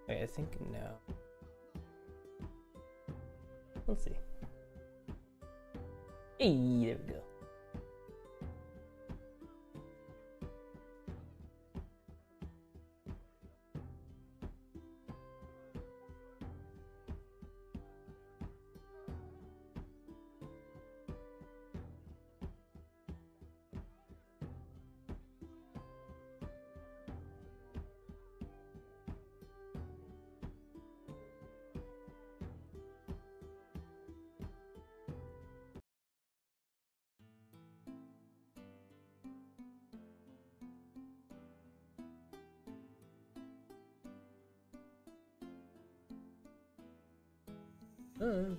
Okay, I think no. Let's see. Hey, there we go. Hmm.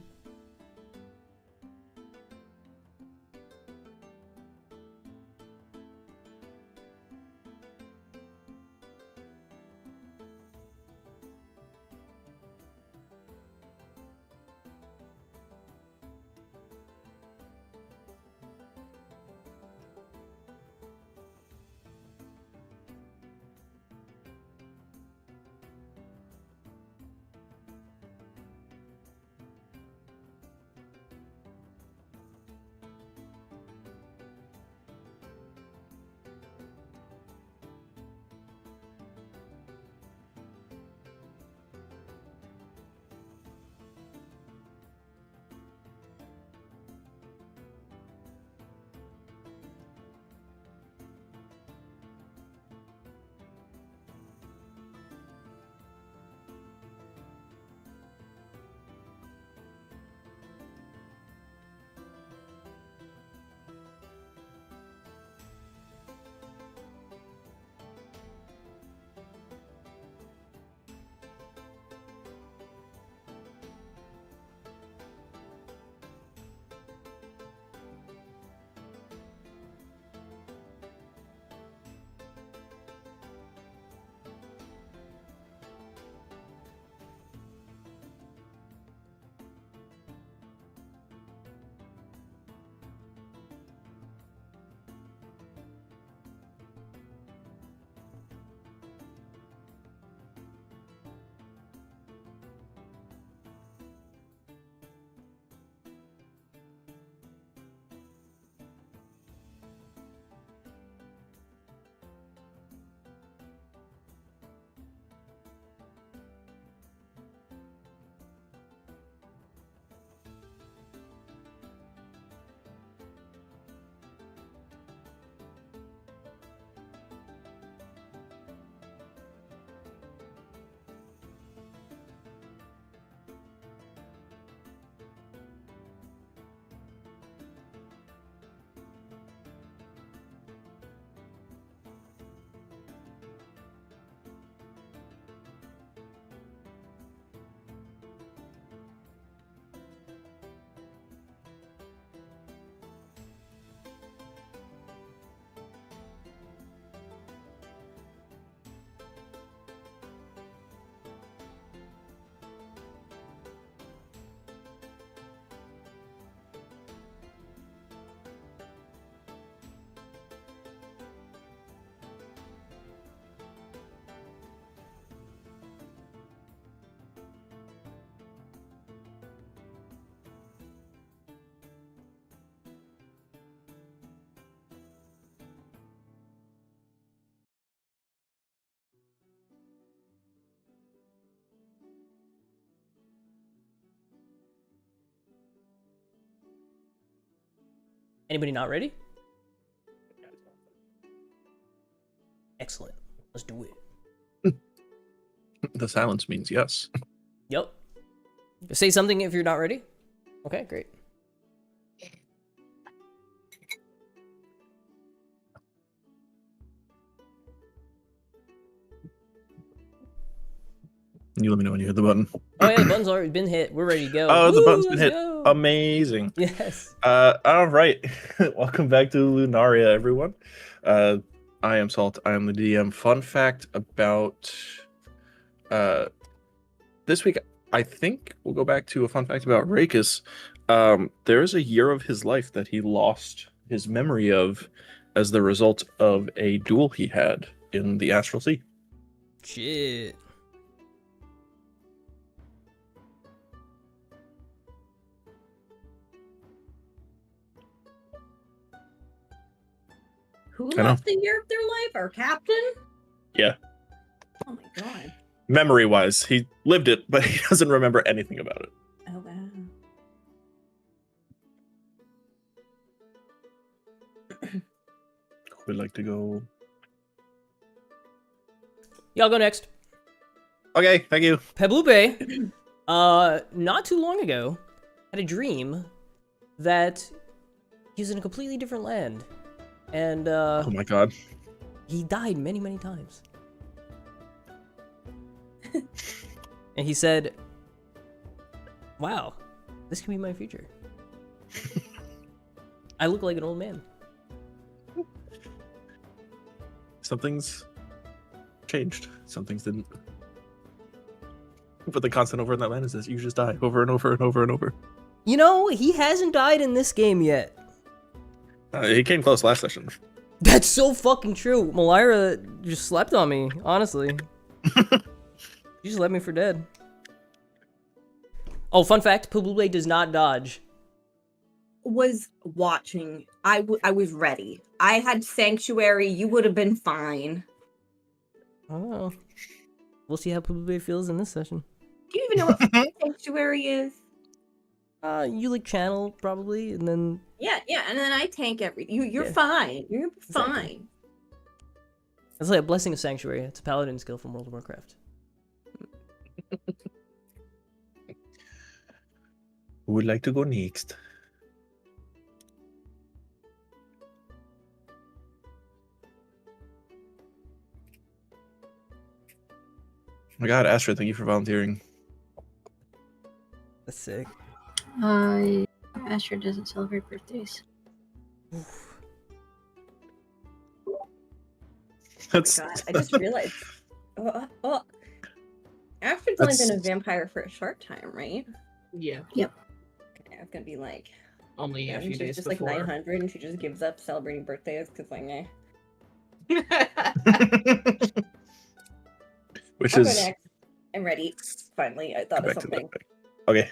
Anybody not ready? Excellent. Let's do it. The silence means yes. Yep. Say something if you're not ready. Okay, great. You let me know when you hit the button. Oh yeah, the button's already been hit. We're ready to go. Oh, the Woo, button's been let's hit. go. Amazing. Yes. All right. Welcome back to Lunaria, everyone. I am Salt. I am the DM. Fun fact about this week, I think we'll go back to a fun fact about Rakus. There is a year of his life that he lost his memory of as the result of a duel he had in the Astral Sea. Shit. Who I know. lost the year of their life? Our captain? Yeah. Oh my god. Memory-wise, he lived it, but he doesn't remember anything about it. Oh wow. Would like to go. Y'all go next. Okay, thank you. Peblupe, not too long ago, had a dream that he was in a completely different land. And, Oh my god. he died many, many times. And he said, wow, this could be my future. I look like an old man. Something's changed. Some things didn't. But the constant over in that land is that you just die over and over and over and over. You know, he hasn't died in this game yet. He came close last session. That's so fucking true. Malira just slept on me, honestly. She just left me for dead. Oh, fun fact, Peblupe does not dodge. Was watching. I was ready. I had Sanctuary. You would have been fine. Oh, we'll see how Peblupe feels in this session. Do you even know what Sanctuary is? You like channel probably, and then Yeah, and then I tank everything. You're Yeah. fine. You're Exactly. fine. it's like a blessing of sanctuary. It's a paladin skill from World of Warcraft. Who would like to go next? Oh my god, Astrid, thank you for volunteering. That's sick. Astrid doesn't celebrate birthdays. That's God, I just realized. Oh, Astrid's only been a That's- vampire for a short time, right? Yeah, Okay, I was gonna be like, only a and few she's days just before. like 900, and she just gives up celebrating birthdays because like, eh. which I'll go is next. I'm ready. Finally, I go thought of back to something. that. Okay.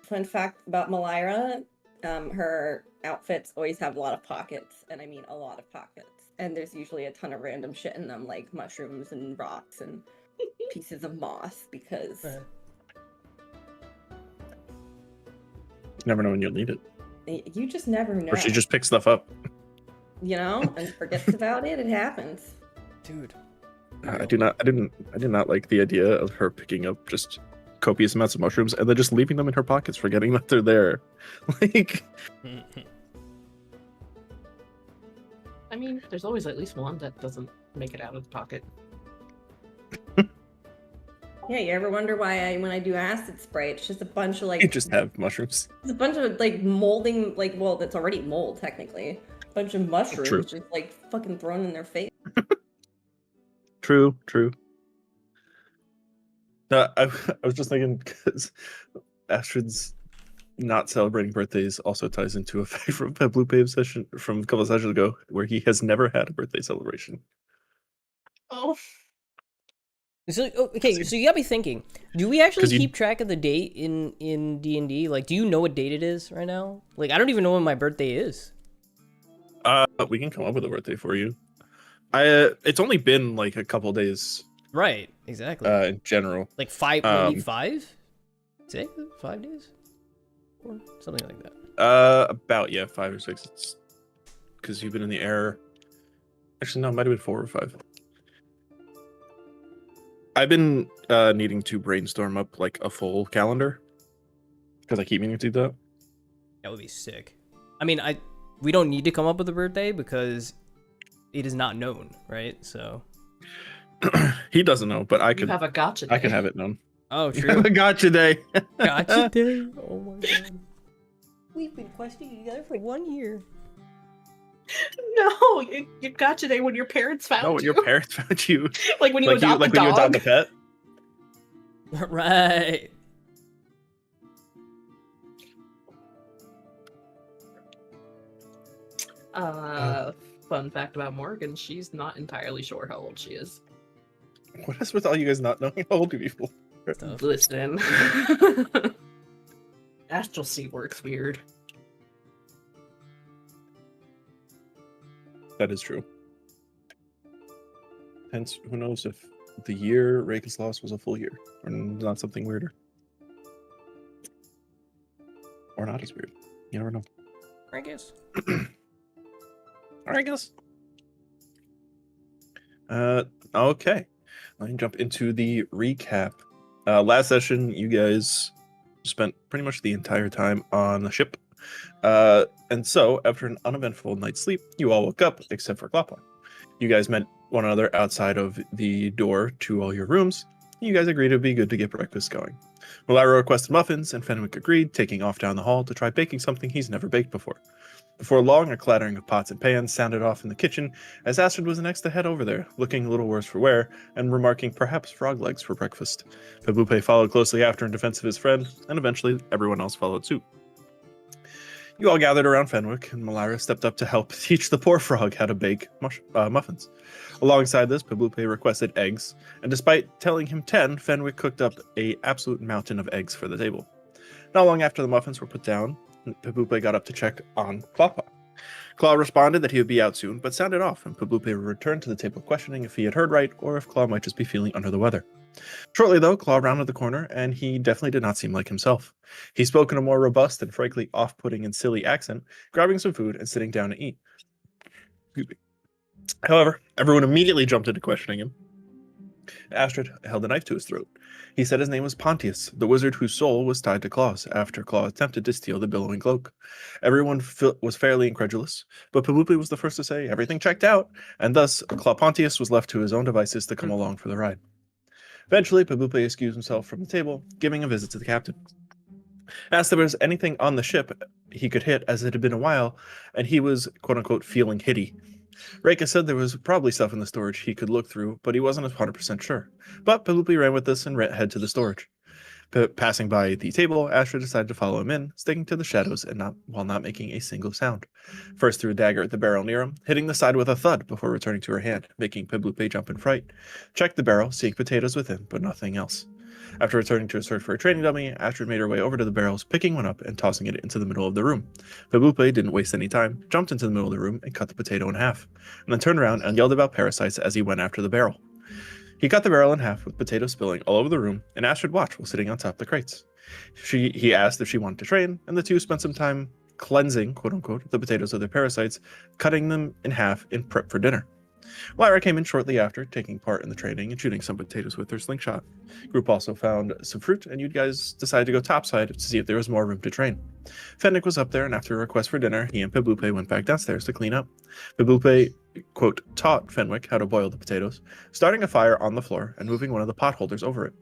Fun fact about Malira, her outfits always have a lot of pockets, and I mean a lot of pockets. And there's usually a ton of random shit in them, like mushrooms and rocks and pieces of moss, because You never know when you'll need it. you just never know. Or she just picks stuff up. You know, and forgets about it. It happens. Dude. I did not like the idea of her picking up just copious amounts of mushrooms and then just leaving them in her pockets, forgetting that they're there. Like, I mean, there's always at least one that doesn't make it out of the pocket. Yeah, you ever wonder why when I do acid spray, it's just a bunch of like you just have mushrooms. it's a bunch of like molding, like, well, that's already mold technically. A bunch of mushrooms True. just like fucking thrown in their face. True. No, I was just thinking because Astrid's not celebrating birthdays also ties into a fact from Peblupe session from a couple of sessions ago where he has never had a birthday celebration. Oh, So okay, so you gotta be thinking. Do we actually 'Cause you- keep track of the date in D&D? Like, do you know what date it is right now? Like, I don't even know when my birthday is. We can come up with a birthday for you. It's only been like a couple days Right, exactly. in general. Like maybe 5, 6, 5 days, or something like that. About 5 or 6. It's because you've been in the air. Actually, no, it might have been 4 or 5. I've been needing to brainstorm up like a full calendar because I keep meaning to do that. That would be sick. I mean, we don't need to come up with a birthday because it is not known, right? So. He doesn't know, but I you could. have a gotcha. I can day. have it known. Oh, true. Gotcha day. Gotcha day. Oh my god. We've been questing together for 1 year. No, you gotcha day when your parents found No, when you. your parents found you. Like when you adopt like a when you dog. adopt a pet. Right. Fun fact about Morgan, she's not entirely sure how old she is. What is with all you guys not knowing how old people? Stuff. Listen. Astral Sea works weird. That is true. Hence, who knows if the year Rakus lost was a full year, or not something weirder, or not as weird. You never know. I guess. I guess. Okay. Let me jump into the recap. Last session, you guys spent pretty much the entire time on the ship. And so, after an uneventful night's sleep, you all woke up, except for Kloppa. You guys met one another outside of the door to all your rooms. You guys agreed it would be good to get breakfast going. Malira requested muffins, and Fenwick agreed, taking off down the hall to try baking something he's never baked before. Before long, a clattering of pots and pans sounded off in the kitchen as Astrid was the next to head over there, looking a little worse for wear and remarking perhaps frog legs for breakfast. Pablupe followed closely after in defense of his friend, and eventually everyone else followed suit. You all gathered around Fenwick, and Malira stepped up to help teach the poor frog how to bake muffins. Alongside this, Pablupe requested eggs, and despite telling him 10, Fenwick cooked up an absolute mountain of eggs for the table. Not long after the muffins were put down, Pablupe got up to check on Kloppa. Claw responded that he would be out soon, but sounded off, and Pablupe returned to the table questioning if he had heard right, or if Claw might just be feeling under the weather. Shortly, though, Claw rounded the corner, and he definitely did not seem like himself. He spoke in a more robust and frankly off-putting and silly accent, grabbing some food and sitting down to eat. However, everyone immediately jumped into questioning him. Astrid held a knife to his throat. He said his name was Pontius, the wizard whose soul was tied to Claw's after Claw attempted to steal the billowing cloak. Everyone was fairly incredulous, but Pablupe was the first to say everything checked out, and thus Claw Pontius was left to his own devices to come along for the ride. Eventually, Pablupe excused himself from the table, giving a visit to the captain. Asked if there was anything on the ship he could hit, as it had been a while, and he was, quote-unquote, feeling hitty. Reika said there was probably stuff in the storage he could look through, but he wasn't 100% sure. But Pablupe ran with this and head to the storage. Passing by the table, Astrid decided to follow him in, sticking to the shadows and while not making a single sound. First threw a dagger at the barrel near him, hitting the side with a thud before returning to her hand, making Pablupe jump in fright. Checked the barrel, seeing potatoes within, but nothing else. After returning to a search for a training dummy, Astrid made her way over to the barrels, picking one up and tossing it into the middle of the room. Pablupe didn't waste any time, jumped into the middle of the room and cut the potato in half, and then turned around and yelled about parasites as he went after the barrel. He cut the barrel in half with potatoes spilling all over the room, and Astrid watched while sitting on top of the crates. He asked if she wanted to train, and the two spent some time cleansing, quote-unquote, the potatoes of their parasites, cutting them in half in prep for dinner. Lyra came in shortly after, taking part in the training and shooting some potatoes with her slingshot. Group also found some fruit, and you guys decided to go topside to see if there was more room to train. Fenwick was up there, and after a request for dinner, he and Pablupe went back downstairs to clean up. Pablupe, quote, taught Fenwick how to boil the potatoes, starting a fire on the floor and moving one of the pot holders over it.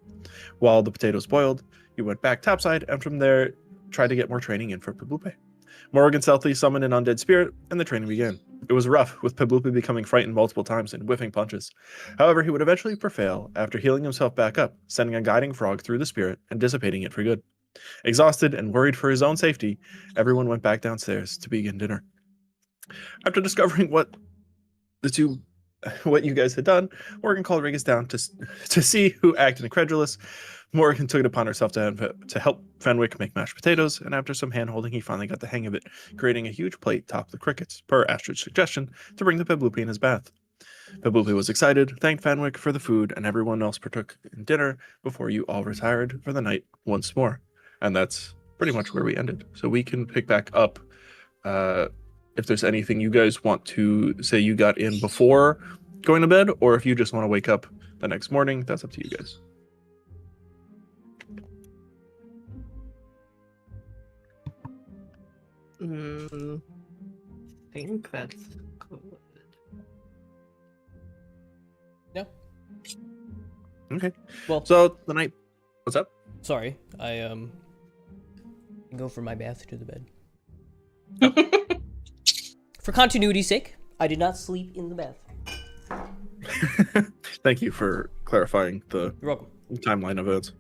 While the potatoes boiled, you went back topside, and from there, tried to get more training in for Pablupe. Morrigan stealthily summoned an undead spirit, and the training began. It was rough, with Pablupe becoming frightened multiple times and whiffing punches. However, he would eventually prevail after healing himself back up, sending a guiding frog through the spirit and dissipating it for good. Exhausted and worried for his own safety, everyone went back downstairs to begin dinner. After discovering what you guys had done, Morgan called Regis down to see who acted incredulous. Morgan took it upon herself to help Fenwick make mashed potatoes, and after some hand-holding, he finally got the hang of it, creating a huge plate topped with crickets, per Astrid's suggestion, to bring the Pablupe in his bath. Pablupe was excited, thanked Fenwick for the food, and everyone else partook in dinner before you all retired for the night once more. And that's pretty much where we ended. So we can pick back up if there's anything you guys want to say you got in before going to bed, or if you just want to wake up the next morning, that's up to you guys. I think that's good. Yeah. Okay. Well, So the night. What's up? sorry, I go from my bath to the bed. For continuity's sake, I did not sleep in the bath. Thank you for clarifying the You're welcome. timeline of events.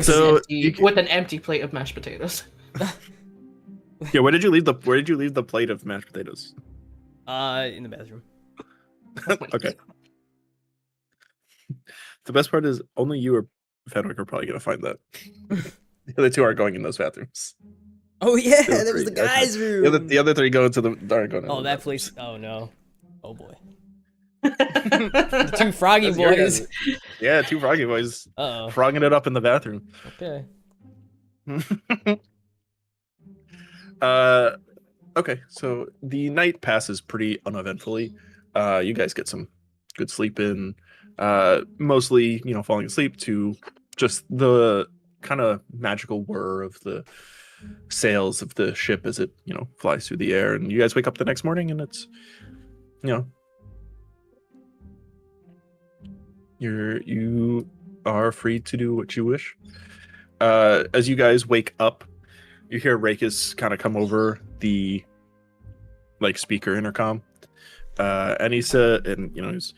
So, With an empty plate of mashed potatoes. yeah, where did you leave the plate of mashed potatoes? in the bathroom. Okay. The best part is only you or Fenwick are probably gonna find that. The other two aren't going in those bathrooms. Oh yeah, The other there was the three, okay. guys' room. The other three go into the aren't going into Oh, the that bathrooms. place. Oh no. Oh boy. The two froggy That's your boys. guys'. Yeah, two froggy boys Uh frogging it up in the bathroom. oh. Okay. Okay, so the night passes pretty uneventfully. You guys get some good sleep in. Mostly, falling asleep to just the kind of magical whir of the sails of the ship as it, flies through the air. And you guys wake up the next morning, and it's, you are free to do what you wish. As you guys wake up, you hear Rakus kind of come over the speaker intercom, and he said, he's,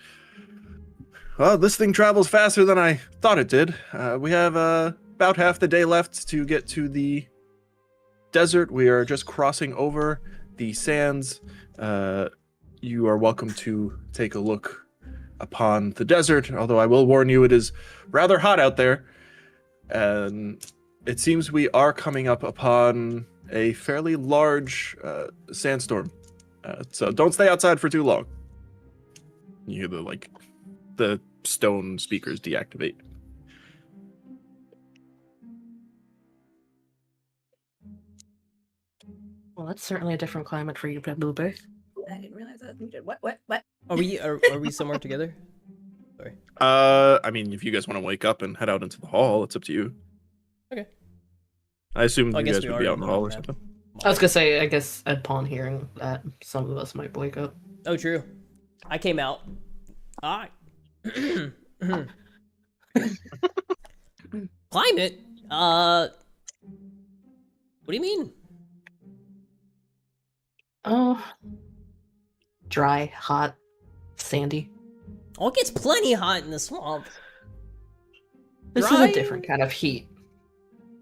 well, this thing travels faster than I thought it did. We have about half the day left to get to the desert. We are just crossing over the sands. You are welcome to take a look upon the desert, although I will warn you, it is rather hot out there. And it seems we are coming up upon a fairly large sandstorm. So don't stay outside for too long. You hear the stone speakers deactivate. Well, that's certainly a different climate for you, Pebblupe. I didn't realize that. You did what? Are we somewhere together? Sorry. I mean, if you guys want to wake up and head out into the hall, it's up to you. Okay. I assume Well, I you guess guys we would be are out in the in hall or the something. I was gonna say, I guess upon hearing that, some of us might wake up. Oh, true. I came out. Ah. Climate? What do you mean? Oh, dry, hot, sandy. Oh, it gets plenty hot in the swamp. This is Dry? a different kind of heat.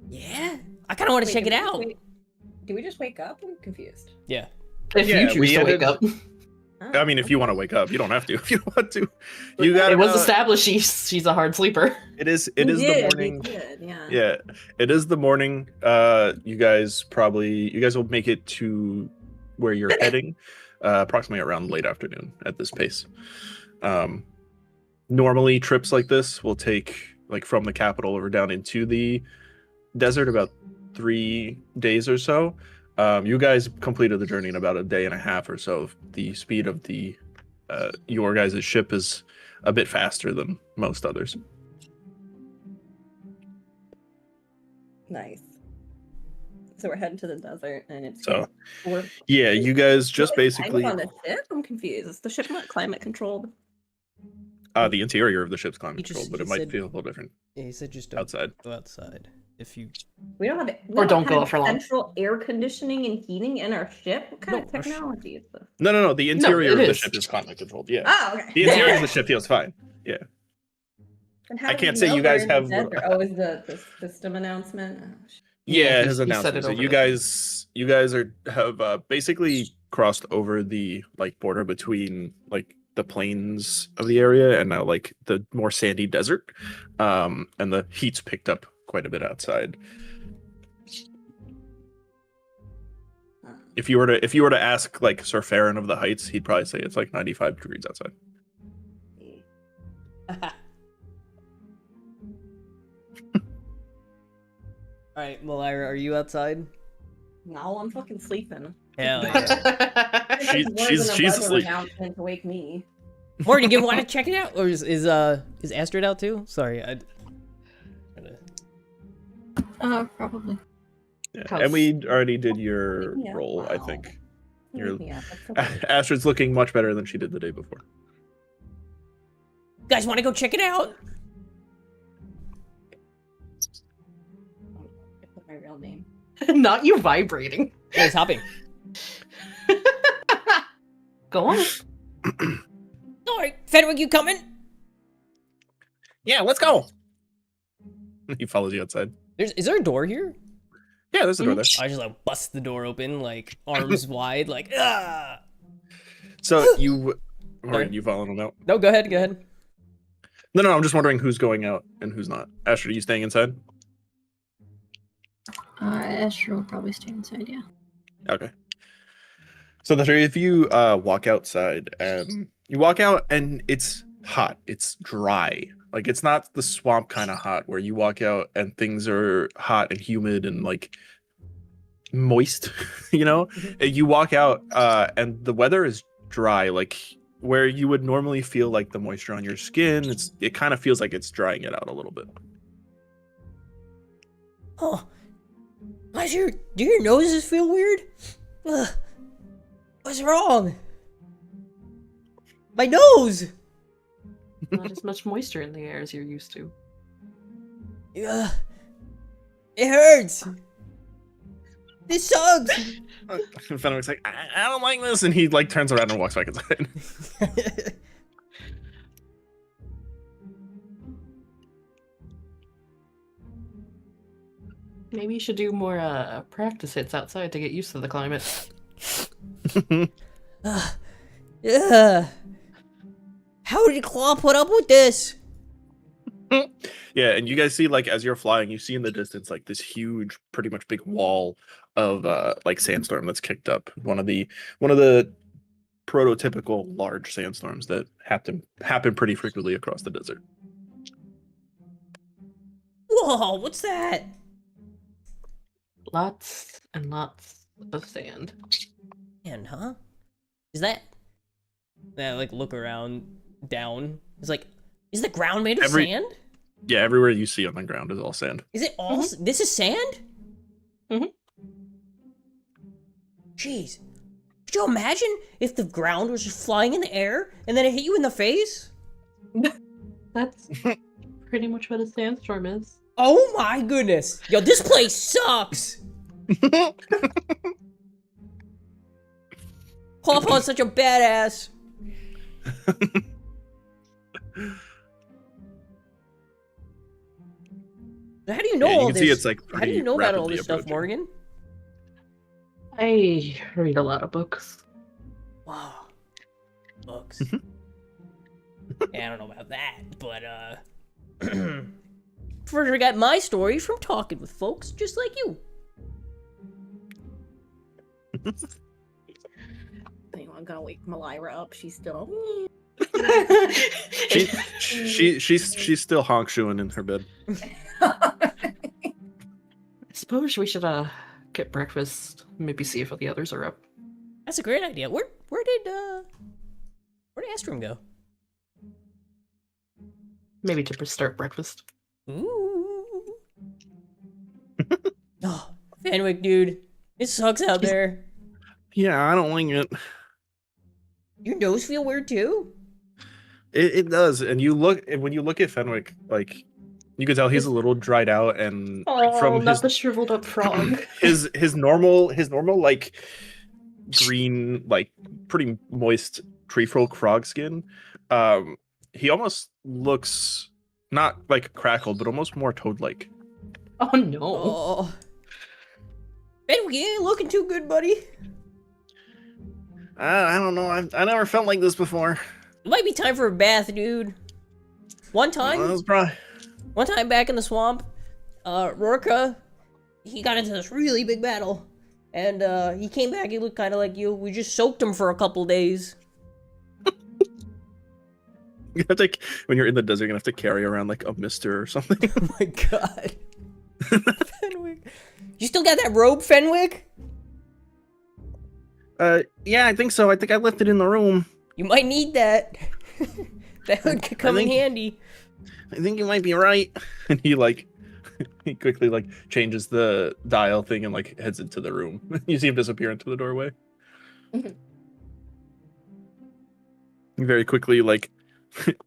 Yeah. I kind of want to check it out. Did we just wake up? I'm confused. Yeah. If Yeah, you choose we to wake ended- up. I mean, if you want to wake up, you don't have to. If you want to, you got. It was established she's a hard sleeper. It is the morning. Yeah, it is the morning. You guys will make it to where you're heading, approximately around late afternoon at this pace. Normally, trips like this will take from the capital or down into the desert about 3 days or so. You guys completed the journey in about a day and a half or so. The speed of your guys' ship is a bit faster than most others. Nice. So we're heading to the desert, and it's yeah. You guys just basically on the ship. I'm confused. Is the ship not climate controlled? The interior of the ship's climate He just- controlled, but he it might said- feel a little different Yeah, he said just don't outside. go outside. If you We don't have it. Or don't go out for long. Central air conditioning and heating in our ship. What kind No, of our ship- technology is this? No. The interior it of the is. ship is climate controlled. Yeah, Oh, okay. the interior of the ship feels fine. Yeah. And how I do can't we say know you we're guys in the have- desert? Oh, is the system announcement? Oh, Yeah, he his said it announcement. over You the- guys have basically crossed over the border between the plains of the area and now the more sandy desert, and the heat's picked up quite a bit outside. If you were to ask Sir Farron of the Heights, he'd probably say it's 95 degrees outside. All right, Malira, are you outside? no, I'm fucking sleeping. Hell yeah. She's asleep. Announcement to wake me. Morgan, you want to check it out, or is Astrid out too? Sorry, Probably. Yeah. House. And we already did your Yeah, roll, I wow. think. Wake You're- me up. That's okay. Astrid's looking much better than she did the day before. you guys want to go check it out? Put my real name. Not you vibrating. Yeah, he's hopping. Go on. All right, Fenwick, you coming? Yeah, let's go. He follows you outside. Is there a door here? Yeah, there's a door there. I just bust the door open, arms wide, ah. So you following him out? No, go ahead. No, I'm just wondering who's going out and who's not. Astrid, are you staying inside? Esther will probably stay inside, yeah. Okay. So the three of you walk outside, and you walk out, and it's hot. It's dry. Like, it's not the swamp kind of hot where you walk out and things are hot and humid and like moist. You know, you walk out and the weather is dry. Like, where you would normally feel like the moisture on your skin, it kind of feels like it's drying it out a little bit. Oh, do your noses feel weird? Ugh. What's wrong? My nose! Not as much moisture in the air as you're used to. Ugh. It hurts! This sucks! Fenwick's like, I don't like this, and he like turns around and walks back inside. Maybe you should do more practice hits outside to get used to the climate. Yeah. How did Claw put up with this? Yeah, and you guys see, like, as you're flying, you see in the distance like this huge, pretty much big wall of like sandstorm that's kicked up. One of the prototypical large sandstorms that happen pretty frequently across the desert. Whoa, what's that? Lots and lots of sand. And huh? Is that? I like look around down. It's like, is the ground made of sand? Yeah, everywhere you see on the ground is all sand. Is it all? This is sand? Mm-hmm. Jeez. Could you imagine if the ground was just flying in the air and then it hit you in the face? That's pretty much what a sandstorm is. Oh my goodness. Yo, this place sucks. Clawpaw's such a badass. How do you know Yeah, all can this? see it's, like, How do you pretty know about all rapidly this stuff, approaching. Morgan? I read a lot of books. Wow. Books. Yeah, I don't know about that, but Further got my story from talking with folks just like you. I'm gonna wake Malira up. She's still. She's still honk shoeing in her bed. I suppose we should get breakfast. Maybe see if the others are up. That's a great idea. Where did Astrum go? Maybe to start breakfast. Ooh. Oh, Fenwick, dude. It sucks out there. Yeah, I don't like it. Your nose feel weird too? It does, and when you look at Fenwick, like, you can tell he's a little dried out, and from not the shriveled up frog. his normal like green, like pretty moist tree frog skin, he almost looks not like crackled, but almost more toad-like. Oh no. Oh. Fenwick, you ain't looking too good, buddy. I don't know. I never felt like this before. It might be time for a bath, dude. One time back in the swamp, Rorka, he got into this really big battle. And he came back, he looked kind of like you. We just soaked him for a couple days. You have to, when you're in the desert, you're gonna have to carry around like a mister or something. Oh my god. Fenwick. You still got that robe, Fenwick? Yeah, I think so. I think I left it in the room. You might need that. That would come in handy. I think you might be right. And he quickly like changes the dial thing and like heads into the room. You see him disappear into the doorway. He very quickly like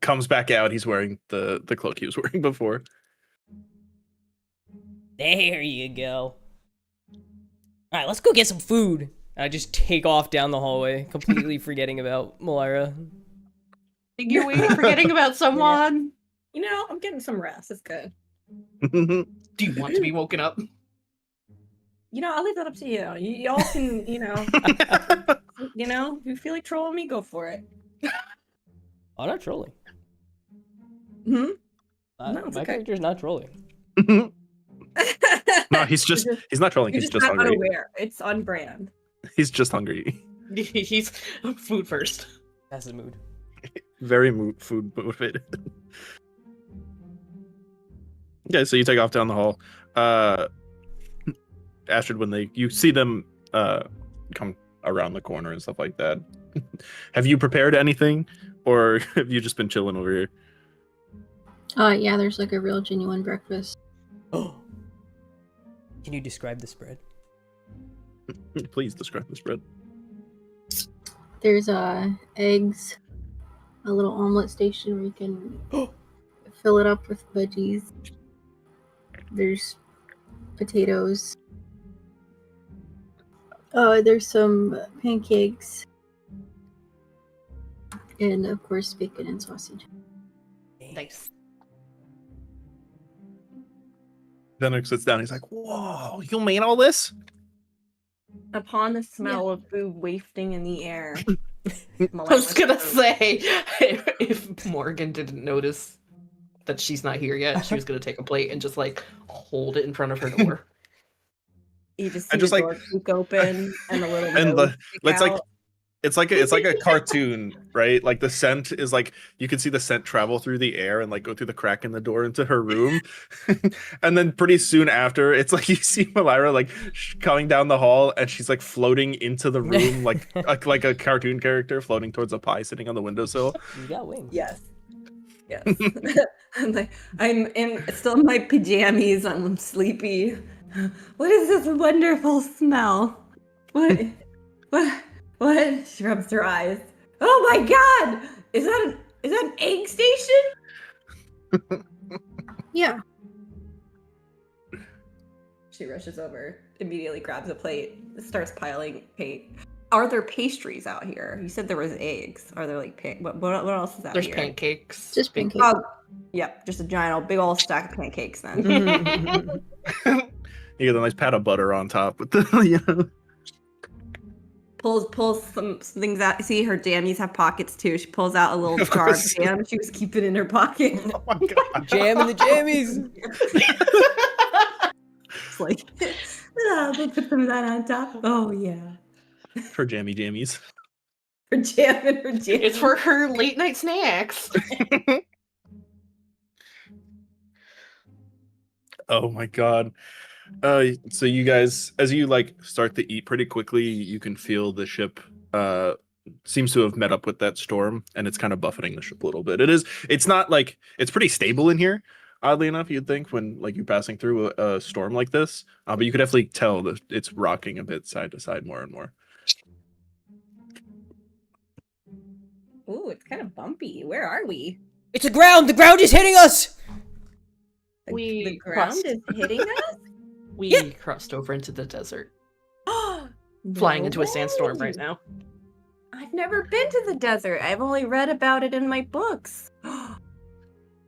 comes back out. He's wearing the cloak he was wearing before. There you go. Alright, let's go get some food. I just take off down the hallway, completely forgetting about Malira. You're waiting, forgetting about someone. You know, I'm getting some rest. It's good. Do you want to be woken up? You know, I'll leave that up to you. Y'all can, you know, if you feel like trolling me, go for it. I'm not trolling. No, it's My okay. character's not trolling. No, he's not trolling. You're He's just not hungry. unaware. It's on brand. He's just hungry. He's food first. That's the mood. Very food motivated. Okay, so you take off down the hall. Astrid, when you see them come around the corner and stuff like that, have you prepared anything, or have you just been chilling over here? Yeah, there's like a real genuine breakfast. Oh. Can you describe the spread? Please describe the spread. There's eggs, a little omelet station where you can fill it up with veggies. There's potatoes. There's some pancakes. And of course, bacon and sausage. Nice. Fenwick sits down. He's like, "Whoa, you made all this?" Upon the smell of food wafting in the air. I was gonna say, if Morgan didn't notice that she's not here yet, she was gonna take a plate and just like hold it in front of her door. You just see the door creak open and a little And nose it's stick like out. it's like a cartoon, right? Like the scent is like you can see the scent travel through the air and like go through the crack in the door into her room, and then pretty soon after, it's like you see Malira like coming down the hall and she's like floating into the room like a cartoon character floating towards a pie sitting on the windowsill. You got wings. Yes. Yes. I'm still in my pajamas. I'm sleepy. What is this wonderful smell? What? She rubs her eyes. Oh my god! Is that an egg station? Yeah. She rushes over, immediately grabs a plate, starts piling paint. Are there pastries out here? You said there was eggs. Are there like what else is out There's here? pancakes. Just pancakes. Oh, yep, just a giant old big old stack of pancakes then. You get a nice pat of butter on top with the Pulls some things out. See, her jammies have pockets too. She pulls out a little Of jar of course. jam she was keeping in her pocket. Oh my god. Jam in the jammies. It's like, we'll put some of that on top. Oh yeah, For jammies. her jam and her jam. It's for her late night snacks. Oh my god. So you guys, as you like start to eat pretty quickly, you can feel the ship seems to have met up with that storm, and it's kind of buffeting the ship a little bit. It's not like it's pretty stable in here, oddly enough, you'd think, when like you're passing through a storm like this. But you could definitely tell that it's rocking a bit side to side more and more. Ooh, it's kind of bumpy. Where are we? It's the ground. The ground is hitting us. The ground is hitting us. We crossed over into the desert, flying into a sandstorm right now. I've never been to the desert. I've only read about it in my books.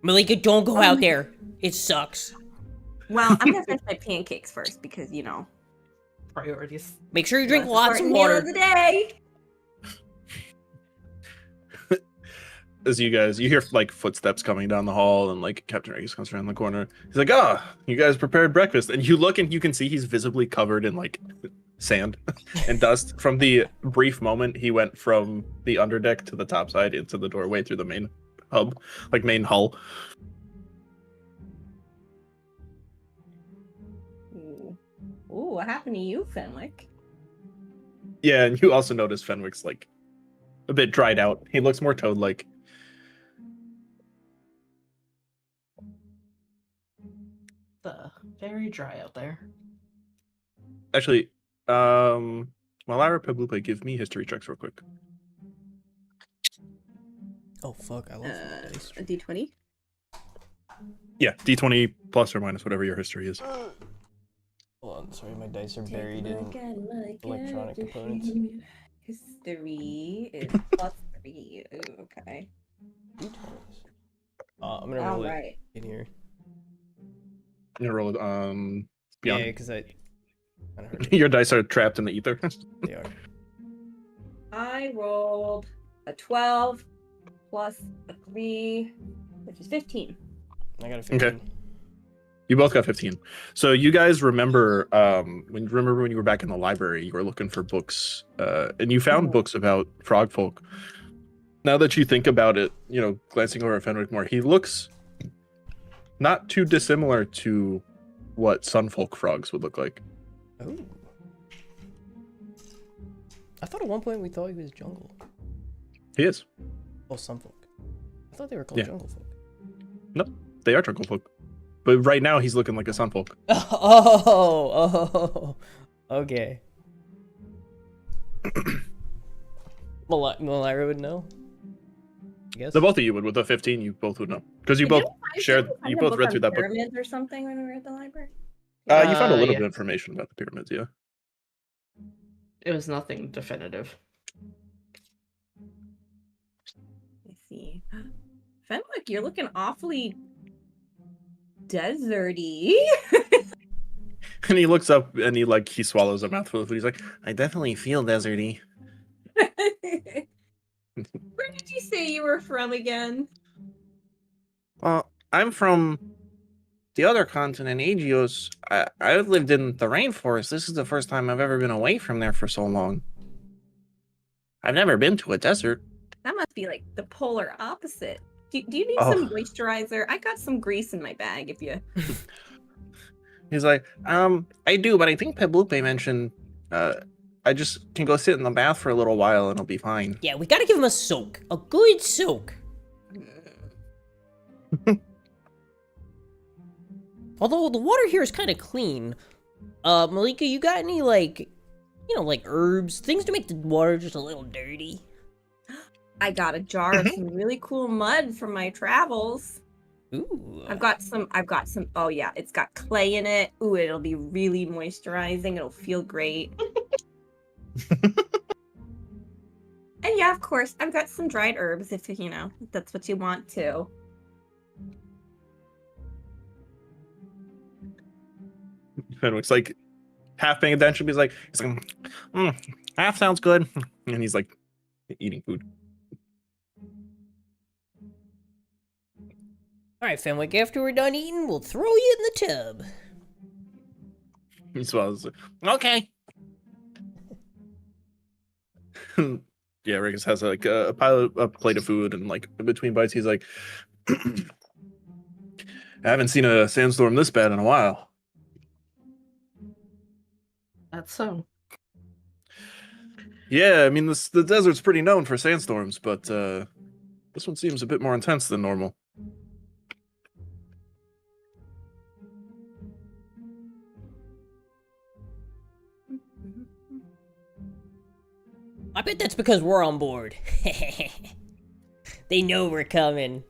Malika, don't go out there. It sucks. Well, I'm gonna finish my pancakes first because Priorities. Make sure you drink that's lots of important meal water. of the day. As you hear like footsteps coming down the hall, and like Captain Regis comes around the corner. He's like, "Ah, you guys prepared breakfast." And you look and you can see he's visibly covered in like sand and dust from the brief moment he went from the underdeck to the topside into the doorway through the main main hull. Ooh, what happened to you, Fenwick? Yeah, and you also notice Fenwick's like a bit dried out. He looks more toad-like. Very dry out there. Actually, Malira Peblupe, give me history checks real quick. Oh fuck! I lost my dice. A D20. Yeah, D20 plus or minus whatever your history is. Hold on, sorry, my dice are buried in electronic components. History is +3. Ooh, okay. D20s. I'm gonna roll it in here. You roll it Yeah, beyond. because I heard it. Your dice are trapped in the ether. They are. I rolled a 12 plus a 3, which is 15. I got a 15. You both got 15. So you guys remember when you were back in the library, you were looking for books, and you found books about frog folk. Now that you think about it, glancing over at Fenwick more, he looks not too dissimilar to what sunfolk frogs would look like. Oh. I thought at one point we thought he was jungle. He is. Oh, sunfolk. I thought they were called jungle folk. No, they are jungle folk. But right now he's looking like a sunfolk. Oh, okay. Malira would know. I guess. The both of you would. With the 15, you both would know because you both shared. You both read through that book. Pyramids or something when we were at the library. You found a little bit of information about the pyramids, yeah. It was nothing definitive. I see. Fenwick, you're looking awfully deserty. And he looks up and he swallows a mouthful of food. He's like, I definitely feel deserty. Where did you say you were from again? I'm from the other continent, Aegeos. I've lived in the rainforest. This is the first time I've ever been away from there for so long. I've never been to a desert. That must be like the polar opposite. Do you need some moisturizer? I got some grease in my bag if you... He's like, I do, but I think Peblupe mentioned I just can go sit in the bath for a little while and I'll be fine. Yeah, we gotta give him a soak. A good soak. Although the water here is kind of clean. Malika, you got any, like herbs? Things to make the water just a little dirty? I got a jar of some really cool mud from my travels. Ooh. I've got some, oh yeah, it's got clay in it. Ooh, it'll be really moisturizing. It'll feel great. And yeah, of course, I've got some dried herbs if that's what you want to. Fenwick's like half paying attention. He's like, half sounds good. And he's like eating food. Alright, Fenwick, after we're done eating, we'll throw you in the tub. He swallows it. Okay. Yeah, Regis has like a plate of food, and like in between bites, he's like, I haven't seen a sandstorm this bad in a while. That's so. Yeah, I mean, the desert's pretty known for sandstorms, but this one seems a bit more intense than normal. I bet that's because we're on board. They know we're coming.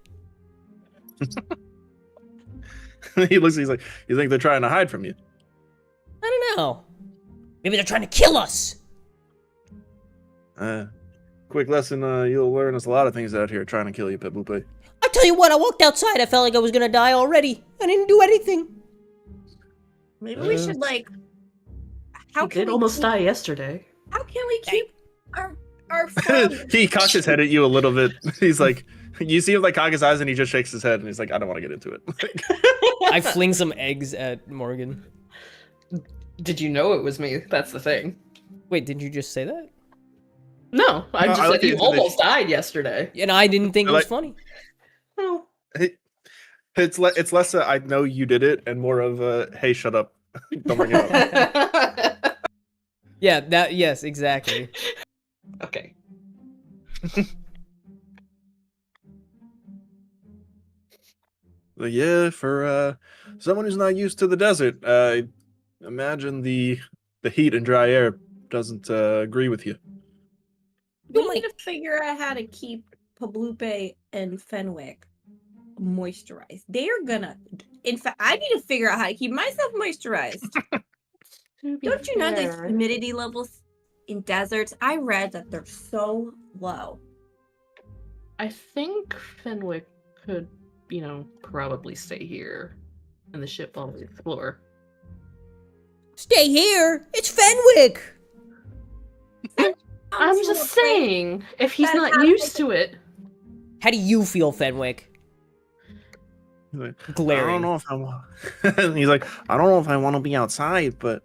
He looks, he's like, you think they're trying to hide from you? I don't know. Maybe they're trying to kill us. Quick lesson, you'll learn us a lot of things out here trying to kill you, Peblupe. I tell you what, I walked outside, I felt like I was gonna die already. I didn't do anything. Maybe we should How can we almost die yesterday? How can we keep our friends? He cocks his head at you a little bit. He's like, you see him like cock his eyes, and he just shakes his head, and he's like, I don't want to get into it. I fling some eggs at Morgan. Did you know it was me? That's the thing. Wait, did you just say that? No, I just said you almost died yesterday. And I didn't think it was funny. Oh. It's less I know you did it, and more of hey, shut up. Don't bring it up. Yeah, yes, exactly. Okay. Yeah, for someone who's not used to the desert, I imagine the heat and dry air doesn't agree with you. We need to figure out how to keep Peblupe and Fenwick moisturized. They are gonna. In fact, I need to figure out how to keep myself moisturized. Don't you know the humidity levels in deserts? I read that they're so low. I think Fenwick could, probably stay here in the ship while we explore. Stay here? It's Fenwick! I'm just saying, if he's not used to it. How do you feel, Fenwick? He's like, I Glaring. don't know if I want. And he's like, I don't know if I want to be outside, but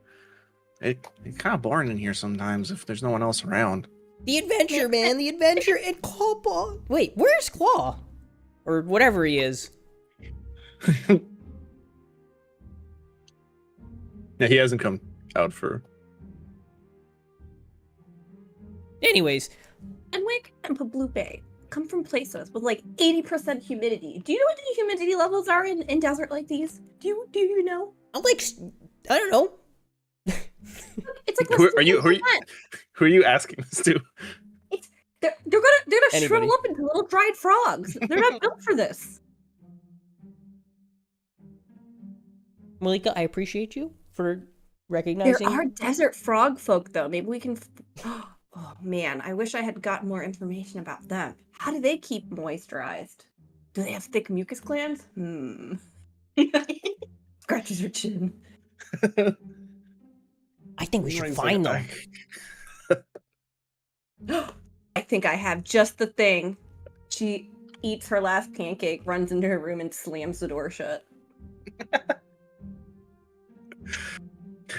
it's kind of boring in here sometimes if there's no one else around. The adventure, man. The adventure. And Claw. Wait, where's Claw? Or whatever he is. Yeah, he hasn't come out for. Anyways. And Wick and Pablupe come from places with like 80% humidity. Do you know what the humidity levels are in desert like these? Do you know? I don't know. It's like Who are you asking this to? They're gonna Anybody. shrivel up into little dried frogs. They're not built for this. Malika, I appreciate you for recognizing. There are desert frog folk, though. Maybe we can. Oh man, I wish I had gotten more information about them. How do they keep moisturized? Do they have thick mucus glands? Scratches her chin. I think we should find them. I think I have just the thing. She eats her last pancake, runs into her room, and slams the door shut.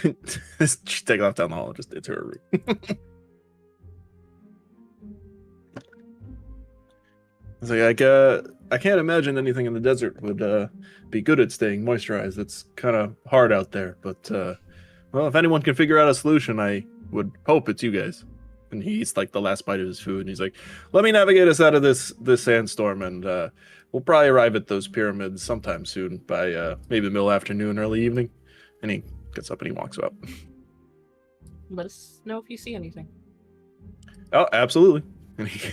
She takes off down the hall and just into her room. It's like, I can't imagine anything in the desert would be good at staying moisturized. It's kind of hard out there, but well, if anyone can figure out a solution, I would hope it's you guys. And he eats like the last bite of his food, and he's like, "Let me navigate us out of this sandstorm, and we'll probably arrive at those pyramids sometime soon, by maybe middle afternoon, early evening." And he gets up and he walks out. Let us know if you see anything. Oh, absolutely. And he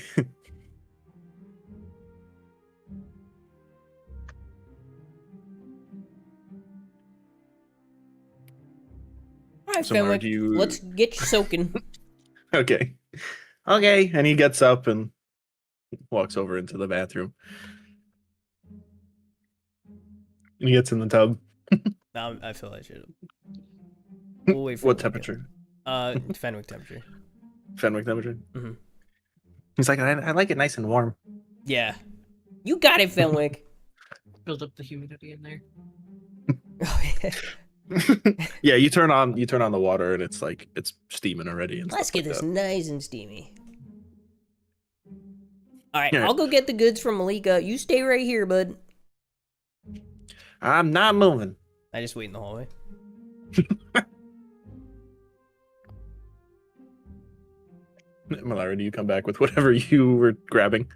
All right, So, Mara, Fenwick, do you- let's get you soaking. Okay. And he gets up and walks over into the bathroom. And he gets in the tub. I feel I should. We'll wait for What him to temperature? get- Fenwick temperature. Fenwick temperature? Mhm. He's like, I like it nice and warm. Yeah. You got it, Fenwick. Build up the humidity in there. Oh, yeah. Yeah, you turn on the water and it's like it's steaming already. And Let's stuff get like this that. nice and steamy. All right, Yeah. I'll go get the goods from Malika. You stay right here, bud. I'm not moving. I just wait in the hallway. Malara, do you come back with whatever you were grabbing?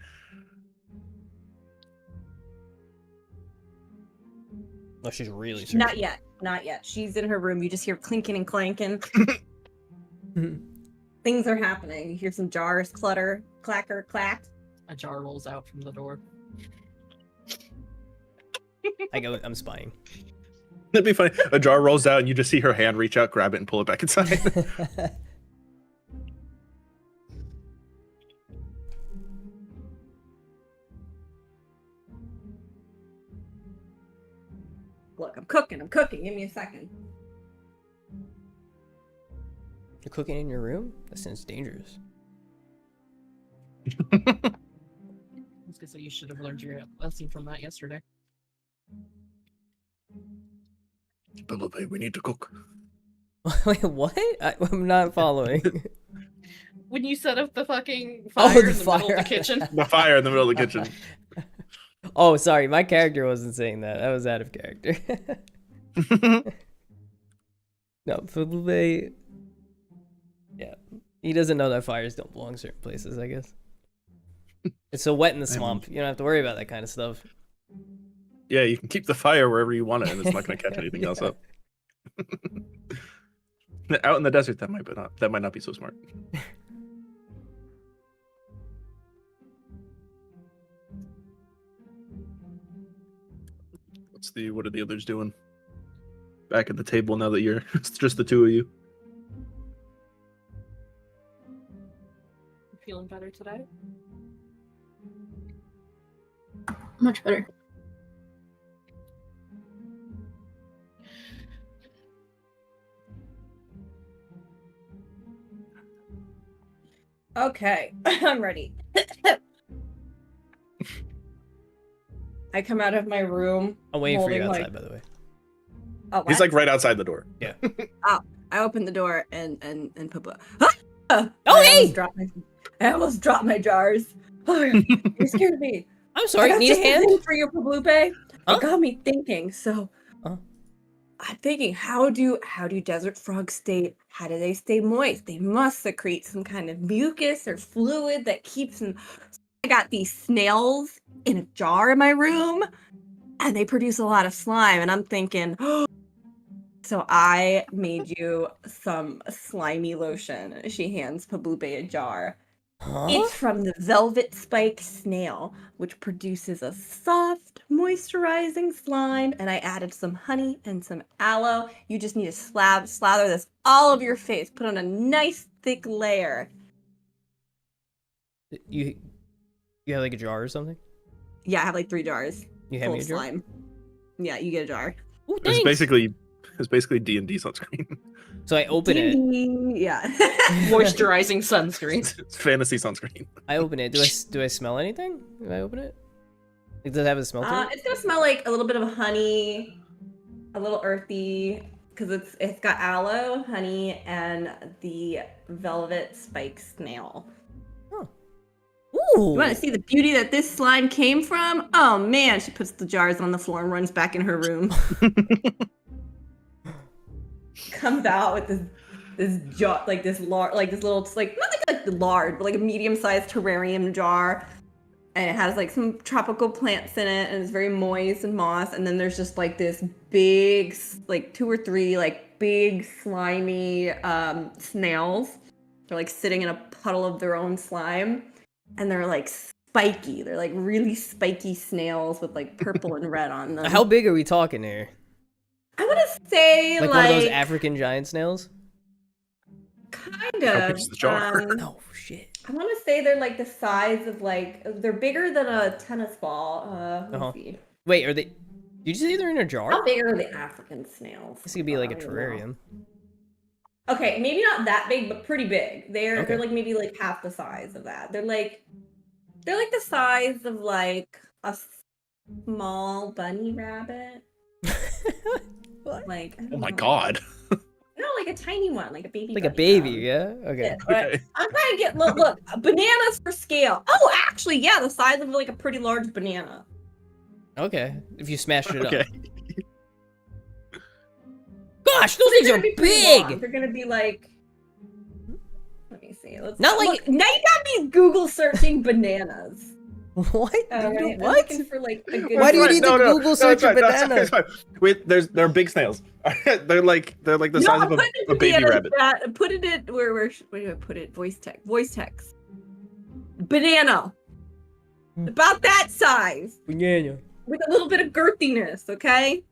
Oh, she's really searching. Not yet. Not yet. She's in her room. You just hear clinking and clanking. Things are happening. You hear some jars clatter, clacker, clack. A jar rolls out from the door. I'm spying. That'd be funny. A jar rolls out and you just see her hand reach out, grab it, and pull it back inside. Look, I'm cooking. Give me a second. You're cooking in your room? That sounds dangerous. I was gonna say you should have learned your lesson from that yesterday. Penelope, we need to cook. Wait, what? I'm not following. When you set up the fucking Oh, fire the in the middle fire. of the kitchen. The fire in the middle of the kitchen. Oh, sorry, my character wasn't saying that. I was out of character. No, Felipe. Yeah, he doesn't know that fires don't belong certain places, I guess. It's so wet in the swamp. You don't have to worry about that kind of stuff. Yeah, you can keep the fire wherever you want it, and it's not going to catch anything else up. Out in the desert, that might not be so smart. What are the others doing? Back at the table now that it's just the two of you. You feeling better today? Much better. Okay, I'm ready. I come out of my room. I'm waiting for you holding, outside, by the way. Oh, He's what? like right outside the door. Yeah. I open the door and Papa. Oh, I hey! almost dropped my jars. Oh, you scared me. I'm sorry. I got Need a just the hand? thing for you, Pablupe. Huh? It got me thinking. So, Huh? I'm thinking, how do desert frogs stay? How do they stay moist? They must secrete some kind of mucus or fluid that keeps them. I got these snails in a jar in my room, and they produce a lot of slime. And I'm thinking, so I made you some slimy lotion. She hands Pablupe a jar. Huh? It's from the velvet spike snail, which produces a soft, moisturizing slime. And I added some honey and some aloe. You just need to slather this all over your face. Put on a nice thick layer. You have like a jar or something? Yeah, I have like 3 jars. You have full me a of jar? slime. Yeah, you get a jar. Ooh, It's thanks. basically D&D sunscreen. So I open it. Yeah. Moisturizing sunscreen. It's fantasy sunscreen. I open it. Do I smell anything? If I open it? Like, does it have a smell to it? It's gonna smell like a little bit of honey, a little earthy, because it's got aloe, honey, and the velvet spike snail. Ooh. You want to see the beauty that this slime came from? Oh man, she puts the jars on the floor and runs back in her room. Comes out with this jar, like this little, like not like a lard, but like a medium-sized terrarium jar, and it has like some tropical plants in it, and it's very moist and moss. And then there's just like this big, like 2 or 3 like big slimy snails. They're like sitting in a puddle of their own slime, and they're like spiky. They're like really spiky snails with like purple and red on them. How big are we talking here? I want to say Like one of those African giant snails? kind How of. big's the jar? Oh shit. I want to say they're like the size of like they're bigger than a tennis ball. Let me see. Wait, are they? Did you say they're in a jar? How big are the African snails? This could be like a I don't know. terrarium. Okay, maybe not that big, but pretty big. They're Okay. like maybe like half the size of that. They're like the size of like a small bunny rabbit. What? Like I Oh don't my know. god. No, like a tiny one, like a baby. Like a bunny baby, rabbit. yeah? Okay. Yeah, but Okay. I'm trying to get look bananas for scale. Oh, actually, yeah, the size of like a pretty large banana. Okay. If you smashed it Okay. up. Gosh, those They're things gonna are be pretty long. big! They're gonna be like. Let me see. Let's Not like- look, now you got me Google searching bananas. What? Alright, I'm What? looking for like a good. Why do you It's need fine. to Google search a it's fine. No, banana? it's fine. Wait, they're big snails. they're like the size of a baby rabbit. Put it in where do I put it? Voice text. Banana. About that size. Banana. With a little bit of girthiness, okay?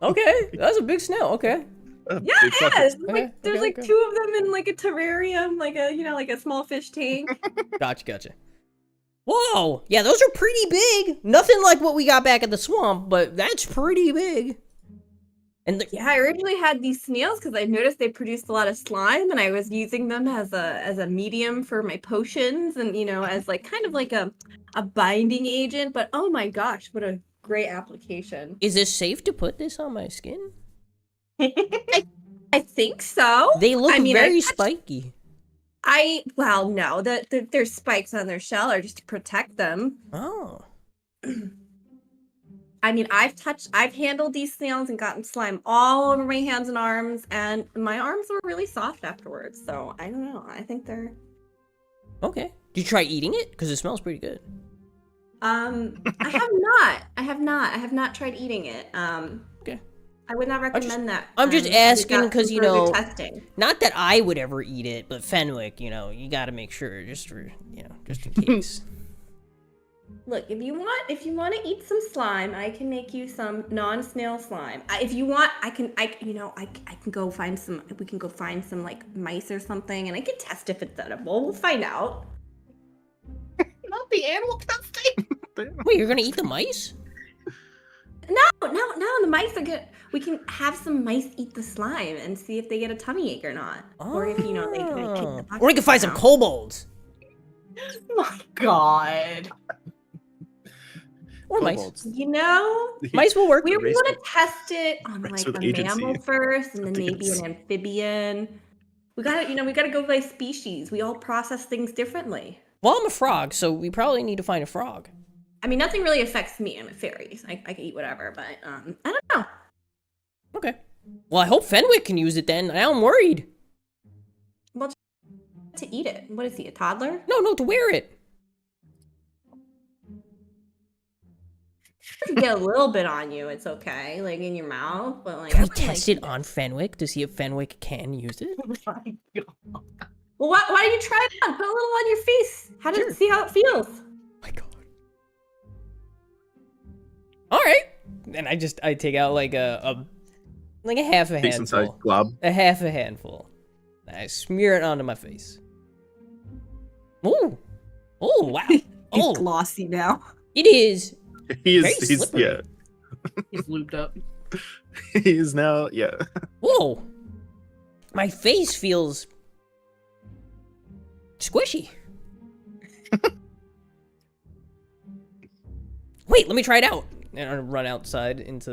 Okay, that's a big snail. Okay. Yeah, Big it fucking- is. Okay, Like, there's okay, like okay. 2 of them in like a terrarium, like a small fish tank. Gotcha. Whoa! Yeah, those are pretty big. Nothing like what we got back at the swamp, but that's pretty big. And Yeah, I originally had these snails because I noticed they produced a lot of slime, and I was using them as a medium for my potions, and as like kind of like a binding agent. But oh my gosh, what a great application! is it safe to put this on my skin? I think so. They look I mean, very I touched- spiky. Well, no, their spikes on their shell are just to protect them. Oh. I mean, I've handled these snails and gotten slime all over my hands and arms, and my arms were really soft afterwards. So I don't know. I think they're. Okay. Did you try eating it? Because it smells pretty good. I have not tried eating it. Okay. I would not recommend that. I'm just we've asking got 'cause, some you further know, testing. Not that I would ever eat it, but Fenwick, you got to make sure just for, just in case. Look, if you want to eat some slime, I can make you some non-snail slime. If you want, I can go find some. We can go find some like mice or something, and I can test if it's edible. We'll find out. Not the animal testing. Wait, you're going to eat the mice? No, the mice are good. We can have some mice eat the slime and see if they get a tummy ache or not, or if they kind of kick the Or we can find some bucket kobolds. Oh my god. Or mice. kobolds. You know, Mice will work. we Race want with- to test it on race like with a agency. mammal first, and then With maybe an agency. amphibian. We gotta go by species. We all process things differently. Well, I'm a frog, so we probably need to find a frog. I mean, nothing really affects me. I'm a fairy. So I can eat whatever, but I don't know. Okay. Well, I hope Fenwick can use it then. Now I'm worried. Well, to eat it. What is he, a toddler? No, to wear it. If you get a little bit on you, it's okay, like in your mouth. But like, Can we I wouldn't, test it on Fenwick to see if Fenwick can use it? Well, why don't you try it on? Put a little on your face. How does it see how it feels? My God. All right. And I take out like a half a Decent sized handful. glob. A half a handful. I smear it onto my face. Ooh. Oh, wow. Oh, glossy now. it is. He's slippery. yeah. He's lubed up. He is now Whoa. My face feels squishy. Wait, let me try it out. And I run outside into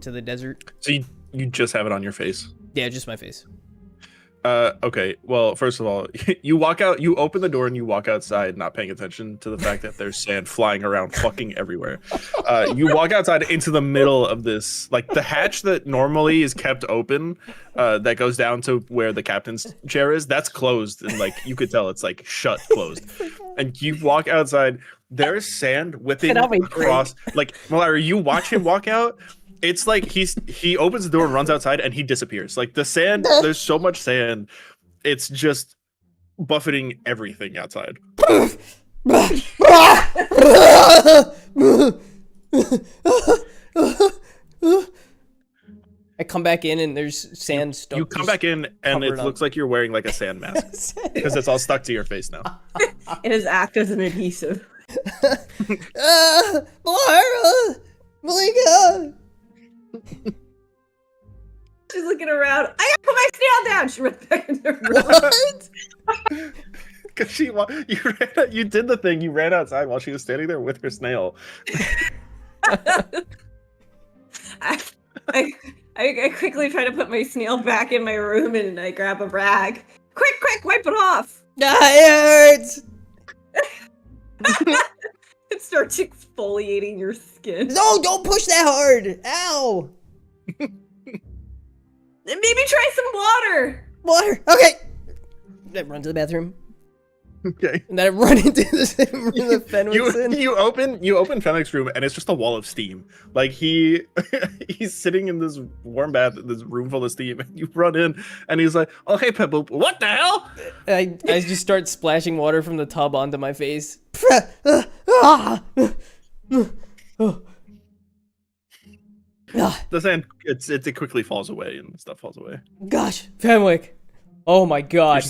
the desert. So you just have it on your face. Yeah, just my face. Okay. Well, first of all, you walk out, you open the door and you walk outside, not paying attention to the fact that there's sand flying around fucking everywhere. You walk outside into the middle of this, like the hatch that normally is kept open, that goes down to where the captain's chair is, that's closed. And like, you could tell it's like shut, closed. And you walk outside, there's sand whipping across, like, Malari, you watch him walk out. It's like he opens the door and runs outside and he disappears. Like the sand, there's so much sand, it's just buffeting everything outside. I come back in and there's sand stuck. You come back in and it covered up. looks like you're wearing like a sand mask because it's all stuck to your face now. It has acted as an adhesive. Malika! Malika! She's looking around. I gotta put my snail down. She runs back into her room. What? Because you did the thing. You ran outside while she was standing there with her snail. I quickly try to put my snail back in my room and I grab a rag. Quick, wipe it off. It hurts! It starts exfoliating your skin. No, don't push that hard! Ow! And maybe try some water. Water! Okay! I run to the bathroom. Okay. And then I run into the same room that Fenwick's in. You open Fenwick's room and it's just a wall of steam. Like he's sitting in this warm bath, this room full of steam, and you run in and he's like, "Oh hey Pebble, what the hell?" I just start splashing water from the tub onto my face. The sand it quickly falls away and stuff falls away. Gosh, Fenwick. Oh my god.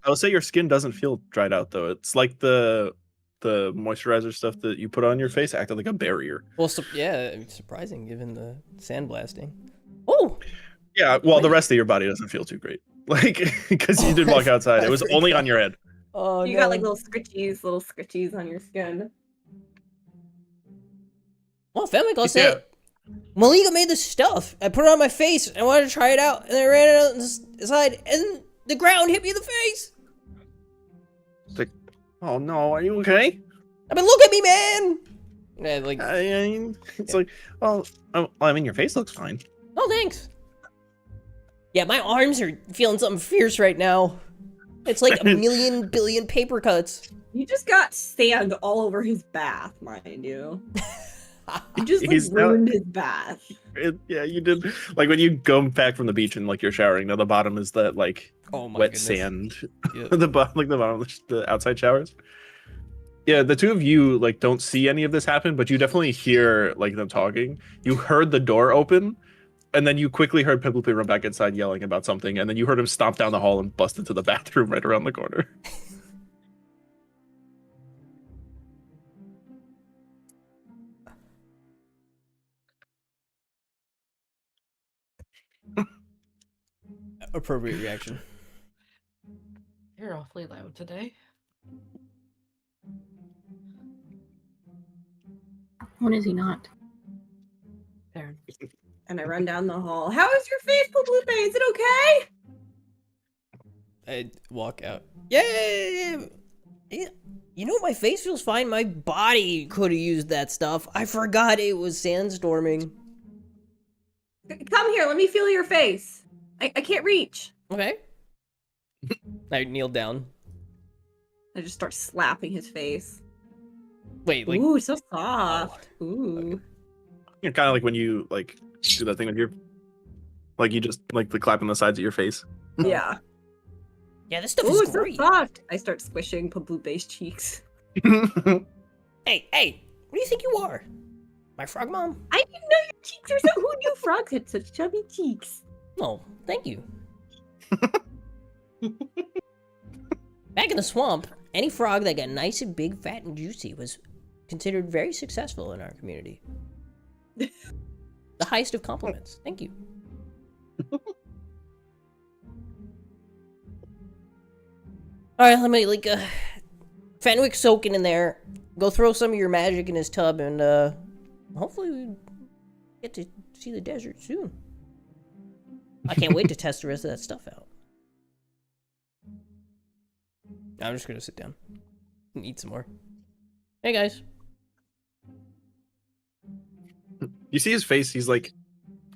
I would say your skin doesn't feel dried out though. It's like the moisturizer stuff that you put on your face acted like a barrier. Well, yeah, surprising given the sandblasting. Oh! Yeah, well, the rest of your body doesn't feel too great. Like, because you did walk outside. It was only on your head. Oh, You got like little scritchies on your skin. Well, Fenwick, I'll say it. Malika made this stuff. I put it on my face. I wanted to try it out, and I ran it out inside, and the ground hit me in the face. It's like, oh no, are you okay? I mean, look at me, man. Yeah, like, It's like, well, I mean, your face looks fine. oh, thanks. Yeah, my arms are feeling something fierce right now. It's like a million billion paper cuts. You just got sand all over his bath, mind you. You just like, He's now- ruined his bath. Yeah, you did. Like when you go back from the beach and like you're showering, now the bottom is that like Oh my wet goodness. sand. Yeah. The bottom of the outside showers. Yeah, the two of you like don't see any of this happen, but you definitely hear like them talking. You heard the door open, and then you quickly heard Pimpley run back inside yelling about something, and then you heard him stomp down the hall and bust into the bathroom right around the corner. Appropriate reaction. You're awfully loud today. When is he not? There. And I run down the hall. How is your face, Pablupe? Is it okay? I walk out. Yeah. You know, my face feels fine. My body could have used that stuff. I forgot it was sandstorming. Come here. Let me feel your face. I can't reach. Okay. I kneel down. I just start slapping his face. Wait, like... Ooh, so soft. Ooh. You're kind of like when you like do that thing with your, like you just like the clap on the sides of your face. Yeah. Yeah, this stuff Ooh, is so great. soft. I start squishing Pablupe's cheeks. Hey, what do you think you are? My frog mom? I didn't know your cheeks are so. Who knew frogs had such chubby cheeks? Oh, thank you. Back in the swamp, any frog that got nice and big, fat, and juicy was considered very successful in our community. The highest of compliments. Thank you. Alright, let me, Fenwick's soaking in there. Go throw some of your magic in his tub, and, hopefully we get to see the desert soon. I can't wait to test the rest of that stuff out. I'm just gonna sit down and eat some more. Hey, guys. You see his face, he's like,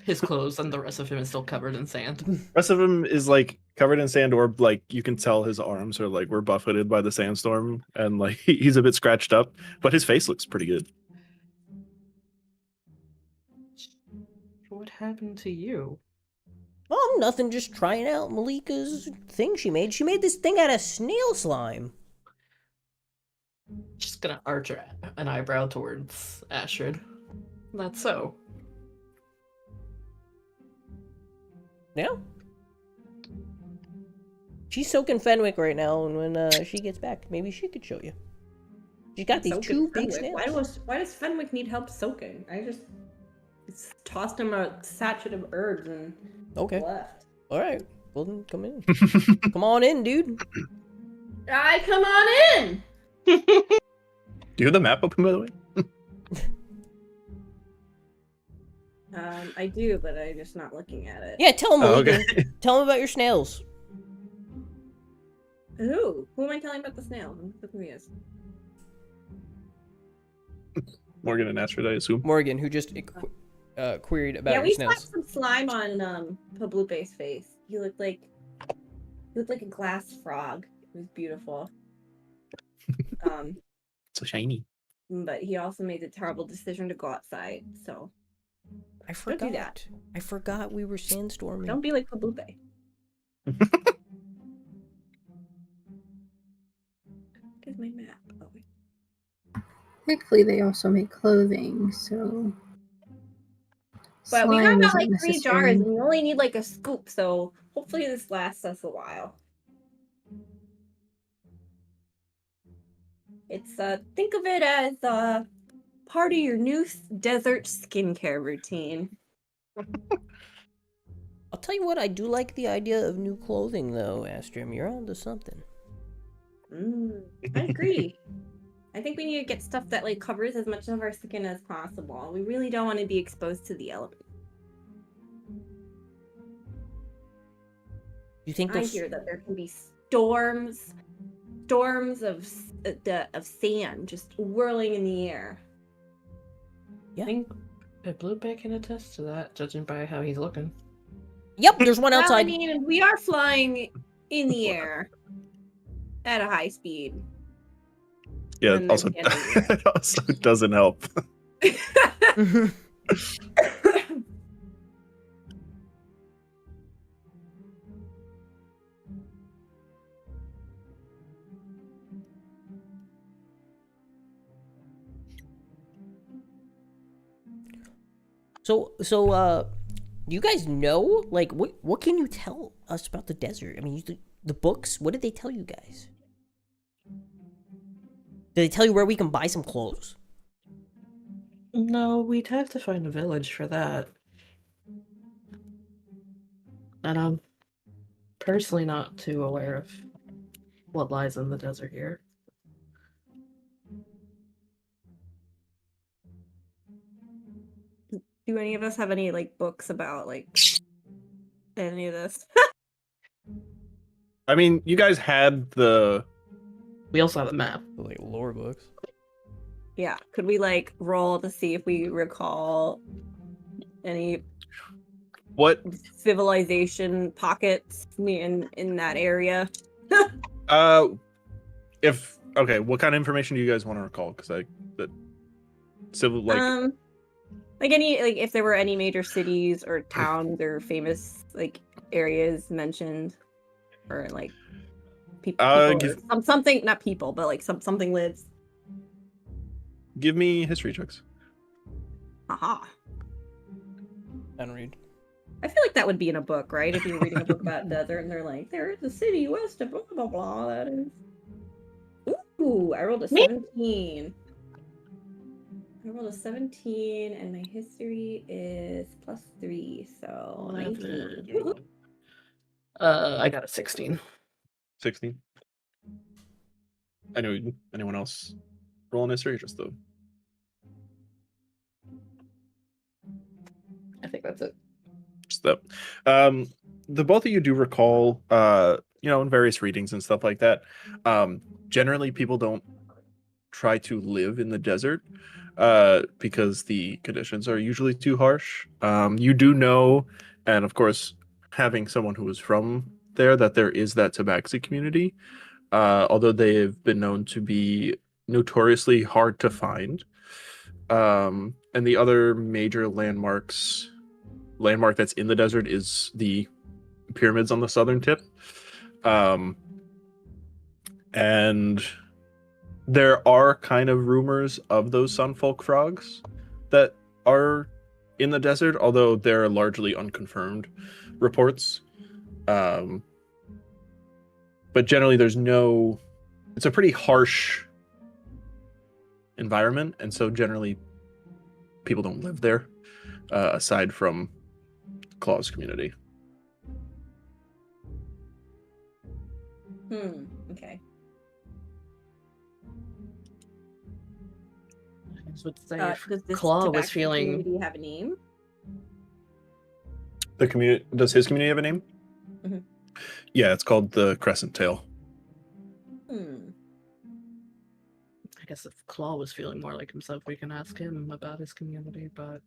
His clothes and the rest of him is still covered in sand. rest of him is like covered in sand, or like you can tell his arms are like were buffeted by the sandstorm, and like he's a bit scratched up, but his face looks pretty good. What happened to you? Oh, nothing, just trying out Malika's thing she made. She made this thing out of snail slime. Just gonna arch an eyebrow towards Astrid. That's so. Yeah. She's soaking Fenwick right now, and when she gets back, maybe she could show you. She's got these Soaking two big Fenwick. snails. Why does Fenwick need help soaking? I just tossed him a sachet of herbs and left. Alright. Well, then come in. Come on in, dude. Come on in! Do you have the map open, by the way? I do, but I'm just not looking at it. Yeah, tell him, Oh, Malika. okay. Tell him about your snails. Who? Who am I telling about the snail? I'm so confused. Morgan and Astrid, I assume. Morgan, who just queried about Yeah, your we snails. slapped some slime on Pablupe's face. He looked like a glass frog. It was beautiful. So shiny. But he also made the terrible decision to go outside. So I forgot. Don't do that. I forgot we were sandstorming. don't be like Pablupe. Here's my map. Oh, wait. Thankfully, they also make clothing, so. But we got slime about isn't like 3 necessary. jars, and we only need like a scoop. So hopefully this lasts us a while. It's think of it as part of your new desert skincare routine. I'll tell you what, I do like the idea of new clothing, though, Astrim. You're onto something. I agree. I think we need to get stuff that like covers as much of our skin as possible. We really don't want to be exposed to the elements. You think I those... hear that there can be storms of sand just whirling in the air. Yeah. I think Pablupe can attest to that, judging by how he's looking. Yep, there's one outside. Well, I mean, we are flying in the air at a high speed. Yeah, And also, then it also doesn't help. So, you guys know, like, what can you tell us about the desert? I mean, the books, what did they tell you guys? Did they tell you where we can buy some clothes? No, we'd have to find a village for that. And I'm personally not too aware of what lies in the desert here. Do any of us have any like books about like any of this? I mean, you guys had the. We also have a map. Like lore books. Yeah. Could we like roll to see if we recall any What? civilization pockets in that area? If okay, what kind of information do you guys want to recall? Because civil like any like if there were any major cities or towns or famous like areas mentioned, or like people or something, not people, but like something lives. Give me history checks. Aha. And read. I feel like that would be in a book, right? If you're reading a book about desert and they're like, there is a city west of blah blah blah. That is. Ooh, I rolled a 17. I rolled a 17, and my history is +3, so 19. I got a 16. 16. Anyone else rolling history? Just the. I think that's it. Just that. The both of you do recall, in various readings and stuff like that. Generally, people don't try to live in the desert because the conditions are usually too harsh. You do know, and of course, having someone who is from there, that there is that tabaxi community, although they have been known to be notoriously hard to find. And the other major landmark that's in the desert is the pyramids on the southern tip. And there are kind of rumors of those sunfolk frogs that are in the desert, although they're largely unconfirmed reports. But generally it's a pretty harsh environment, and so generally people don't live there, aside from Claw's community. Okay. I would say Does this Claw was tabaxi feeling. community have a name? The community does his community have a name? Mm-hmm. Yeah, it's called the Crescent Tail. I guess if Claw was feeling more like himself, we can ask him about his community, but.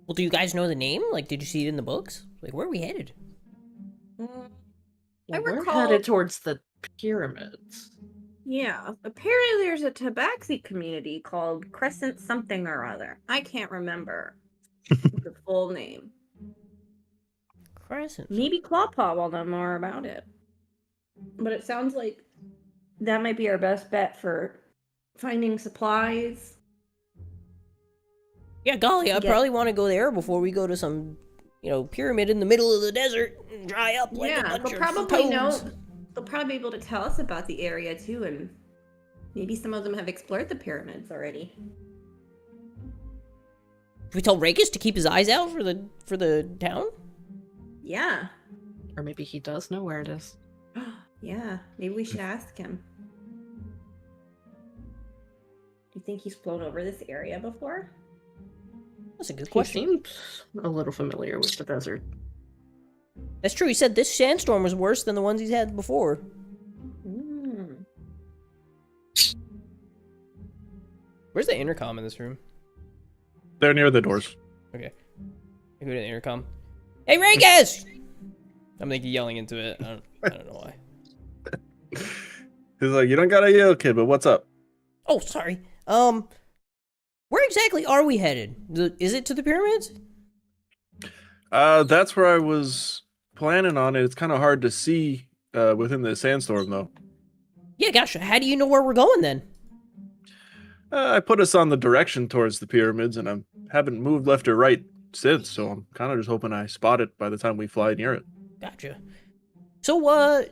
Well, do you guys know the name? Like, did you see it in the books? Like, where are we headed? We're headed towards the pyramids. Yeah, apparently there's a tabaxi community called Crescent something or other. I can't remember the full name. Crescent. Maybe Clawpaw will know more about it. But it sounds like that might be our best bet for finding supplies. Yeah, golly, I probably want to go there before we go to some, pyramid in the middle of the desert and dry up like a bunch they'll of probably toads. They'll probably be able to tell us about the area too, and maybe some of them have explored the pyramids already. Should we tell Rakus to keep his eyes out for the town? Yeah. Or maybe he does know where it is. Yeah, maybe we should ask him. Do you think he's flown over this area before? That's a good He question. seems a little familiar with the desert. That's true. He said this sandstorm was worse than the ones he's had before. Where's the intercom in this room? They're near the doors. Okay. I go to the intercom. Hey, Rakus! I'm like yelling into it. I don't know why. He's like, you don't gotta yell, kid, but what's up? Oh, sorry. Where exactly are we headed? Is it to the pyramids? That's where I was planning on it. It's kind of hard to see within the sandstorm, though. Yeah, gosh, how do you know where we're going then? I put us on the direction towards the pyramids, and I haven't moved left or right since, so I'm kind of just hoping I spot it by the time we fly near it. Gotcha. So,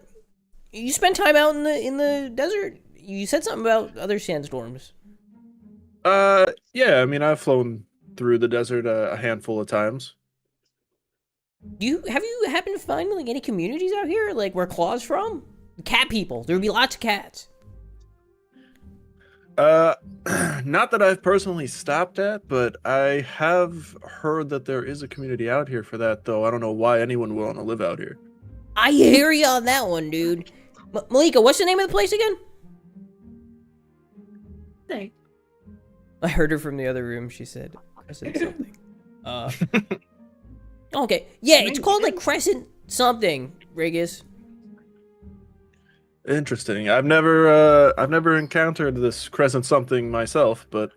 you spent time out in the desert? You said something about other sandstorms. Yeah, I mean, I've flown through the desert a handful of times. Have you happened to find like any communities out here, like where Claw's from? Cat people. There would be lots of cats. Not that I've personally stopped at, but I have heard that there is a community out here for that, though. I don't know why anyone would want to live out here. I hear you on that one, dude. Malika, what's the name of the place again? Thanks. I heard her from the other room. She said something. Okay. Yeah, it's called like Crescent something, Regis. Interesting. I've never encountered this crescent something myself, but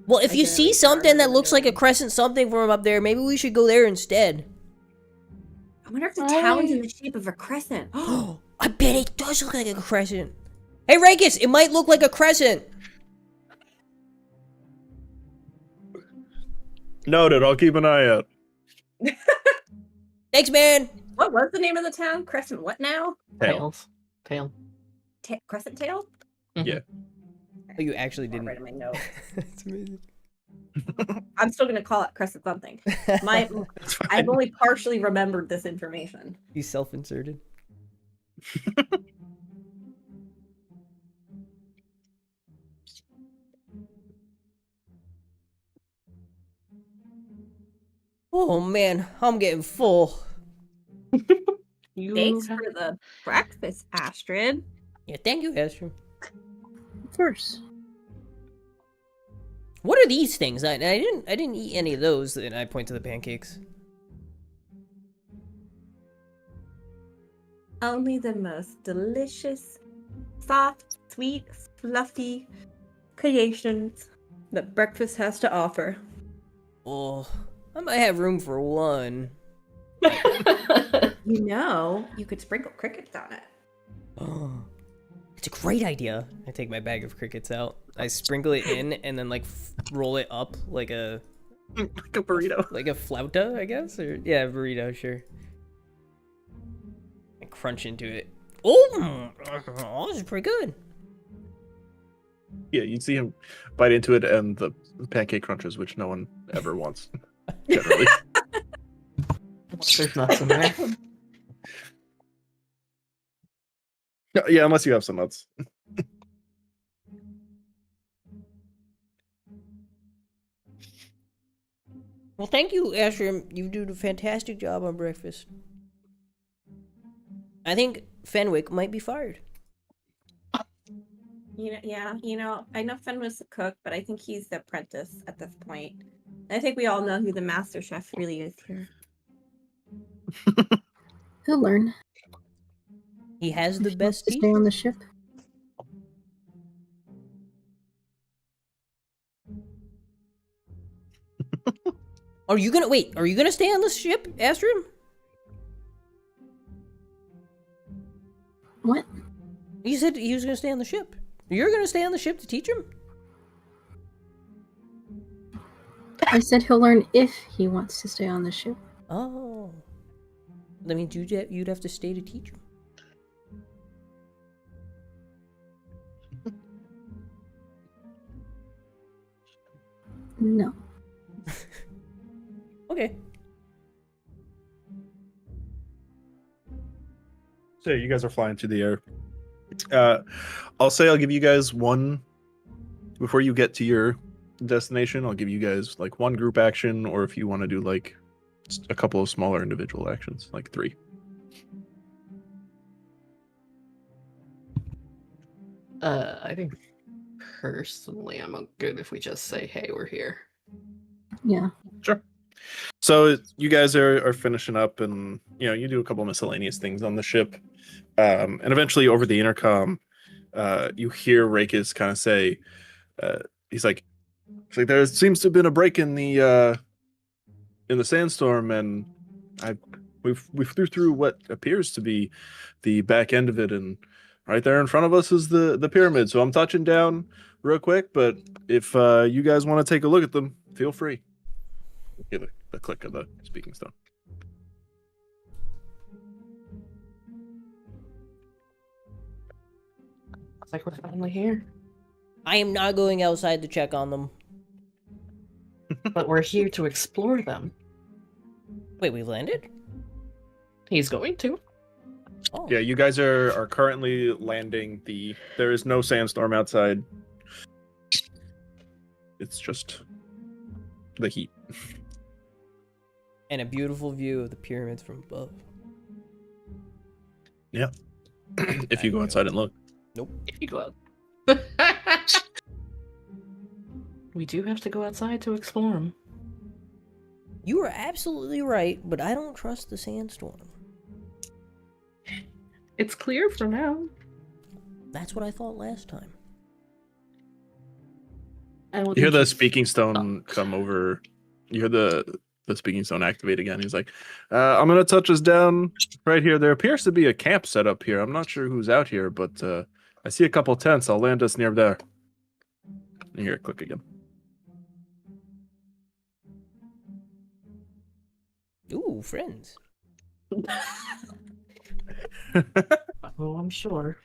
Well, if you see something that looks like a crescent something from up there, maybe we should go there instead. I wonder if the town's in the shape of a crescent. Oh, I bet it does look like a crescent. Hey, Regis, it might look like a crescent. noted. I'll keep an eye out. Thanks, man. What was the name of the town? Crescent what now? Tail. Tail. Crescent Tail? Yeah. Oh, you actually didn't. Right in my notes. That's amazing. I'm still gonna call it Crescent something. I've only partially remembered this information. He's self-inserted. Oh man, I'm getting full. Thanks for the breakfast, Astrid. Yeah, thank you, Astrid. Of course. What are these things? I didn't eat any of those, and I point to the pancakes. Only the most delicious, soft, sweet, fluffy creations that breakfast has to offer. Oh, I might have room for one. You know, you could sprinkle crickets on it. Oh, it's a great idea. I take my bag of crickets out. I sprinkle it in, and then like roll it up like a burrito, like a flauta, I guess, or yeah, burrito, sure. And crunch into it. Oh, this is pretty good. Yeah, you'd see him bite into it, and the pancake crunches, which no one ever wants, generally. There's nuts in there. Yeah, unless you have some nuts. Well, thank you, Astrid. You do a fantastic job on breakfast. I think Fenwick might be fired. I know Fen was the cook, but I think he's the apprentice at this point. I think we all know who the master chef really is here. He'll learn. He has the best to teeth. stay on the ship. Are you gonna stay on the ship, Astrid? What? You said he was gonna stay on the ship. You're gonna stay on the ship to teach him? I said he'll learn if he wants to stay on the ship. Oh. That means you'd have to stay to teach him. No. Okay. So you guys are flying through the air. I'll say I'll give you guys one before you get to your destination. I'll give you guys like one group action, or if you want to do like a couple of smaller individual actions, like 3. I think personally I'm good if we just say, hey, we're here. Yeah. Sure. So you guys are finishing up, and you do a couple of miscellaneous things on the ship, and eventually over the intercom, you hear Rakis kind of say, he's like, there seems to have been a break in the sandstorm, and we flew through what appears to be the back end of it, and right there in front of us is the pyramid. So I'm touching down real quick, but if you guys want to take a look at them, feel free. Hear the click of the speaking stone. Looks like we're finally here. I am not going outside to check on them. But we're here to explore them. Wait, we landed? He's going to. Oh. Yeah, you guys are currently landing. There is no sandstorm outside. It's just the heat. And a beautiful view of the pyramids from above. Yeah. If you go outside and look. Nope. If you go out. We do have to go outside to explore them. You are absolutely right, but I don't trust the sandstorm. It's clear for now. That's what I thought last time. You hear the speaking stone come over. You hear the speaking stone activate again. He's like, I'm going to touch us down right here. There appears to be a camp set up here. I'm not sure who's out here, but I see a couple tents. I'll land us near there. You hear it click again. Ooh, friends. Oh, I'm sure.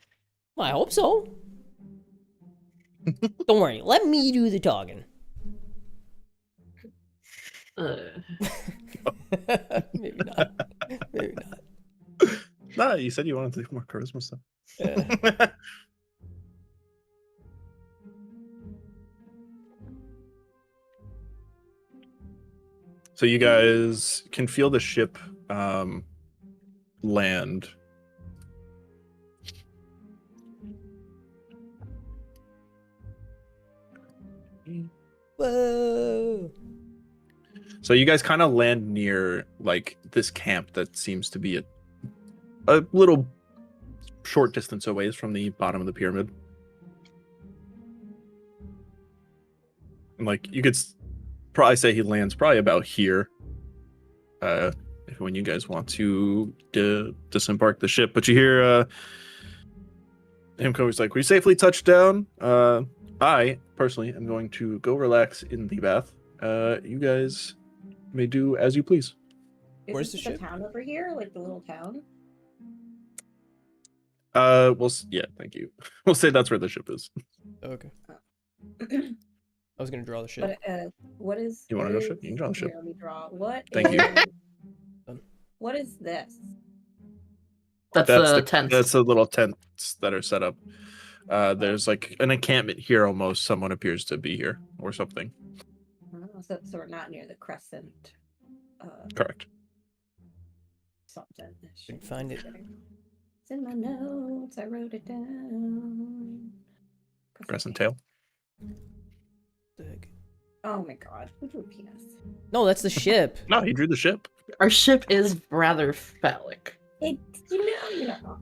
I hope so. Don't worry, let me do the talking. Maybe not. Maybe not. Nah, you said you wanted to do more charisma stuff. So you guys can feel the ship land. Whoa. So you guys kind of land near like this camp that seems to be a little short distance away from the bottom of the pyramid. And like you could probably say he lands probably about here. If when you guys want to disembark the ship, but you hear him come. He's like, "We safely touched down. I personally am going to go relax in the bath. You guys may do as you please." Where's the Is ship? the town over here, like the little town? Yeah, thank you. We'll say that's where the ship is. Okay. I was gonna draw the ship. But what is? You want to what draw the ship? is- You can draw the ship. Here, let me draw. What? Thank you. What is this? That's the the tent. That's the little tents that are set up. There's like an encampment here almost. Someone appears to be here or something. Oh, so we're not near the crescent. Correct. Something. Couldn't find it. It's in my notes. I wrote it down. Crescent tail. The heck? Oh my god. Who drew a penis? No, that's the ship. No, he drew the ship. Our ship is rather phallic. It, you know.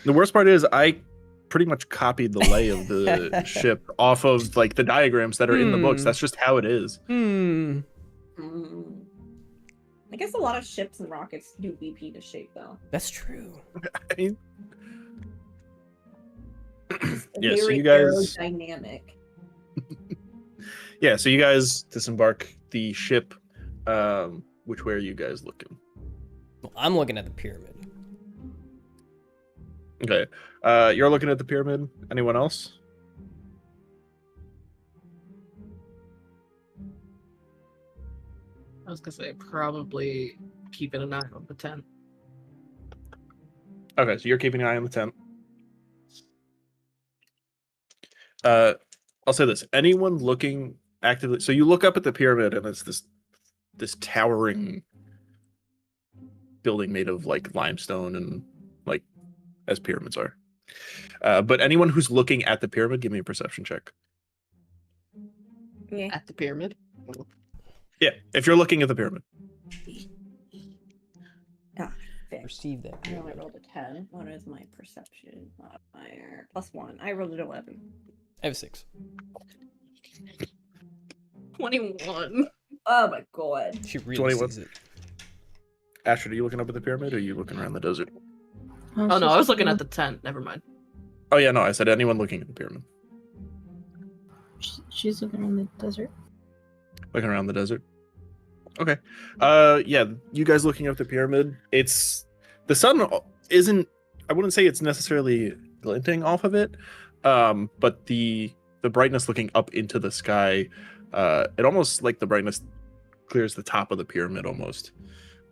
The worst part is I pretty much copied the lay of the ship off of like the diagrams that are in the books. That's just how it is. Hmm. I guess a lot of ships and rockets do BP to shape though. That's true. I mean, yeah. So Very you guys, aerodynamic. yeah. So you guys disembark the ship. Which way are you guys looking? Well, I'm looking at the pyramid. Okay. You're looking at the pyramid. Anyone else? I was gonna say probably keeping an eye on the tent. Okay, so you're keeping an eye on the tent. I'll say this. Anyone looking actively, so you look up at the pyramid and it's this towering building made of like limestone and like as pyramids are. But anyone who's looking at the pyramid, give me a perception check. Yeah. At the pyramid. Yeah, if you're looking at the pyramid. Perceive that. I only rolled a 10. What is my perception modifier? +1. I rolled an 11. I have a 6. 21. Oh my god. She really 21. sees it. Astrid, are you looking up at the pyramid or are you looking around the desert? Oh no, I was looking at the tent. Never mind. Oh yeah, no, I said anyone looking at the pyramid. She's looking on the desert. Looking around the desert. Okay. Yeah, you guys looking up the pyramid. It's the sun isn't, I wouldn't say it's necessarily glinting off of it. But the brightness looking up into the sky, it almost like the brightness clears the top of the pyramid almost.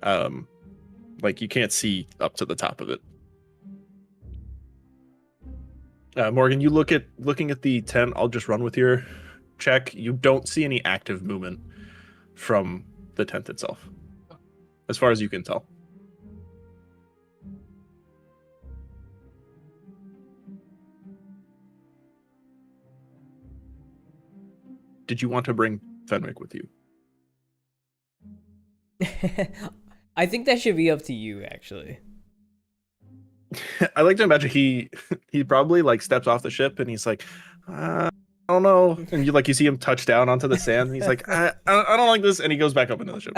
Like you can't see up to the top of it. Morgan, you looking at the tent. I'll just run with your check. You don't see any active movement from the tent itself, as far as you can tell. Did you want to bring Fenwick with you? I think that should be up to you, actually. I like to imagine he probably like steps off the ship and he's like, I don't know, and you see him touch down onto the sand and he's like, I don't like this, and he goes back up into the ship.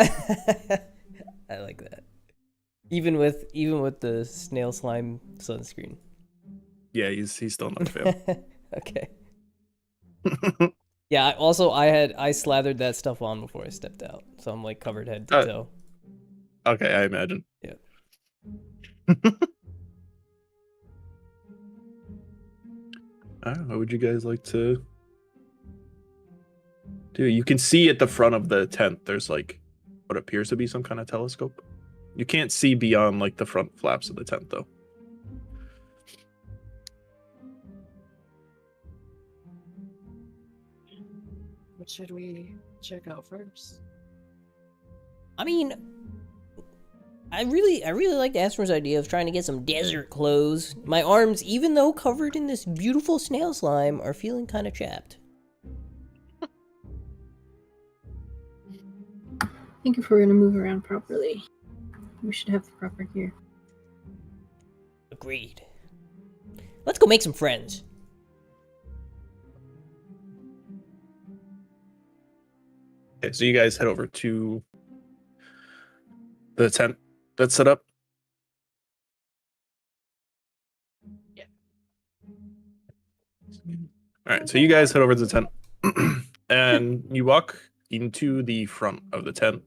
I like that. Even with the snail slime sunscreen. Yeah, he's still not a fan. Okay. Yeah. I slathered that stuff on before I stepped out, so I'm like covered head to toe. Okay, I imagine. Yeah. What would you guys like to do? You can see at the front of the tent, there's like what appears to be some kind of telescope. You can't see beyond like the front flaps of the tent, though. What should we check out first? I mean, I really like Asper's idea of trying to get some desert clothes. My arms, even though covered in this beautiful snail slime, are feeling kind of chapped. I think if we're going to move around properly, we should have the proper gear. Agreed. Let's go make some friends. Okay, so you guys head over to the tent that's set up. Yeah. All right, so you guys head over to the tent, and you walk into the front of the tent,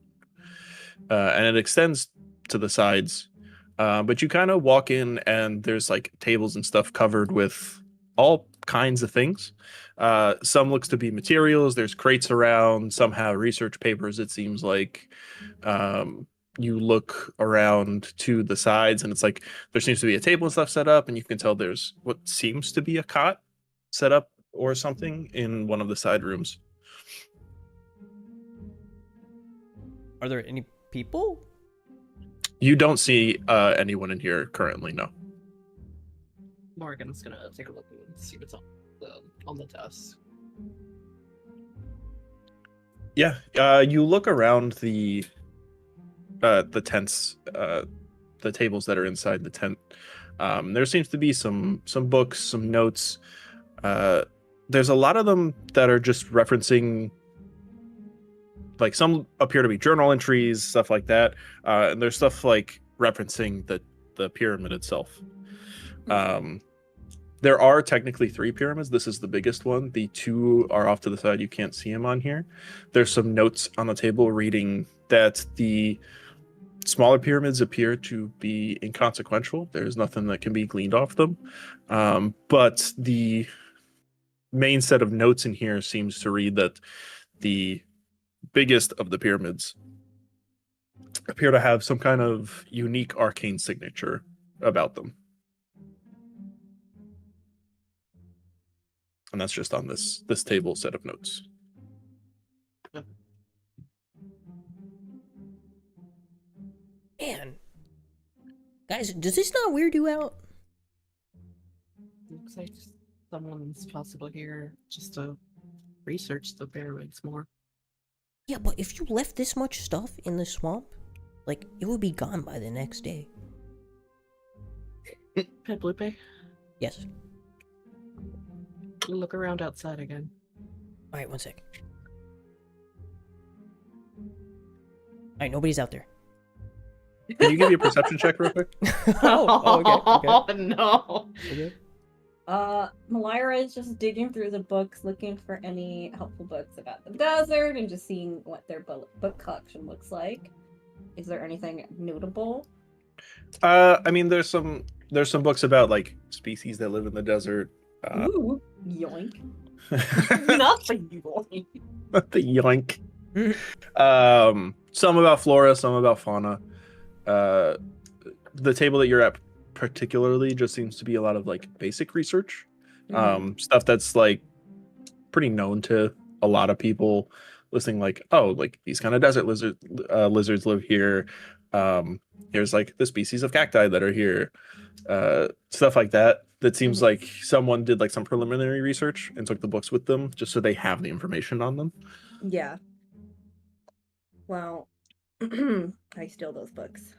and it extends to the sides. But you kind of walk in, and there's like tables and stuff covered with all kinds of things. Some looks to be materials. There's crates around. Some have research papers. It seems like. You look around to the sides, and it's like there seems to be a table and stuff set up, and you can tell there's what seems to be a cot set up or something in one of the side rooms. Are there any people? You don't see anyone in here currently, no. Morgan's gonna take a look and see what's on the desk. Yeah, you look around the tents, the tables that are inside the tent. There seems to be some books, some notes. There's a lot of them that are just referencing, like some appear to be journal entries, stuff like that. And there's stuff like referencing the pyramid itself. There are technically 3 pyramids. This is the biggest one. The 2 are off to the side. You can't see them on here. There's some notes on the table reading that the smaller pyramids appear to be inconsequential. There's nothing that can be gleaned off them. But the main set of notes in here seems to read that the biggest of the pyramids appear to have some kind of unique arcane signature about them. And that's just on this table set of notes. Man. Guys, does this not weird you out? Looks like someone's possibly here just to research the pyramids more. Yeah, but if you left this much stuff in the swamp, like, it would be gone by the next day. Petlupe, Yes. look around outside again. Alright, one sec. Alright, nobody's out there. Can you give me a perception check real quick? Okay. No. Okay. Malira is just digging through the books, looking for any helpful books about the desert and just seeing what their book collection looks like. Is there anything notable? I mean, there's some books about like species that live in the desert. Ooh, yoink. Not the yoink. Not the yoink. Some about flora, some about fauna. The table that you're at particularly just seems to be a lot of like basic research. Stuff that's like pretty known to a lot of people listening, like, oh, like these kind of desert lizards live here. Here's like the species of cacti that are here. Stuff like that. That seems like someone did like some preliminary research and took the books with them just so they have the information on them. Yeah. Well, I steal those books.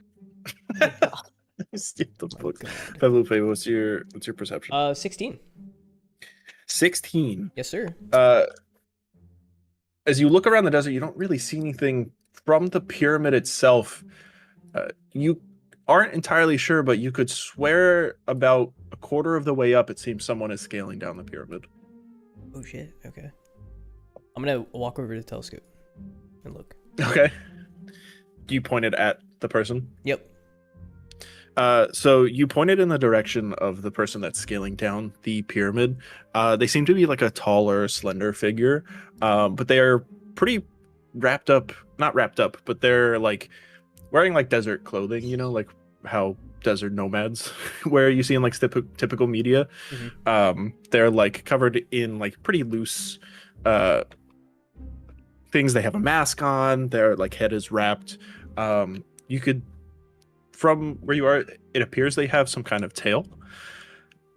Steal the books. Pablo, what's your perception? 16. 16. Yes, sir. As you look around the desert, you don't really see anything from the pyramid itself. You aren't entirely sure, but you could swear about a quarter of the way up, it seems someone is scaling down the pyramid. Oh shit. Okay. I'm gonna walk over to the telescope and look. Okay. You pointed at the person? Yep. So you pointed in the direction of the person that's scaling down the pyramid. They seem to be like a taller, slender figure, but they are pretty not wrapped up, but they're like wearing like desert clothing, you know, like how desert nomads wear, you see in like typical media. They're like covered in like pretty loose things. They have a mask on, their like head is wrapped. You could, from where you are, it appears they have some kind of tail,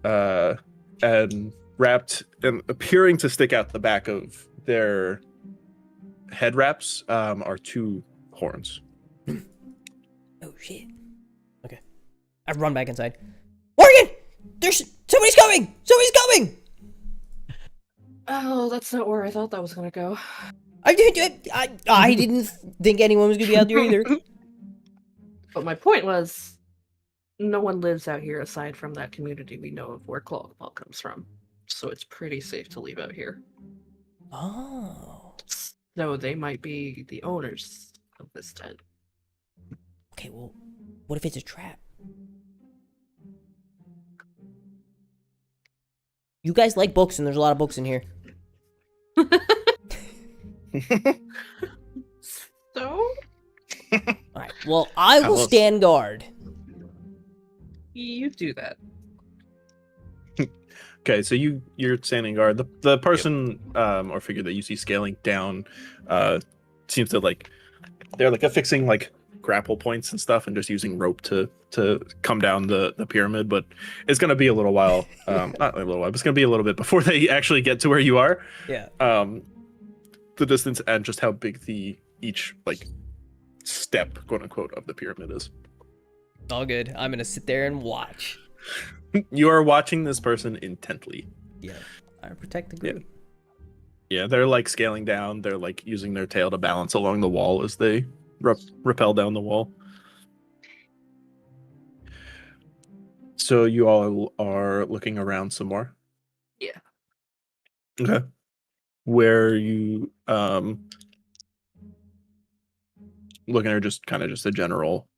and wrapped and appearing to stick out the back of their head wraps are two horns. Oh shit. Okay. I run back inside. Morgan! There's somebody's coming! Somebody's coming! Oh, that's not where I thought that was gonna go. I didn't think anyone was gonna be out there either. But my point was, no one lives out here aside from that community we know of where Clawclaw comes from. So it's pretty safe to leave out here. Oh. So they might be the owners of this tent. Okay, well, what if it's a trap? You guys like books, and there's a lot of books in here. So? Alright, well, I will stand guard. You do that. Okay, so you're standing guard. The person or figure that you see scaling down seems to like, they're like affixing like grapple points and stuff and just using rope to come down the pyramid, but it's gonna be a little while. Not a little while, but it's gonna be a little bit before they actually get to where you are. Yeah. The distance and just how big each like step, quote unquote, of the pyramid is. All good. I'm gonna sit there and watch. You are watching this person intently. Yeah. I protect the group. Yeah, they're like scaling down. They're like using their tail to balance along the wall as they rappel down the wall. So you all are looking around some more? Yeah. Okay. Where you looking at just kind of just a general?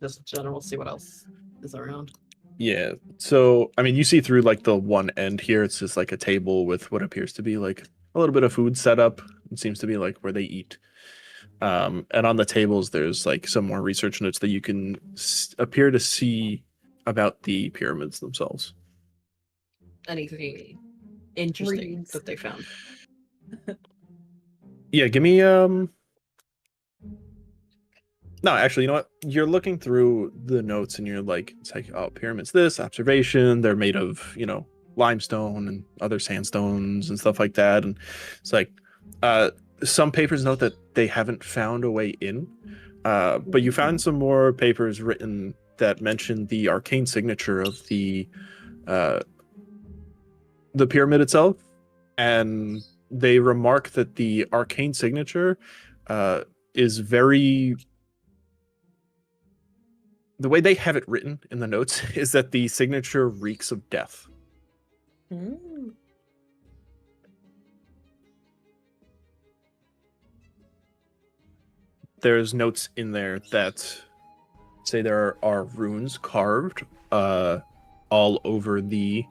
Just general, see what else is around. Yeah. So, I mean, you see through like the one end here, it's just like a table with what appears to be like a little bit of food set up. It seems to be like where they eat. And on the tables, there's like some more research notes that you can appear to see about the pyramids themselves. Anything interesting that they found? Yeah, give me No, actually, you know what? You're looking through the notes and you're like, it's like, oh, pyramids, this observation, they're made of, you know, limestone and other sandstones and stuff like that. And it's like, some papers note that they haven't found a way in, but you found some more papers written that mention the arcane signature of the pyramid itself. And they remark that the arcane signature is very... The way they have it written in the notes is that the signature reeks of death. There's notes in there that say there are runes carved all over the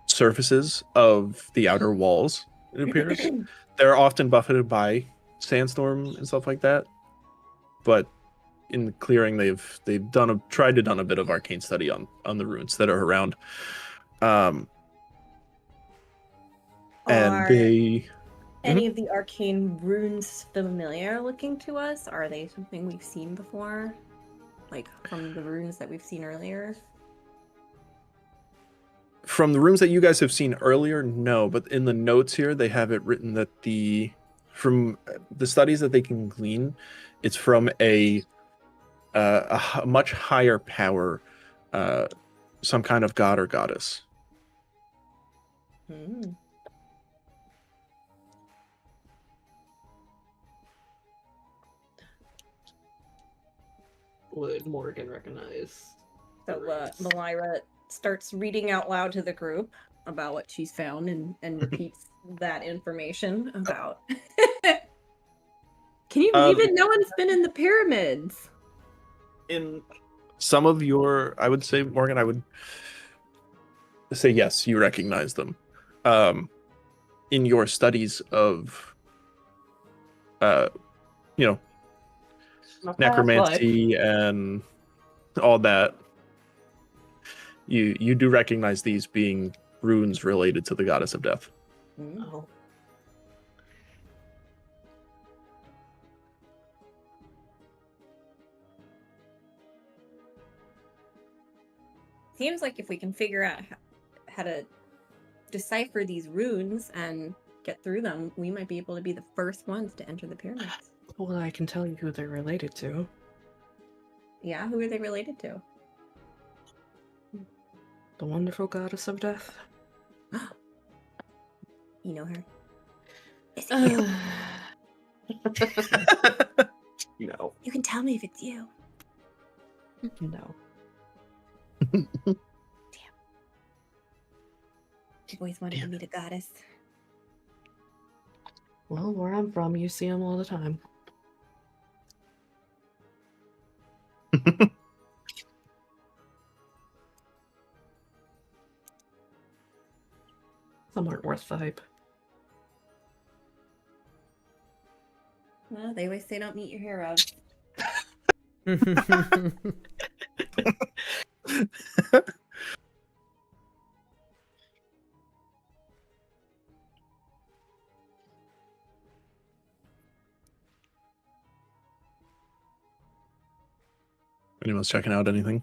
surfaces of the outer walls, it appears. They're often buffeted by sandstorm and stuff like that, but in clearing, they've tried to done a bit of arcane study on the runes that are around. And they any of the arcane runes familiar looking to us? Are they something we've seen before? Like from the runes that we've seen earlier? From the runes that you guys have seen earlier, no, but in the notes here, they have it written that from the studies that they can glean, it's from a much higher power, some kind of god or goddess. Hmm. Would Morgan recognize? So Malira starts reading out loud to the group about what she's found and repeats that information about. Can you believe it? No one's been in the pyramids. In some of your, I would say, Morgan, I would say yes, you recognize them. In your studies of, necromancy and all that, you do recognize these being runes related to the goddess of death. Oh. Seems like if we can figure out how to decipher these runes and get through them, we might be able to be the first ones to enter the pyramids. Well, I can tell you who they're related to. Yeah, who are they related to? The wonderful goddess of death. You know her? Is it you? No. You can tell me if it's you. No. Damn. I've always wanted to meet a goddess. Well, where I'm from, you see them all the time. Some aren't worth the hype. Well, they always say don't meet your heroes. Anyone's checking out anything?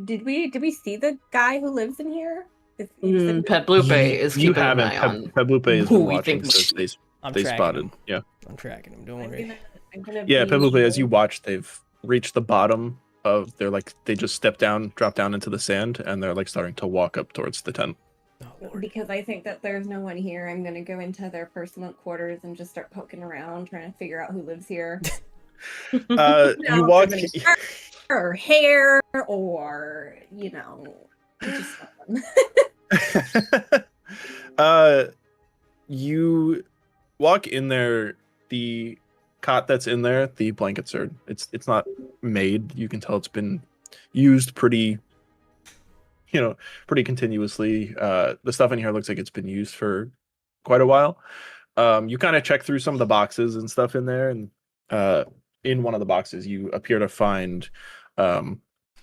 Did we see the guy who lives in here? Pet Blupe is You keeping an haven't. eye on Peblupe has who been we watching think since I'm they tracking spotted. him. Yeah. I'm tracking him. Don't worry. I'm gonna Yeah, be- Peblupe, as you watch, they've reached the bottom of they just drop down into the sand, and they're like starting to walk up towards the tent. Oh, Lord. Because I think that there's no one here, I'm gonna go into their personal quarters and just start poking around, trying to figure out who lives here. You No, walk. if there's any shirt or hair, or just You walk in there. The cot that's in there, the blankets are. It's not made. You can tell it's been used pretty continuously. The stuff in here looks like it's been used for quite a while. You kind of check through some of the boxes and stuff in there, and in one of the boxes you appear to find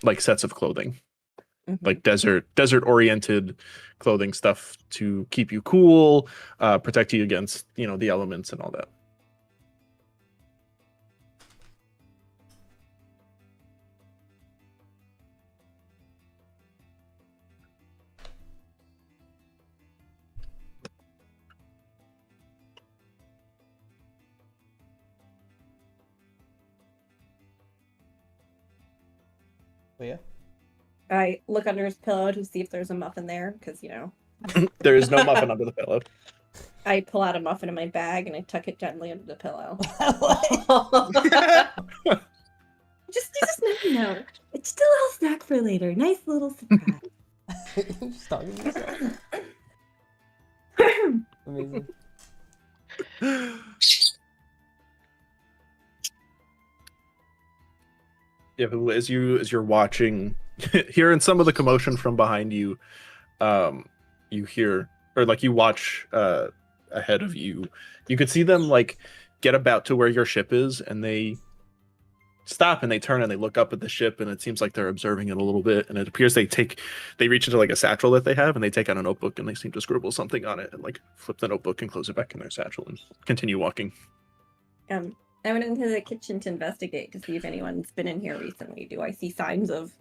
like sets of clothing, like desert oriented clothing, stuff to keep you cool, protect you against the elements and all that. Oh, yeah. I look under his pillow to see if there's a muffin there, because There is no muffin under the pillow. I pull out a muffin in my bag and I tuck it gently under the pillow. Just never know. It's still a little snack for later. Nice little surprise. Just talking to yourself. Amazing. Yeah, but as you're watching, hearing some of the commotion from behind you, you hear, or like you watch ahead of you. You could see them like get about to where your ship is, and they stop and they turn and they look up at the ship, and it seems like they're observing it a little bit, and it appears they reach into like a satchel that they have, and they take out a notebook and they seem to scribble something on it and like flip the notebook and close it back in their satchel and continue walking. I went into the kitchen to investigate to see if anyone's been in here recently. Do I see signs of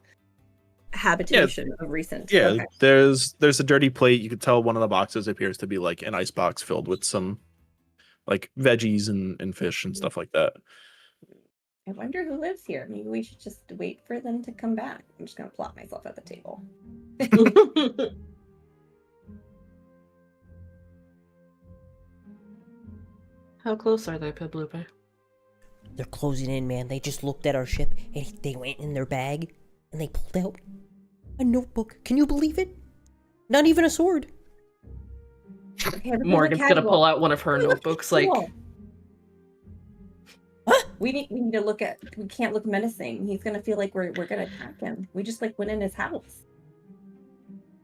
habitation of recent? Yeah, Okay. there's a dirty plate. You could tell one of the boxes appears to be like an ice box filled with some like veggies and fish and stuff like that. I wonder who lives here. Maybe we should just wait for them to come back. I'm just gonna plop myself at the table. How close are they, Pedlupe? They're closing in, man. They just looked at our ship and they went in their bag and they pulled out a notebook. Can you believe it? Not even a sword. Okay, Morgan's gonna pull out one of her notebooks, like. What? We need to look at. We can't look menacing. He's gonna feel like we're gonna attack him. We just like went in his house.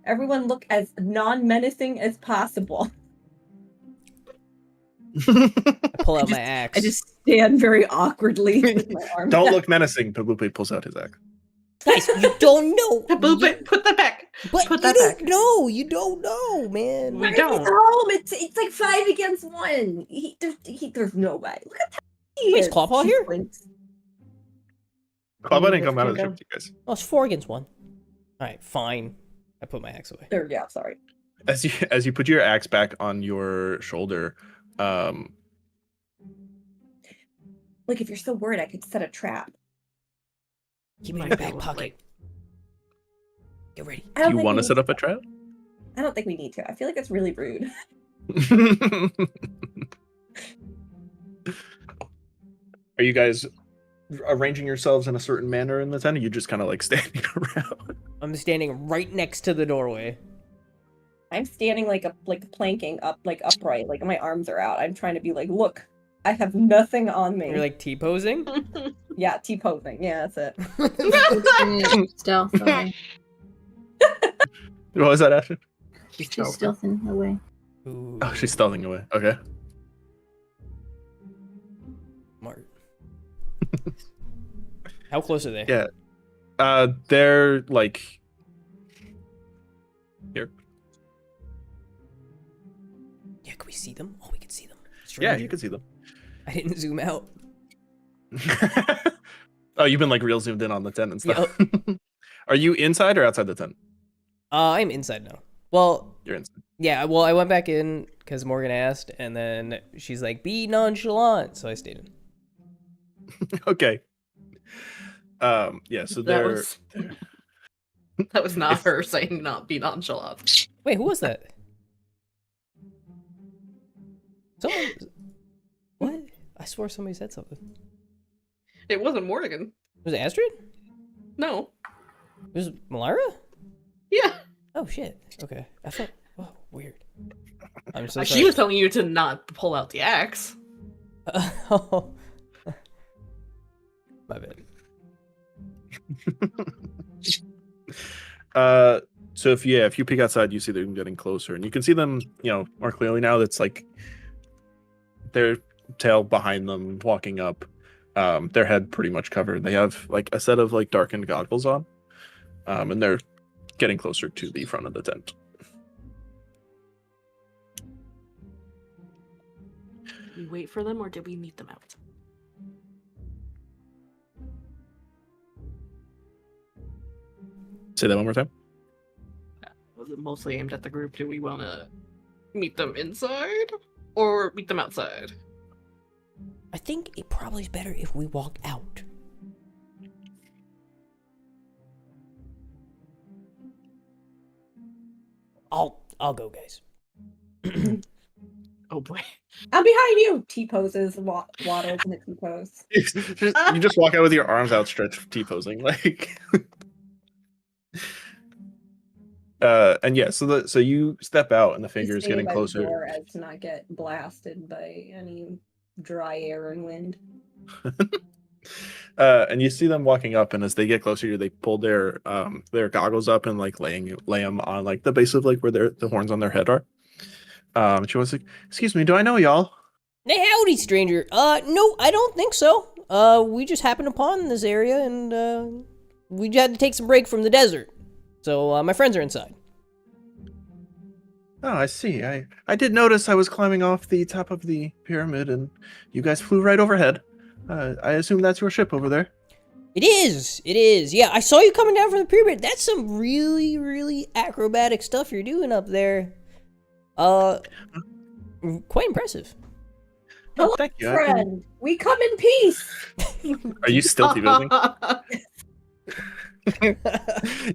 Everyone look as non-menacing as possible. I pull out my axe. I just stand very awkwardly with my arms. Don't look menacing. Pedlupe pulls out his axe. Guys, you don't know. Pedlupe, put that back. But Put you that don't back. know. You don't know, man. We He's don't. home. It's like 5 against 1. There's no way. Look at that. Wait, is Clawpaw here? Clawpaw didn't come out of the ship, you guys. Oh, it's 4 against 1. All right, fine. I put my axe away. Yeah, sorry. As you put your axe back on your shoulder, Look, if you're so worried, I could set a trap. Keep it in your back pocket. Get ready. I do don't you think want we to set need up a trap? I don't think we need to. I feel like it's really rude. Are you guys arranging yourselves in a certain manner in the tent, or are you just kind of like standing around? I'm standing right next to the doorway. I'm standing like planking up, like upright, like my arms are out. I'm trying to be like, look, I have nothing on me. You're like T-posing? Yeah, T-posing. Yeah, that's it. Stealth away. What was that, Ashton? She's stealthing away. Ooh, Oh, she's stealthing away. Okay. smart. How close are they? Yeah. They're like here. Yeah, can we see them? Oh, we can see them. Yeah, you can see them. I didn't zoom out. Oh, you've been like real zoomed in on the tent and stuff. Are you inside or outside the tent? I'm inside now. Well, You're inside. yeah, well, I went back in because Morgan asked, and then she's like, be nonchalant, so I stayed in. Okay. Yeah, so they're That was not her saying not be nonchalant. Wait, who was that? Someone... What? I swore somebody said something. It wasn't Morgan. Was it Astrid? No. It was Malira? Yeah. Oh, shit. Okay. I thought... Oh, weird. I'm so She sorry. was telling you to not pull out the axe. Oh. My bad. So if you peek outside, you see them getting closer, and you can see them, more clearly now. That's like their tail behind them, walking up, their head pretty much covered. They have like a set of like darkened goggles on, and they're getting closer to the front of the tent. Did we wait for them, or did we meet them out? Say that one more time. Was it mostly aimed at the group? Do we want to meet them inside or meet them outside? I think it probably is better if we walk out. I'll go, guys. Oh boy. I'm behind you. T-poses, waddles in a T-pose. You just walk out with your arms outstretched, T-posing, like. And yeah, so you step out, and the figure is getting closer. Door as to not get blasted by any dry air and wind. And you see them walking up, and as they get closer, they pull their goggles up and like lay them on like the base of like where the horns on their head are. She was like, "Excuse me, do I know y'all?" Hey, howdy, stranger. No, I don't think so. We just happened upon this area, and we had to take some break from the desert. So, my friends are inside. Oh, I see. I did notice I was climbing off the top of the pyramid, and you guys flew right overhead. I assume that's your ship over there. It is. It is. Yeah, I saw you coming down from the pyramid. That's some really, really acrobatic stuff you're doing up there. Quite impressive. Hello, Thank you. friend. We come in peace. Are you still T-posing?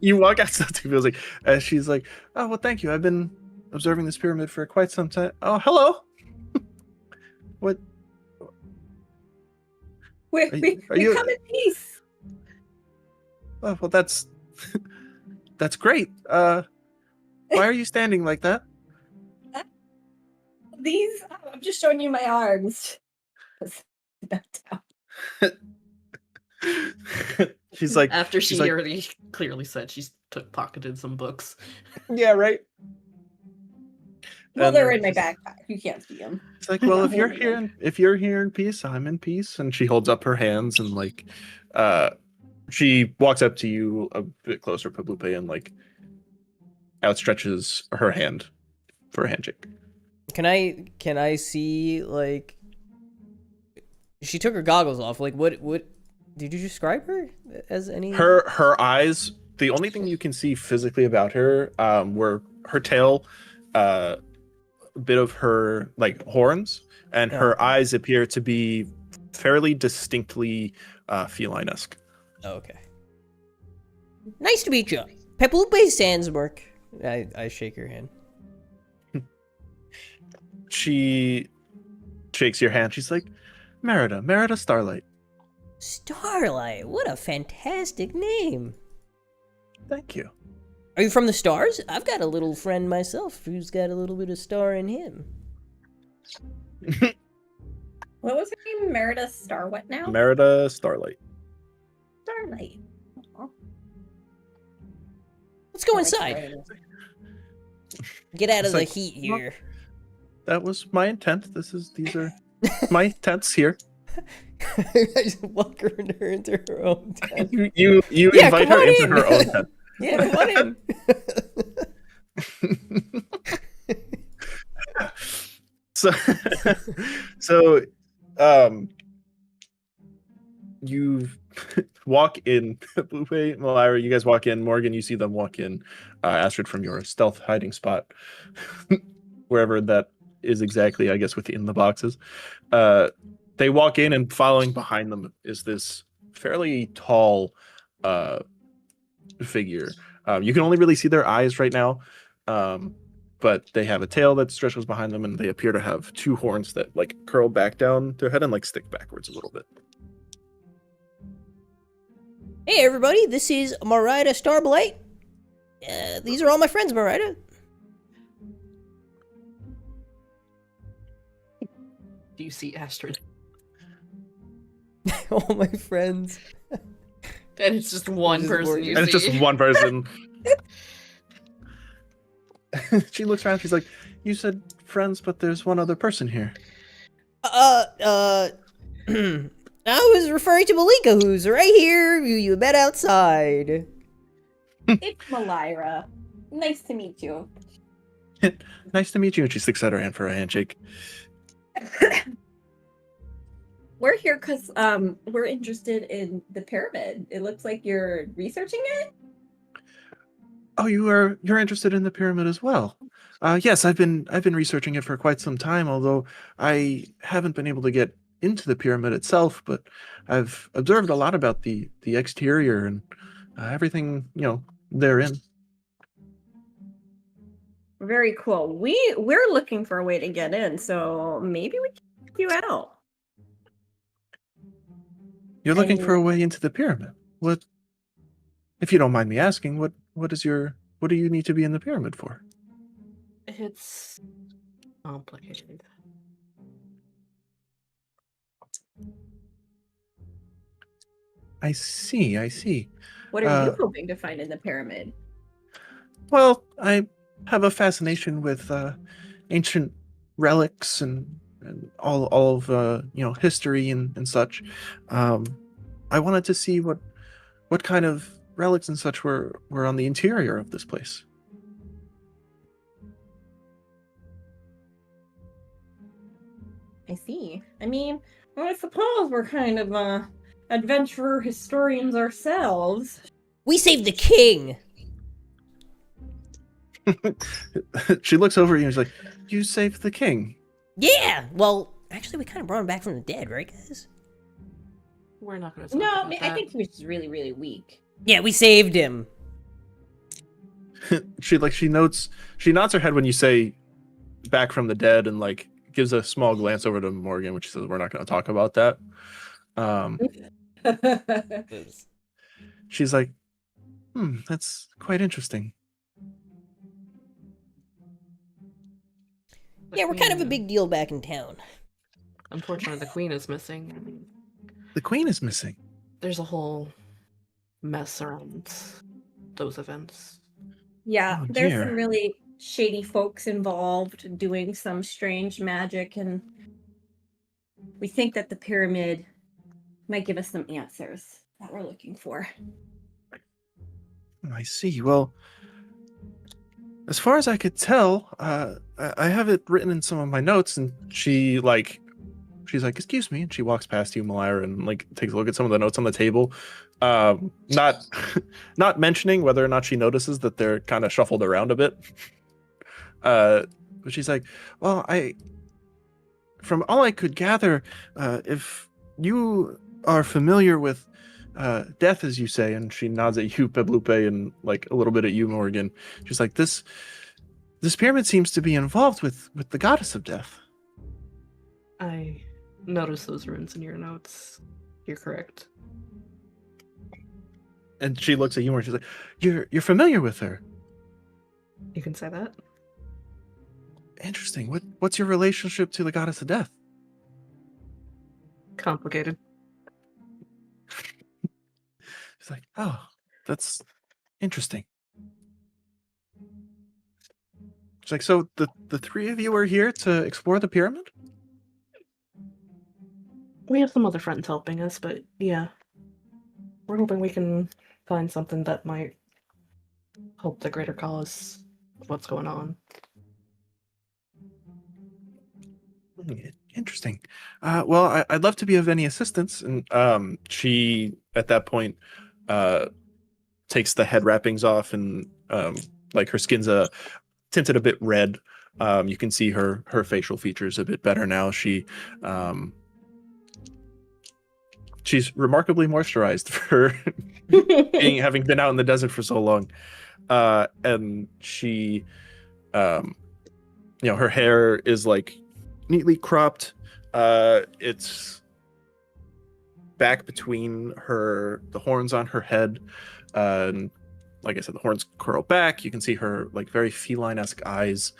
You walk out still T-posing. She's like, "Oh, well, thank you. I've been observing this pyramid for quite some time." Oh, hello. What? We come in peace. Oh, well, that's great. Why are you standing like that? I'm just showing you my arms. She's like, After she she's like, already clearly said she's pocketed some books. yeah, right. Well, And they're in my backpack. You can't see them. It's like, well, if you're here in peace, I'm in peace. And she holds up her hands and like, she walks up to you a bit closer, Pablupe, and like outstretches her hand for a handshake. Can I see, like, she took her goggles off. Like, what did you describe her as? Any Her eyes, the only thing you can see physically about her were her tail, a bit of her like horns, and her eyes appear to be fairly distinctly feline-esque. Okay. Nice to meet you. Peplupe Sandsmark. I shake her hand. She shakes your hand. She's like, Merida Starlight. Starlight, what a fantastic name. Thank you. Are you from the stars? I've got a little friend myself who's got a little bit of star in him. What was her name? Merida Star what now? Merida Starlight. Starlight. Aw. Let's go inside. Get out of the like, heat here. That was my intent. These are my tents here. I just walk her into her own tent. You invite her into her own tent. Yeah, come on in. so you walk in. Bluepe, Malira, you guys walk in. Morgan, you see them walk in. Astrid, from your stealth hiding spot, wherever that is exactly, I guess, within the boxes. They walk in, and following behind them is this fairly tall figure. You can only really see their eyes right now, but they have a tail that stretches behind them, and they appear to have two horns that like curl back down their head and like stick backwards a little bit. Hey everybody, this is Merida Starblight. These are all my friends, Merida. Do you see Astrid? All my friends. And it's just one person you see. And it's just one person. She looks around, she's like, "You said friends, but there's one other person here." I was referring to Malika, who's right here, who you met outside. It's Malira. Nice to meet you. Nice to meet you. And she sticks out her hand for a handshake. We're here because we're interested in the pyramid. It looks like you're researching it. Oh, you're interested in the pyramid as well? Yes, I've been researching it for quite some time, although I haven't been able to get into the pyramid itself, but I've observed a lot about the exterior and everything, therein. Very cool. We're looking for a way to get in, so maybe we can help you out. You're looking for a way into the pyramid. What, if you don't mind me asking, what do you need to be in the pyramid for? It's complicated. I see. What are you hoping to find in the pyramid? Well, I have a fascination with ancient relics and all of history and such. I wanted to see what kind of relics and such were on the interior of this place. I see. I mean, well, I suppose we're kind of adventurer historians ourselves. We saved the king. She looks over at you and she's like, "You saved the king." Yeah. Well, actually, we kind of brought him back from the dead, right, guys? We're not going to. No, about I that. think he was just really, really weak. Yeah, we saved him. She nods her head when you say back from the dead, and like gives a small glance over to Morgan, which says, "We're not going to talk about that." She's like, that's quite interesting. Yeah, we're kind of a big deal back in town. Unfortunately, the queen is missing. The queen is missing. There's a whole mess around those events. Yeah, Oh, there's dear. some really shady folks involved doing some strange magic, and we think that the pyramid might give us some answers that we're looking for. I see. Well, as far as I could tell, I have it written in some of my notes, and she's like, "Excuse me," and she walks past you, Malira, and like takes a look at some of the notes on the table, not not mentioning whether or not she notices that they're kind of shuffled around a bit. But she's like, "Well, from all I could gather, if you are familiar with death, as you say," and she nods at you, Peblupe, and like a little bit at you, Morgan. She's like, this pyramid seems to be involved with the goddess of death. I noticed those runes in your notes. You're correct. And she looks at you and she's like, you're familiar with her. You can say that. Interesting. What's your relationship to the goddess of death? Complicated. She's like, oh, that's interesting. She's like, so the three of you are here to explore the pyramid? We have some other friends helping us, but yeah. We're hoping we can find something that might help the greater cause of what's going on. Interesting. Well, I'd love to be of any assistance. And she, at that point, takes the head wrappings off, and like her skin's tinted a bit red. You can see her facial features a bit better now. She's remarkably moisturized for having been out in the desert for so long. And she, her hair is like neatly cropped. It's back between the horns on her head. And like I said, the horns curl back. You can see her like very feline-esque eyes.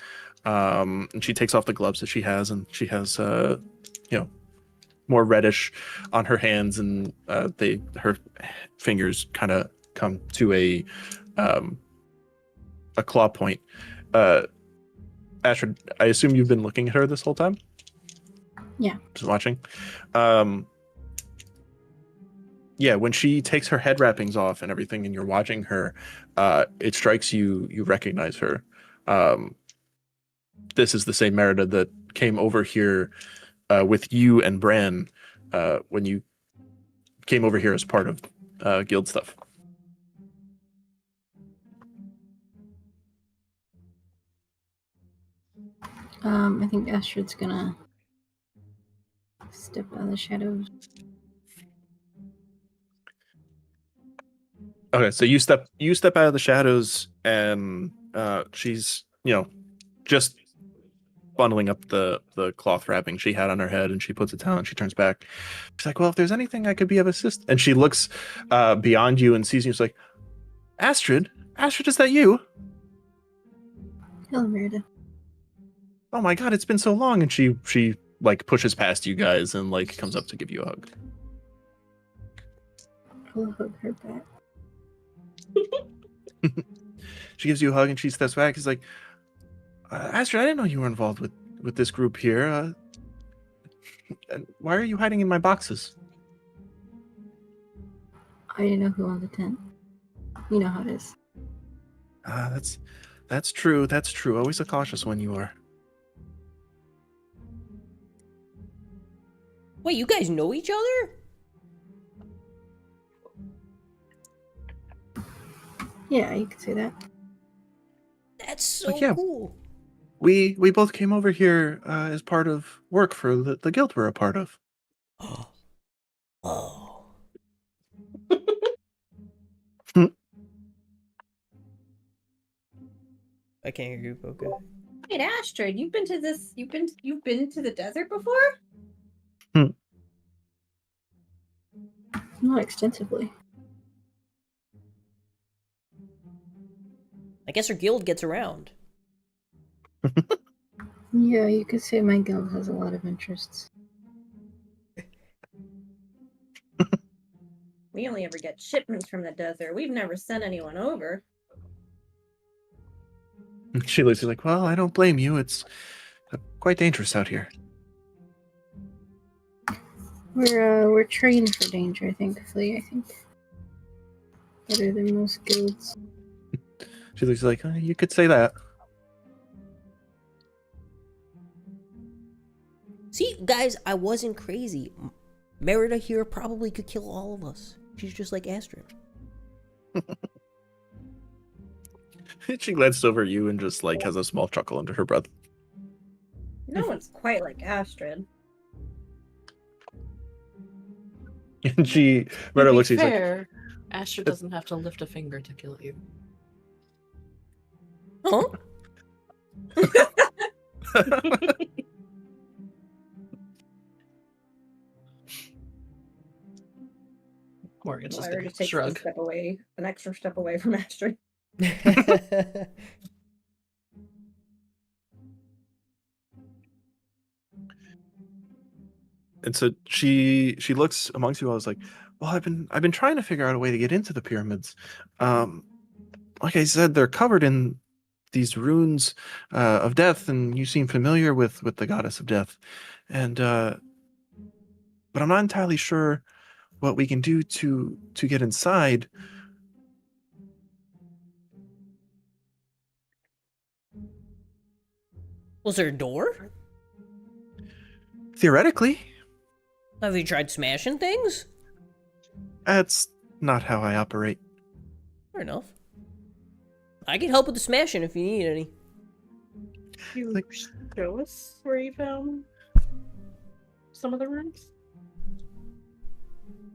And she takes off the gloves that she has, and she has, more reddish on her hands, and her fingers kind of come to a claw point. Astrid, I assume you've been looking at her this whole time? Yeah. Just watching. Yeah, when she takes her head wrappings off and everything, and you're watching her, it strikes you recognize her. This is the same Merida that came over here with you and Bran when you came over here as part of guild stuff. I think Astrid's gonna step out of the shadows. Okay, so you step out of the shadows, and she's just bundling up the cloth wrapping she had on her head, and she puts it down and she turns back. She's like, well, if there's anything I could be of assist, and she looks beyond you and sees you. She's like, Astrid, is that you? Hello, Merida. Oh my god, it's been so long. And she like pushes past you guys and like comes up to give you a hug. I'll hug her back. She gives you a hug and she steps back. She's like, Astrid, I didn't know you were involved with this group here. Why are you hiding in my boxes? I didn't know who owned the tent. You know how it is. That's true. That's true. Always a cautious one you are. Wait, you guys know each other? Yeah, you could say that. That's so yeah. cool. We both came over here as part of work for the guild we're a part of. Oh. I can't hear you, okay. Wait, Astrid, you've been to the desert before? Not extensively. I guess her guild gets around. Yeah, you could say my guild has a lot of interests. We only ever get shipments from the desert. We've never sent anyone over. She looks like, well, I don't blame you. It's quite dangerous out here. We're trained for danger, thankfully, I think. Better than most guilds. She looks like, you could say that. See, guys, I wasn't crazy. Merida here probably could kill all of us. She's just like Astrid. She glanced over at you and just like has a small chuckle under her breath. No one's quite like Astrid. And Merida looks at you fair, Astrid doesn't have to lift a finger to kill you. Huh? Morgan's just Lyra gonna just takes shrug. an extra step away from Astrid. And so she looks amongst you all. I was like, well, I've been trying to figure out a way to get into the pyramids. Like I said, they're covered in these runes of death, and you seem familiar with the goddess of death. And but I'm not entirely sure what we can do to get inside. Was there a door? Theoretically, Have you tried smashing things? that's not how I operate. Fair enough. I can help with the smashing if you need any. You Like- show us where you found some of the rooms?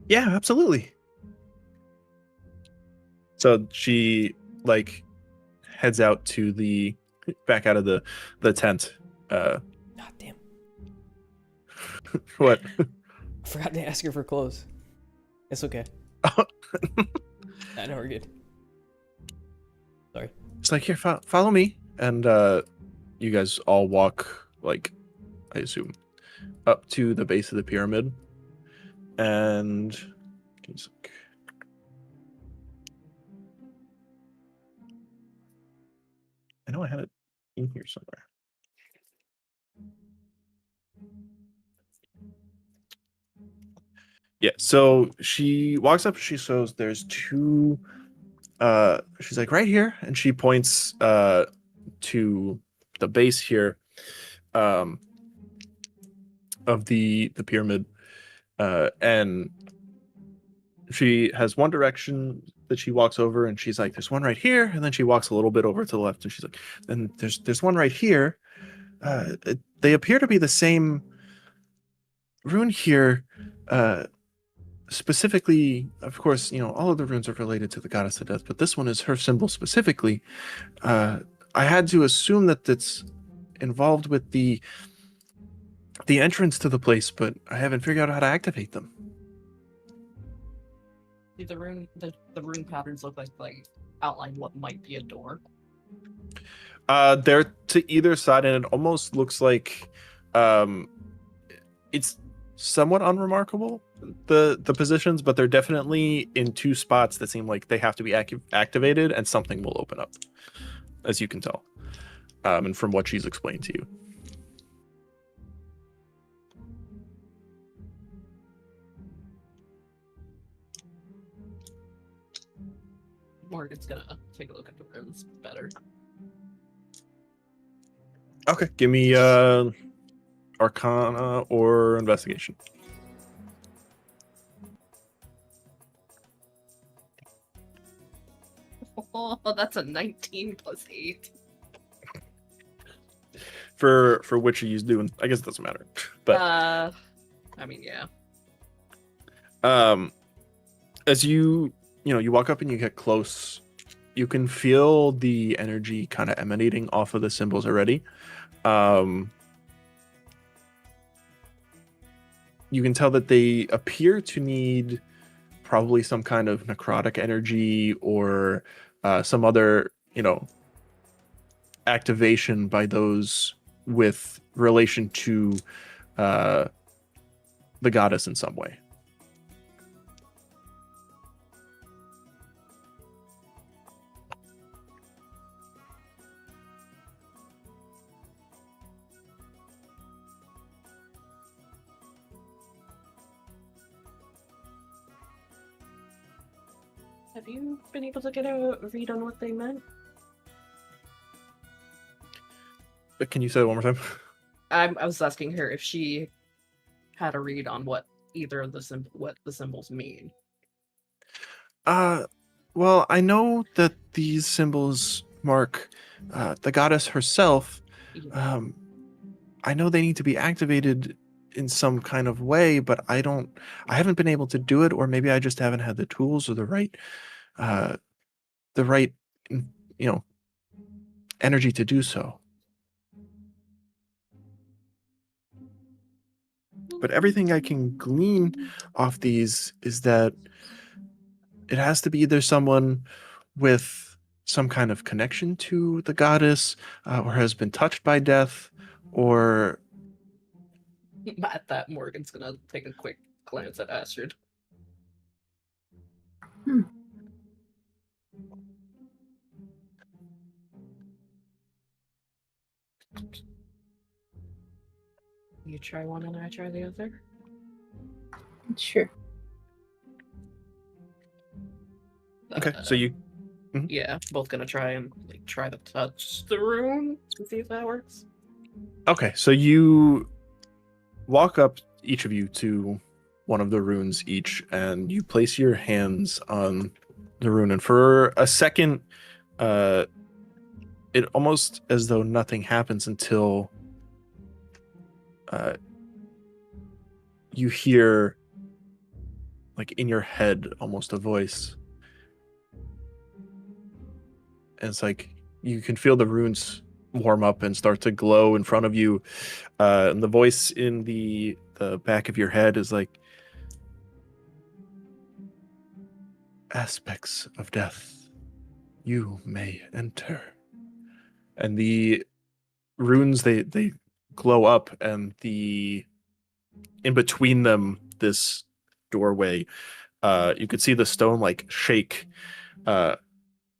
Yeah, absolutely. So she like heads out to the back out of the tent. God damn. What? I forgot to ask her for clothes. It's okay. I know we're good. Sorry. It's like, here, follow me. And you guys all walk, like, I assume, up to the base of the pyramid. And I know I had it in here somewhere. Yeah, so she walks up, she shows there's two she's like, right here, and she points to the base here of the pyramid, and she has one direction that she walks over, and she's like, there's one right here, and then she walks a little bit over to the left, and she's like, and there's one right here. They appear to be the same rune here. Specifically, of course, all of the runes are related to the goddess of death, but this one is her symbol specifically. I had to assume that it's involved with the entrance to the place, but I haven't figured out how to activate them. See, the rune patterns look like outline what might be a door. They're to either side, and it almost looks like it's somewhat unremarkable, the positions, but they're definitely in two spots that seem like they have to be activated, and something will open up, as you can tell. and from what she's explained to you. Morgan's gonna take a look at the runes better. Okay, give me Arcana or Investigation. Oh, that's a 19 plus 8. For which he's doing, I guess it doesn't matter. But I mean, yeah. As you walk up and you get close, you can feel the energy kind of emanating off of the symbols already. You can tell that they appear to need probably some kind of necrotic energy or some other, activation by those with relation to the goddess in some way. Have you been able to get a read on what they meant? Can you say it one more time? I was asking her if she had a read on what either of what the symbols mean. Well, I know that these symbols mark the goddess herself. Yeah. I know they need to be activated in some kind of way, but I haven't been able to do it, or maybe I just haven't had the tools or the right energy to do so. But everything I can glean off these is that it has to be either someone with some kind of connection to the goddess, or has been touched by death, or... At that, Morgan's gonna take a quick glance at Astrid. You try one and I try the other? Sure. Okay, so you... Yeah, both gonna try and try to touch the rune to see if that works. Okay, so you walk up, each of you, to one of the runes each, and you place your hands on the rune, and for a second, it almost as though nothing happens until you hear, in your head, almost a voice. And it's you can feel the runes warm up and start to glow in front of you. And the voice in the back of your head is aspects of death you may enter. And the runes, they glow up, and in between them, this doorway, you could see the stone shake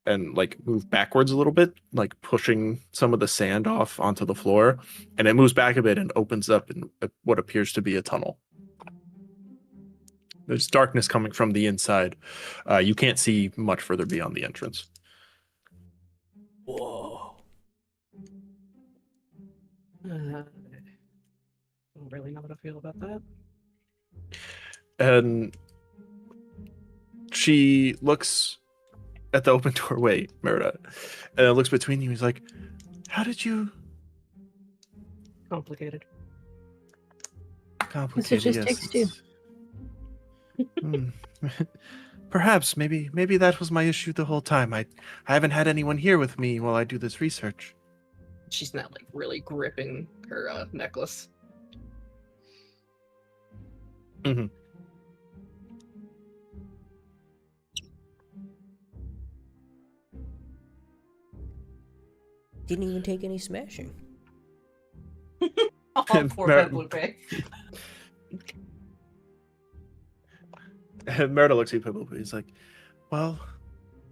and move backwards a little bit, pushing some of the sand off onto the floor, and it moves back a bit and opens up in what appears to be a tunnel. There's darkness coming from the inside. You can't see much further beyond the entrance. Whoa. I don't really know how to feel about that. And she looks at the open doorway, Merida, and it looks between you. He's like, how did you... Complicated. Complicated, This just yes. takes two. Perhaps, maybe that was my issue the whole time. I haven't had anyone here with me while I do this research. She's now really gripping her necklace. Mm-hmm. Didn't even take any smashing. Oh, poor Pebble-Pig. And Merida looks at Pebble. He's like, well,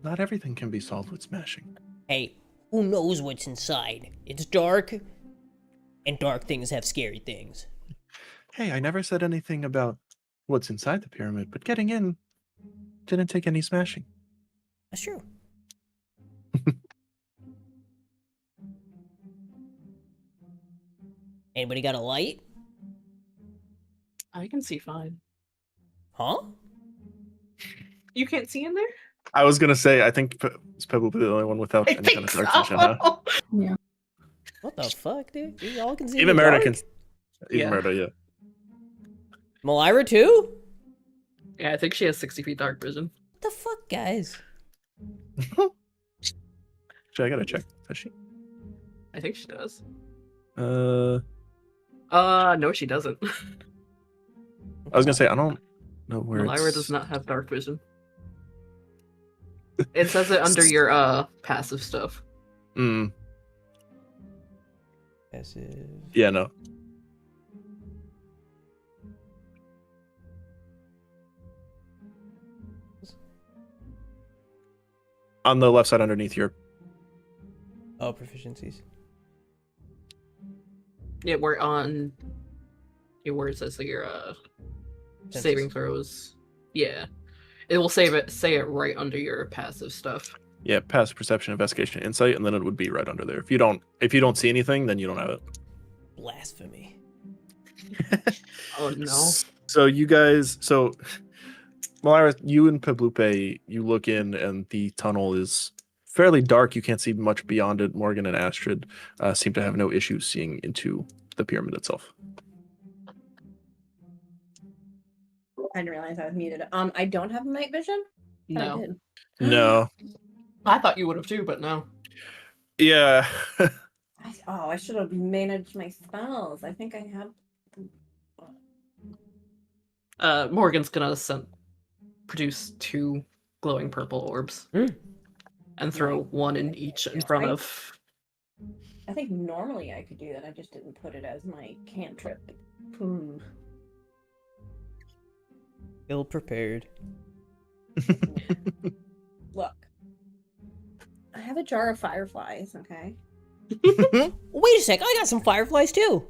not everything can be solved with smashing. Hey, Who knows what's inside? It's dark, and dark things have scary things. Hey, I never said anything about what's inside the pyramid, but getting in didn't take any smashing. That's true. Anybody got a light? I can see fine. Huh? You can't see in there? I was gonna say, I think it's probably the only one without any kind of dark vision, huh? Yeah. What the fuck, dude? You all can see Even in the Merida dark? can. Even Yeah. Merida, yeah. Malira too? Yeah, I think she has 60 feet dark vision. What the fuck, guys? Actually, I gotta check. Does she? I think she does. Uh, No, she doesn't. I was gonna say I don't know where Malira it's. does not have dark vision. It says it under your passive stuff. Mm, Passive. yeah, no. On the left side underneath your. Oh, proficiencies. Yeah, we're on where it says that your saving throws. Yeah. It will say it right under your passive stuff. Yeah, passive perception, investigation, insight, and then it would be right under there. If you don't see anything, then you don't have it. Blasphemy. Oh no. So you guys, Malira, you and Pablupe, you look in, and the tunnel is fairly dark. You can't see much beyond it. Morgan and Astrid seem to have no issues seeing into the pyramid itself. I didn't realize I was muted. I don't have night vision. Thought I No. did. No. I thought you would have too, but no. Yeah. I should have managed my spells. I think I have. Morgan's gonna produce 2 glowing purple orbs. And throw one in each in front of. I think normally I could do that. I just didn't put it as my cantrip. Ill prepared. Look, I have a jar of fireflies. Okay. Wait a sec, I got some fireflies too.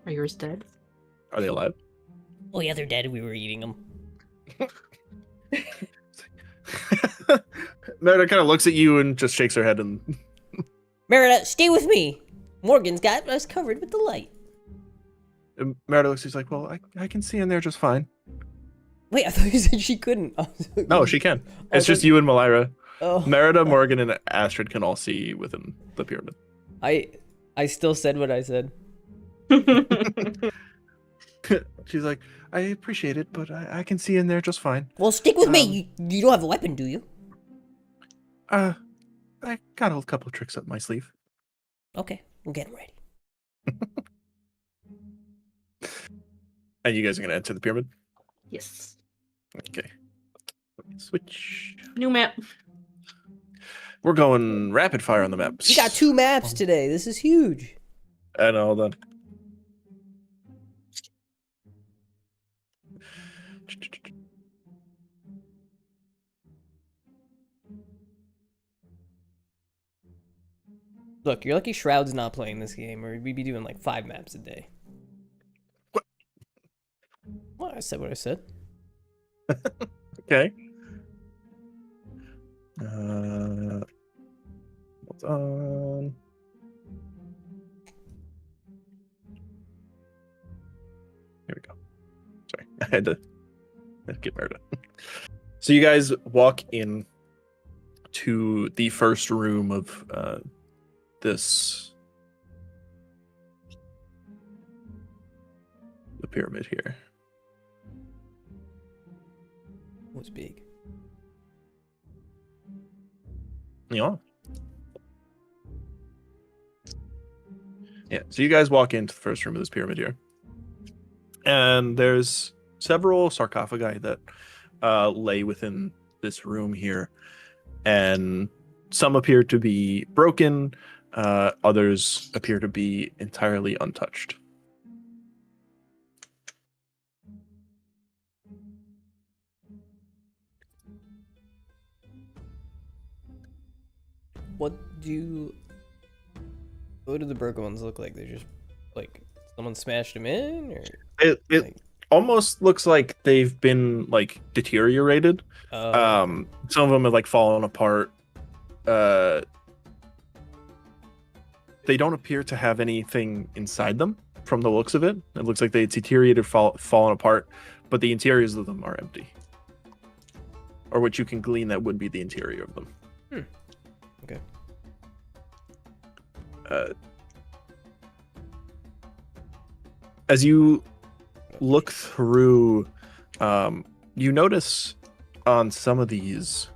Are yours dead? Are they alive? Oh yeah, they're dead. We were eating them. Merida kind of looks at you and just shakes her head and. Merida, stay with me. Morgan's got us covered with the light. And Merida looks. She's like, "Well, I can see in there just fine." Wait, I thought you said she couldn't. No, she can. It's just you and Malira. Oh. Merida, Morgan, and Astrid can all see within the pyramid. I still said what I said. She's like, I appreciate it, but I can see in there just fine. Well, stick with me. You don't have a weapon, do you? I got a couple of tricks up my sleeve. Okay, we'll get them ready. And you guys are gonna enter the pyramid? Yes. Okay. Switch. New map. We're going rapid fire on the map. You got 2 maps today. This is huge. I know, hold on. Look, you're lucky Shroud's not playing this game, or we'd be doing like 5 maps a day. What? Well, I said what I said. Okay. Hold on. Here we go. Sorry, I had to get Merida. So you guys walk in to the first room of the pyramid here. What's big? Yeah. Yeah. So you guys walk into the first room of this pyramid here, and there's several sarcophagi that lay within this room here, and some appear to be broken. Others appear to be entirely untouched. What do the broken ones look like? They're just like someone smashed them in, or It like, almost looks like they've been like deteriorated. Some of them have like fallen apart. They don't appear to have anything inside them from the looks of it. It looks like they deteriorated, fallen apart, but the interiors of them are empty. Or what you can glean that would be the interior of them. Okay. As you look through, you notice on some of these,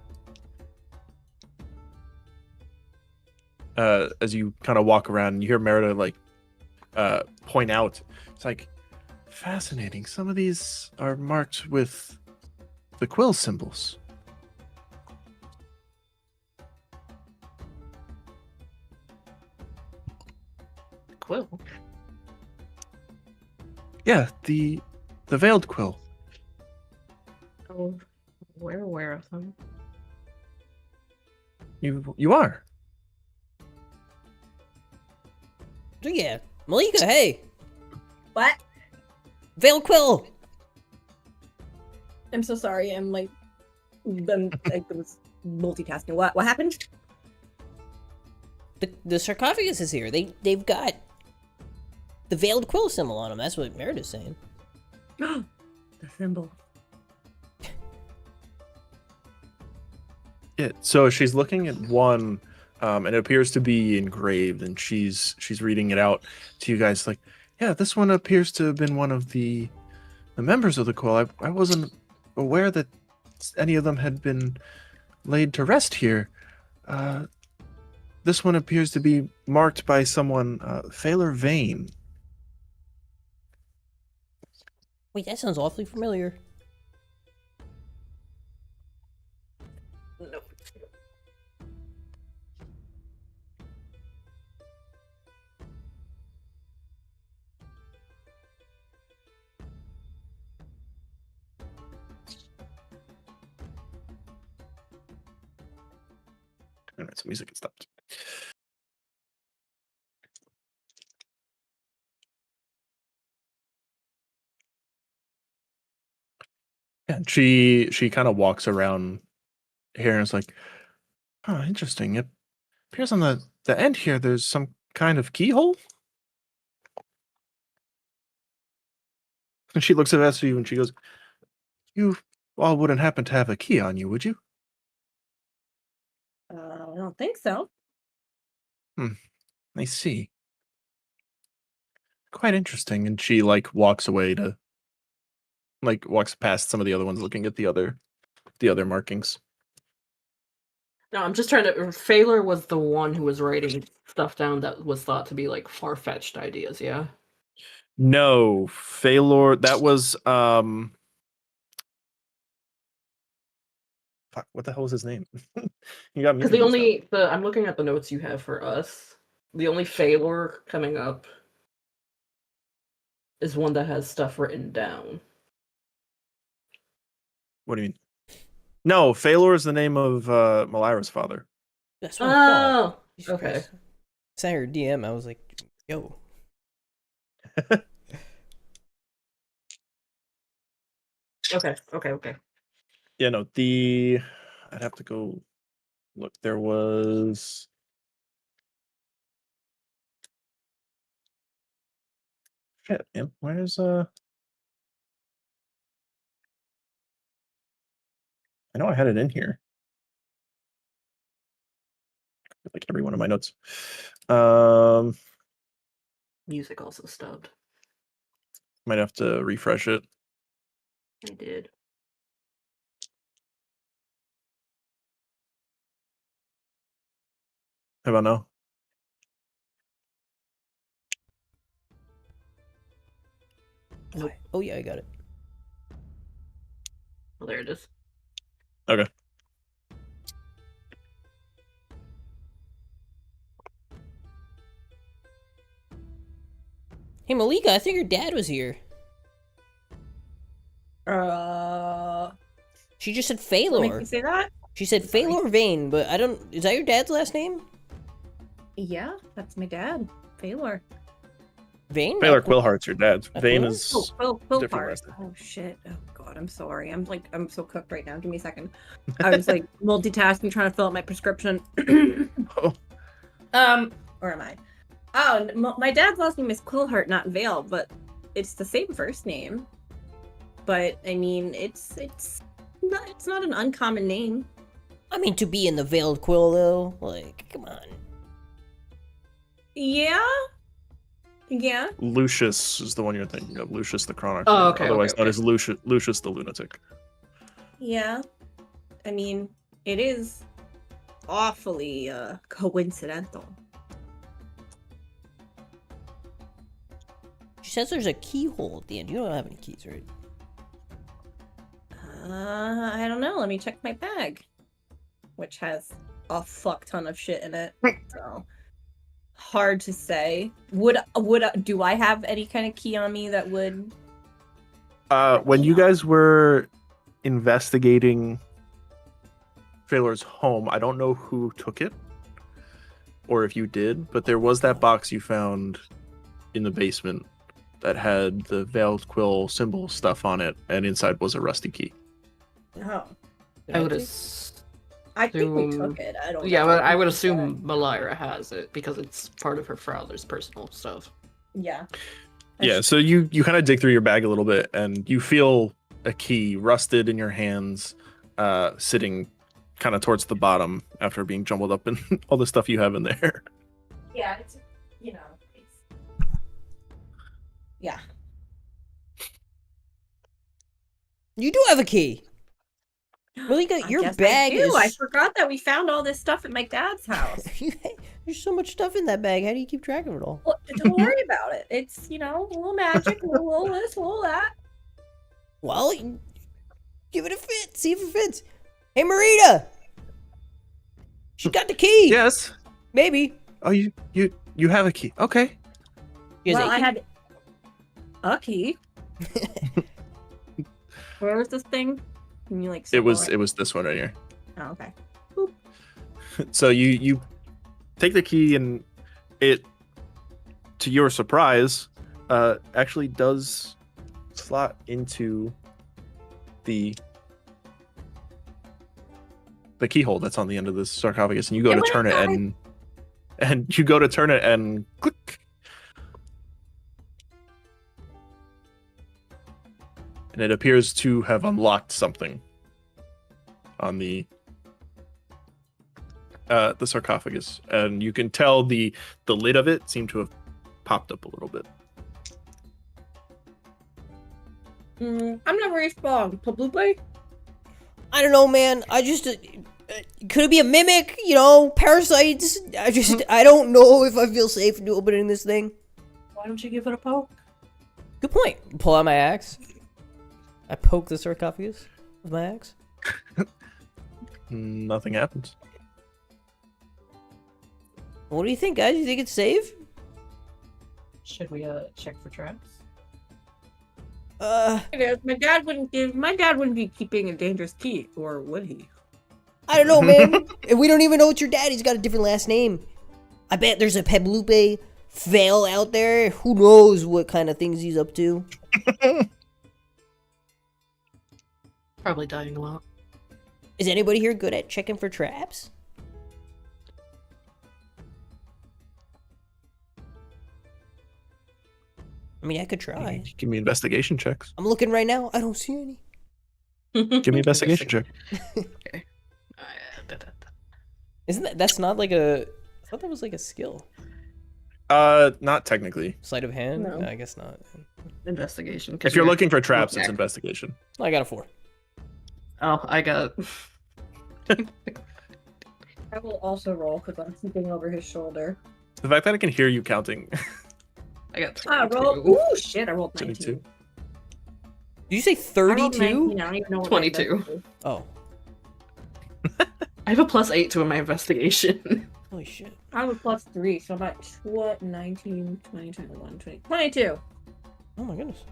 as you kind of walk around, and you hear Merida like point out, it's like, fascinating. Some of these are marked with the quill symbols. Quill. Yeah, the veiled quill. Oh, we're aware of them. You are. So yeah, Malika, hey, What? Veil Quill. I'm so sorry. I'm like, I was multitasking. What happened? The sarcophagus is here. They've got the veiled quill symbol on them. That's what Merida's saying. The symbol. Yeah, so she's looking at one, and it appears to be engraved, and she's reading it out to you guys. Like, yeah, this one appears to have been one of the members of the quill. I wasn't aware that any of them had been laid to rest here. This one appears to be marked by someone, Phaler Vane. Wait, that sounds awfully familiar. Nope. Alright, so music has stopped. And she kind of walks around here and is like, oh, interesting. It appears on the end here there's some kind of keyhole. And she looks at you and she goes, you all wouldn't happen to have a key on you, would you? I don't think so. I see. Quite interesting. And she like walks away to walks past some of the other ones looking at the other markings. No, I'm just trying to. Phaler was the one who was writing stuff down that was thought to be like far-fetched ideas. Yeah. No, Phalor, that was fuck, what the hell was his name? You got me. Because I'm looking at the notes you have for us. The only Phaler coming up is one that has stuff written down. What do you mean? No, Phalor is the name of Malira's father. That's what I thought. Oh, okay. I saw her DM. I was like, yo. Okay. Yeah, no, I'd have to go look. There was shit, man. Where's I know I had it in here. Like every one of my notes. Music also stubbed. Might have to refresh it. I did. How about now? Nope. Oh yeah, I got it. Well, there it is. Okay. Hey Malika, I think your dad was here. What She just said makes Phalor. you say that? She said Phalor Vane, but I don't. Is that your dad's last name? Yeah, that's my dad, Phalor. Vane? Baylor Quillheart's your dad. Vane Quillheart? is different last name. Oh shit. Oh god, I'm sorry. I'm so cooked right now. Give me a second. I was like multitasking, trying to fill out my prescription. Oh. Where am I? Oh, my dad's last name is Quillheart, not Vale, but it's the same first name. But I mean, it's not an uncommon name. I mean, to be in the Veiled Quill, though, like, come on. Yeah. Yeah. Lucius is the one you're thinking of. Lucius the Chronicler. Oh, okay, Otherwise okay, known as Lucius the Lunatic. Yeah. I mean, it is awfully coincidental. She says there's a keyhole at the end. You don't have any keys, right? I don't know. Let me check my bag, which has a fuck ton of shit in it. So hard to say. Do I have any kind of key on me that would? When you guys were investigating Phalor's home, I don't know who took it, or if you did, but there was that box you found in the basement that had the Veiled Quill symbol stuff on it, and inside was a rusty key. Oh, I would I think we took it. I don't. Yeah, know. but I would assume Malira has it because it's part of her father's personal stuff. Yeah. Yeah, so you kind of dig through your bag a little bit, and you feel a key rusted in your hands, sitting kind of towards the bottom after being jumbled up in all the stuff you have in there. Yeah, it's yeah. You do have a key. Well, you got your guess bag. I forgot that we found all this stuff at my dad's house. There's so much stuff in that bag. How do you keep track of it all? Well, don't worry about it. It's a little magic, a little this, a little that. Well, give it a fit. See if it fits. Hey, Marita. She got the key. Yes. Maybe. Oh, you have a key. Okay. Well, I had a key. Where was this thing? Can you It was this one right here. Oh, okay. So you take the key, and it, to your surprise, actually does slot into the keyhole that's on the end of this sarcophagus, and you go to turn it, and you go to turn it, and click. And it appears to have unlocked something on the sarcophagus, and you can tell the lid of it seemed to have popped up a little bit. I'm not very strong. Pablupe? I don't know, man. I just could it be a mimic? Parasites. I don't know if I feel safe in opening this thing. Why don't you give it a poke? Good point. Pull out my axe. I poke the sarcophagus with my axe. Nothing happens. What do you think, guys? You think it's safe? Should we check for traps? My dad wouldn't be keeping a dangerous key, or would he? I don't know, man. If we don't even know it's your dad, he's got a different last name. I bet there's a Pablupe Vale out there. Who knows what kind of things he's up to? Probably dying a lot. Is anybody here good at checking for traps? I mean, I could try. Give me investigation checks. I'm looking right now. I don't see any. Give me investigation check. Okay. Isn't that's not like a... I thought that was like a skill. Not technically. Sleight of hand? No. No, I guess not. Investigation. If you're looking for traps, it's investigation. I got a 4. Oh, I got... I will also roll because I'm peeping over his shoulder. The fact that I can hear you counting. I got 22. I rolled. Ooh, shit! I rolled 19. 22. Did you say I rolled 32? 19, I don't even know what 22. Oh. I have a +8 to my investigation. Holy shit. I have a +3, so I'm at 19, 20, 21, 20, 22. Oh my goodness.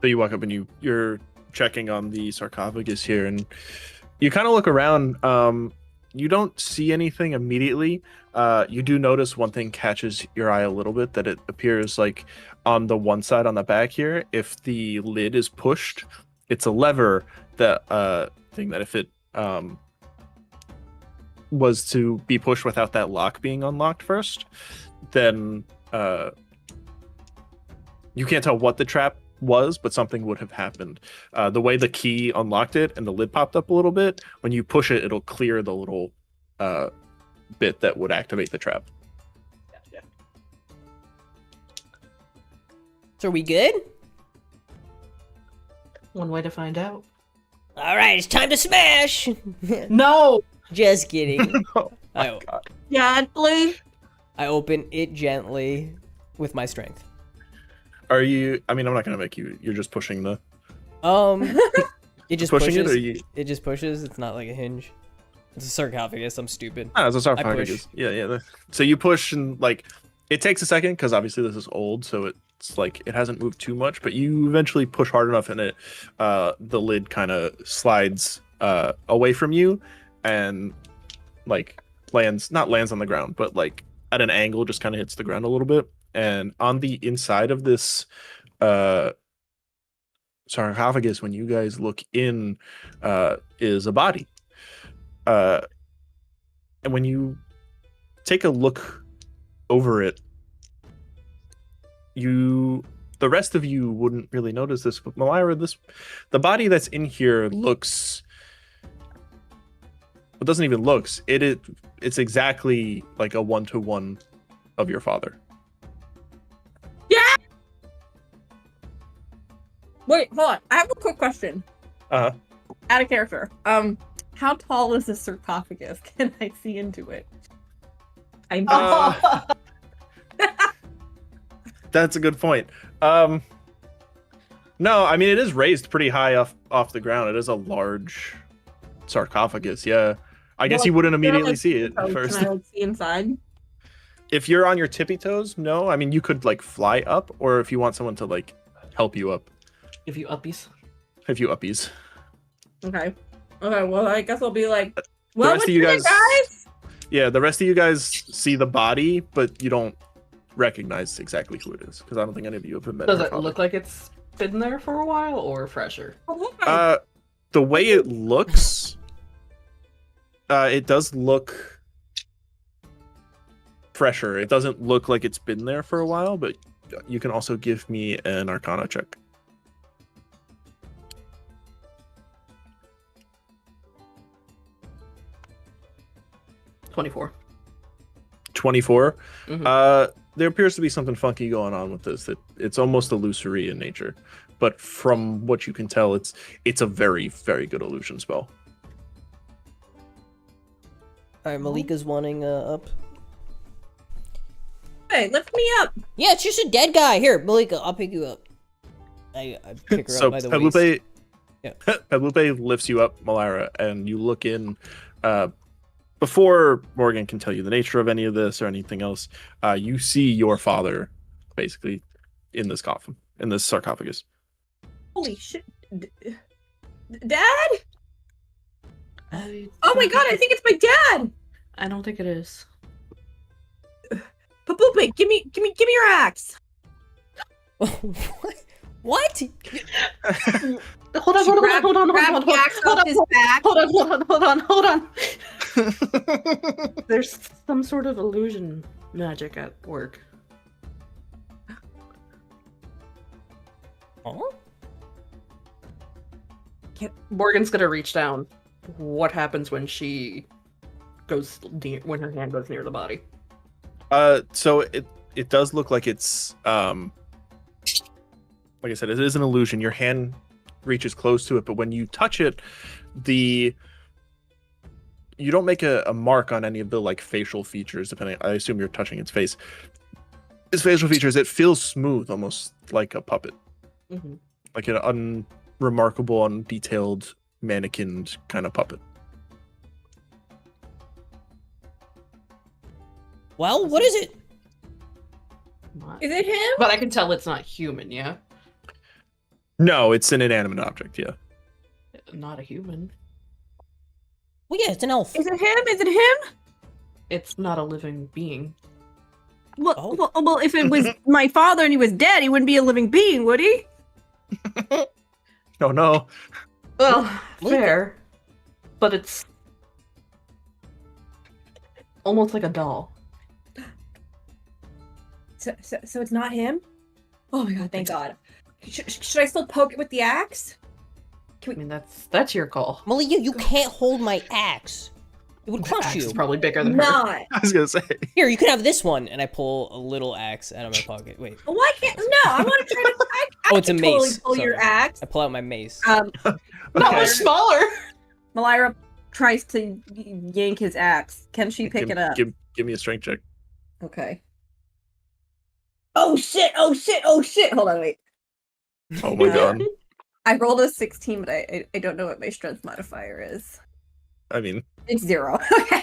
So you walk up and you're checking on the sarcophagus here, and you kind of look around. You don't see anything immediately. You do notice one thing catches your eye a little bit, that it appears like on the one side on the back here, if the lid is pushed, it's a lever that thing that if it was to be pushed without that lock being unlocked first, then you can't tell what the trap was, but something would have happened. The way the key unlocked it and the lid popped up a little bit, when you push it, it'll clear the little bit that would activate the trap. Gotcha. So are we good? One way to find out. All right, it's time to smash. No! Just kidding. Oh my I, God. Gently. I open it gently with my strength. Are you? I mean, I'm not gonna make you. You're just pushing the. It just Pushing pushes. it, or you? It just pushes. It's not like a hinge. It's a sarcophagus. I'm stupid. Ah, it's a push. sarcophagus. Yeah. So you push and like, it takes a second because obviously this is old, so it's like it hasn't moved too much. But you eventually push hard enough, and it, the lid kind of slides away from you, and like lands on the ground, but like at an angle, just kind of hits the ground a little bit. And on the inside of this sarcophagus, when you guys look in, is a body. And when you take a look over it, the rest of you wouldn't really notice this, but Malira, the body that's in here looks. It doesn't even looks. It's exactly like a 1-to-1 of your father. Wait, hold on. I have a quick question. Uh-huh. Out of character. How tall is the sarcophagus? Can I see into it? I'm That's a good point. No, I mean, it is raised pretty high off the ground. It is a large sarcophagus. Yeah, I guess you wouldn't immediately see it at first. Can I see inside? If you're on your tippy toes, no. I mean, you could like fly up, or if you want someone to like help you up. If you uppies. If you uppies. Okay. Okay. Well, I guess I'll be like. Well, rest of you guys. Yeah, the rest of you guys see the body, but you don't recognize exactly who it is because I don't think any of you have been met. Does it look like it's been there for a while or fresher? The way it looks, it does look fresher. It doesn't look like it's been there for a while, but you can also give me an Arcana check. $24. 24. Mm-hmm. There appears to be something funky going on with this. That it's almost illusory in nature, but from what you can tell, it's a very, very good illusion spell. All right, Malika's wanting up. Hey, lift me up. Yeah, it's just a dead guy. Here, Malika, I'll pick you up. I pick her So up by the waist. Pelupe, Yeah. Pelupe lifts you up, Malira, and you look in. Before Morgan can tell you the nature of any of this or anything else, you see your father basically in this coffin, in this sarcophagus. Holy shit. Dad? Oh my god, I think it's my dad! I don't think it is. Papupe, give me your axe! What? Hold on. Grab the axe off his back. Hold on. There's some sort of illusion magic at work. Oh? Morgan's gonna reach down. What happens when she goes near, when her hand goes near the body? So it does look like it's like I said, it is an illusion. Your hand reaches close to it, but when you touch it, you don't make a mark on any of the like facial features. Depending, I assume you're touching its face. Its facial features, it feels smooth, almost like a puppet, like an unremarkable, undetailed, mannequined kind of puppet. Well, what is it? Is it him? But I can tell it's not human, yeah? No, it's an inanimate object, yeah. not a human. Well, yeah, it's an elf. Is it him? Is it him? It's not a living being. Well, Oh. well, if it was my father and he was dead, he wouldn't be a living being, would he? No. Well, Look at- fair. But it's almost like a doll. So it's not him? Oh my god, thank God. Should I still poke it with the axe? I mean, that's your call. Malia, you can't hold my axe. It would The crush axe you. is probably bigger than her. Not. I was gonna say. Here, you can have this one. And I pull a little axe out of my pocket. Wait. Why can't? No, I want to try to. I Oh, it's a can totally mace. pull your Sorry. axe. I pull out my mace. Not Okay. much smaller. Malira tries to yank his axe. Can she pick it up? Give me a strength check. Okay. Oh shit! Oh shit! Oh shit! Hold on, wait. Oh my god. I rolled a 16, but I don't know what my strength modifier is. I mean, It's 0. Okay.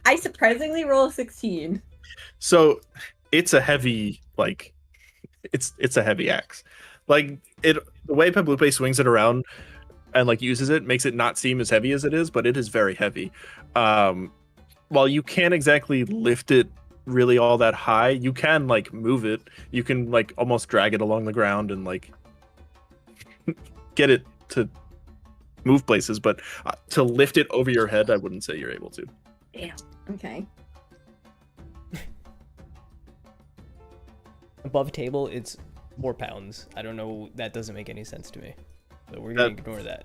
I surprisingly roll a 16. so it's a heavy, like, it's a heavy axe. Like, the way Pablupe swings it around and like uses it makes it not seem as heavy as it is, but it is very heavy. While you can't exactly lift it really all that high, you can like move it. You can like almost drag it along the ground and like get it to move places, but to lift it over your head, I wouldn't say you're able to. Damn. Okay. Above table, it's 4 pounds. I don't know. That doesn't make any sense to me. So we're gonna ignore that.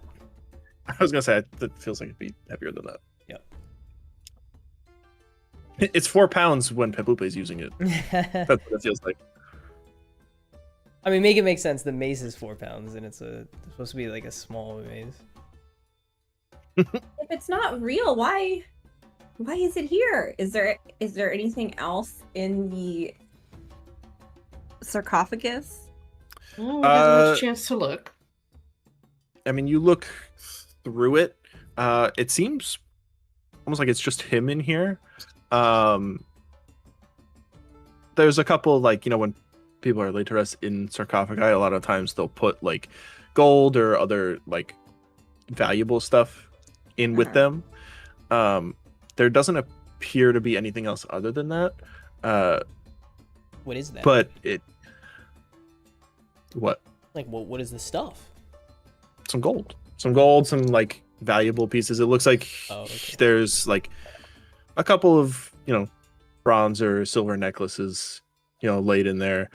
I was gonna say that feels like it'd be heavier than that. Yep. It's 4 pounds when Pablupe is using it. That's what it feels like. I mean, make it make sense. The mace is 4 pounds, and it's supposed to be like a small mace. If it's not real, why is it here? Is there anything else in the sarcophagus? Oh, we haven't had a chance to look. I mean, you look through it. It seems almost like it's just him in here. There's a couple, like, you know, when people are laid to rest in sarcophagi, a lot of times they'll put like gold or other like valuable stuff in with them. There doesn't appear to be anything else other than that. What is that? But what? Like, what is the stuff? Some gold, some like valuable pieces. It looks like there's like a couple of, you know, bronze or silver necklaces, you know, laid in there.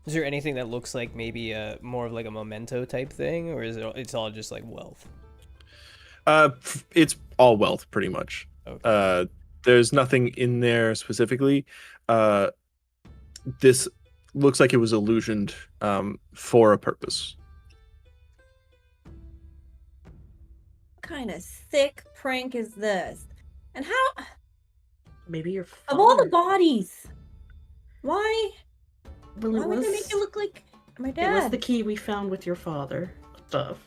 Is there anything that looks like maybe more of like a memento type thing, or is it's all just like wealth? It's all wealth pretty much. Okay. There's nothing in there specifically. This looks like it was illusioned for a purpose. What kind of sick prank is this? And how Maybe your father. of all the bodies, why Well, would they make it look like my dad? It was the key we found with your father stuff.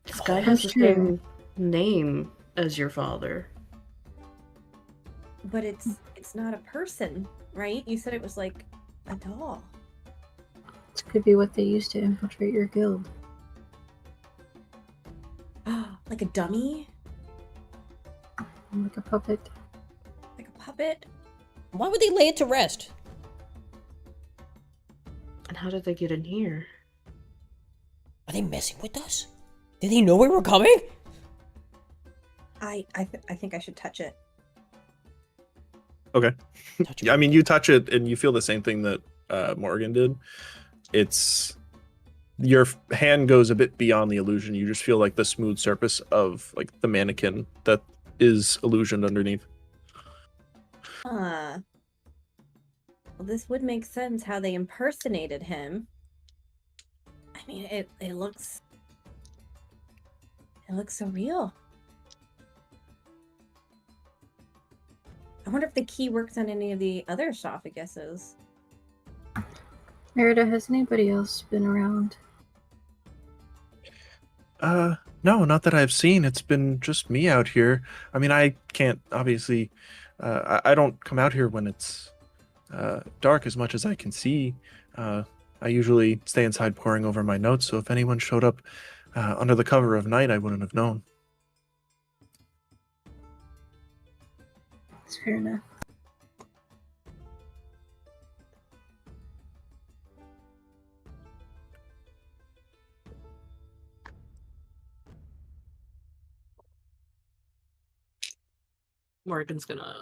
This guy has the same name as your father. But it's not a person, right? You said it was like a doll. This could be what they used to infiltrate your guild. Like a dummy? Like a puppet. Like a puppet? Why would they lay it to rest? And how did they get in here? Are they messing with us? Did they know we were coming? I think I should touch it. Okay. Touch I mean, you touch it and you feel the same thing that Morgan did. It's your hand goes a bit beyond the illusion. You just feel like the smooth surface of like the mannequin that is illusioned underneath. Well, this would make sense how they impersonated him. I mean, it looks so real. I wonder if the key works on any of the other esophaguses. Merida, has anybody else been around? No, not that I've seen. It's been just me out here. I mean, I can't obviously. I don't come out here when it's dark as much as I can see. I usually stay inside poring over my notes, so if anyone showed up under the cover of night, I wouldn't have known. That's fair enough. Morgan's gonna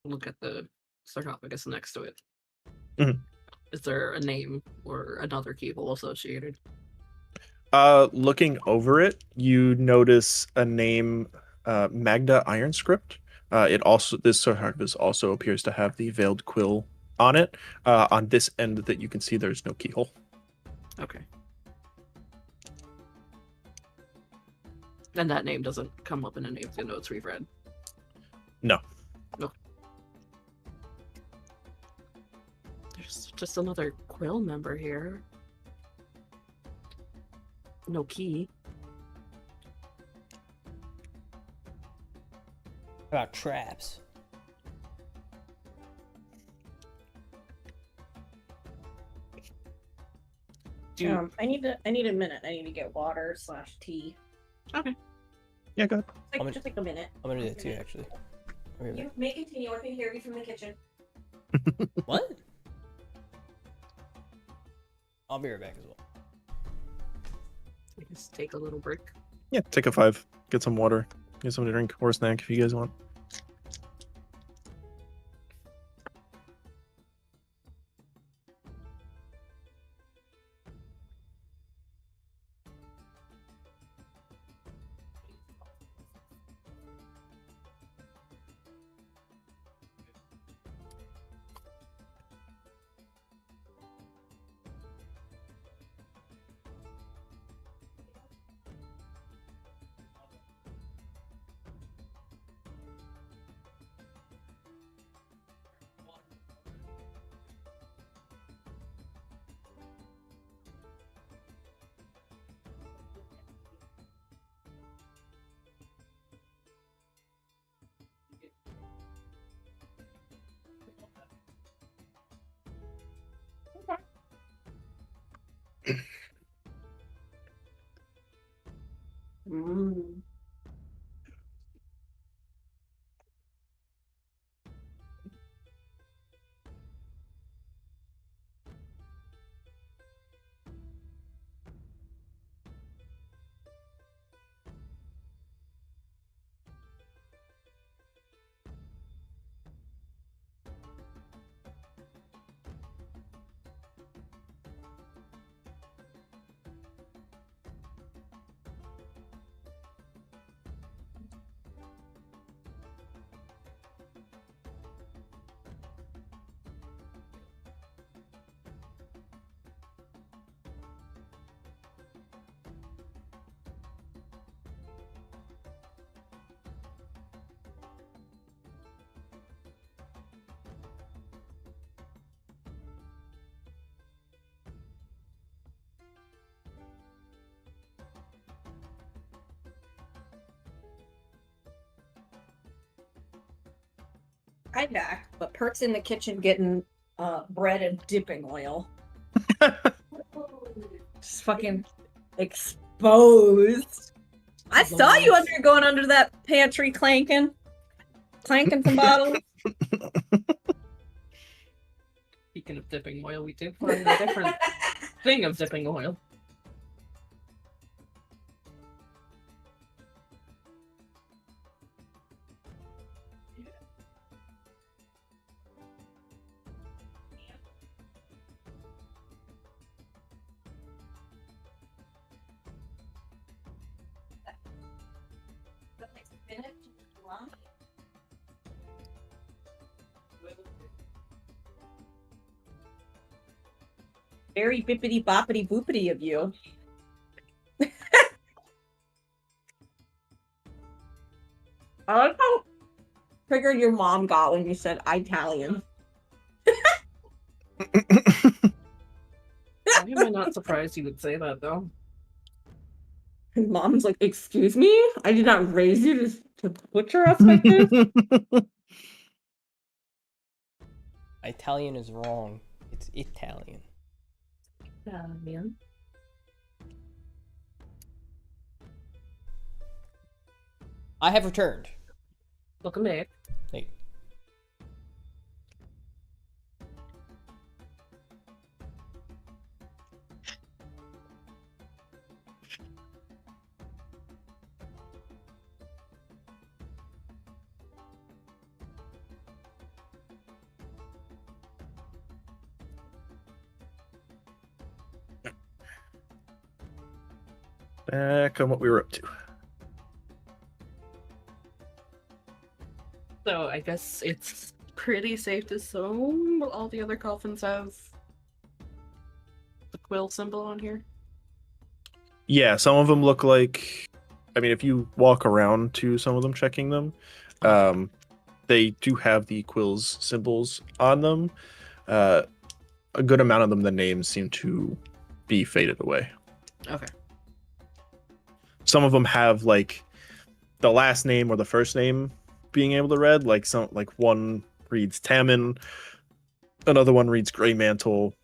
look at the sarcophagus next to it. Mhm. Is there a name or another keyhole associated? Looking over it, you notice a name, Magda Ironscript. This sarcophagus also appears to have the veiled quill on it. On this end that you can see, there's no keyhole. Okay. And that name doesn't come up in any of the notes we've read? No. Okay. There's just another Quill member here. No key. How about traps? I need a minute. I need to get water / tea. Okay. Yeah, go ahead. Just like a minute. I'm gonna do that too, actually. You may continue. I can hear you from the kitchen. What? I'll be right back as well. Just take a little break. Yeah, take a 5. Get some water. Get something to drink or a snack if you guys want. Mm. I'm back, but Pert's in the kitchen getting bread and dipping oil. Just fucking exposed. I saw you going under that pantry clanking some bottles. Speaking of dipping oil, we did find a different thing of dipping oil. Very bippity boppity boopity of you. I like how triggered your mom got when you said Italian. Why am I not surprised you would say that, though? His mom's like, excuse me? I did not raise you to butcher us like this? Italian is wrong. It's Italian. Man. I have returned. Welcome back. Hey. Back on what we were up to. So I guess it's pretty safe to assume all the other coffins have the quill symbol on here. Yeah, some of them look like. I mean, if you walk around to some of them, checking them, they do have the quills symbols on them. A good amount of them, the names seem to be faded away. Okay. Some of them have like the last name or the first name being able to read. Like one reads Tammin, another one reads Grey Mantle,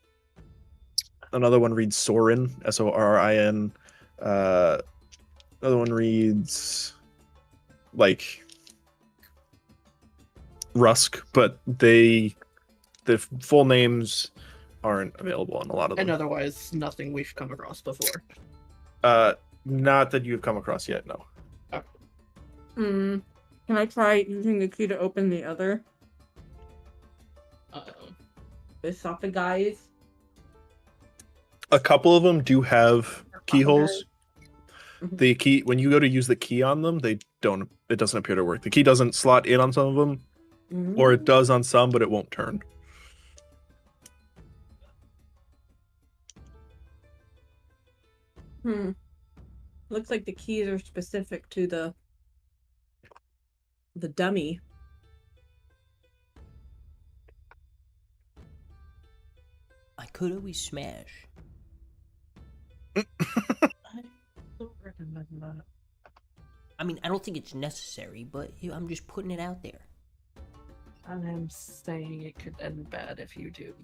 another one reads Sorin, Sorin. Another one reads like Rusk, but the full names aren't available on a lot of them. And otherwise, nothing we've come across before. Not that you've come across yet, no. Can I try using the key to open the other? The esophagus? A couple of them do have keyholes. Mhm. The key, when you go to use the key on them, it doesn't appear to work. The key doesn't slot in on some of them, or it does on some, but it won't turn. Looks like the keys are specific to the dummy. I could always smash. I don't recommend that. I mean, I don't think it's necessary, but I'm just putting it out there. I'm saying it could end bad if you do.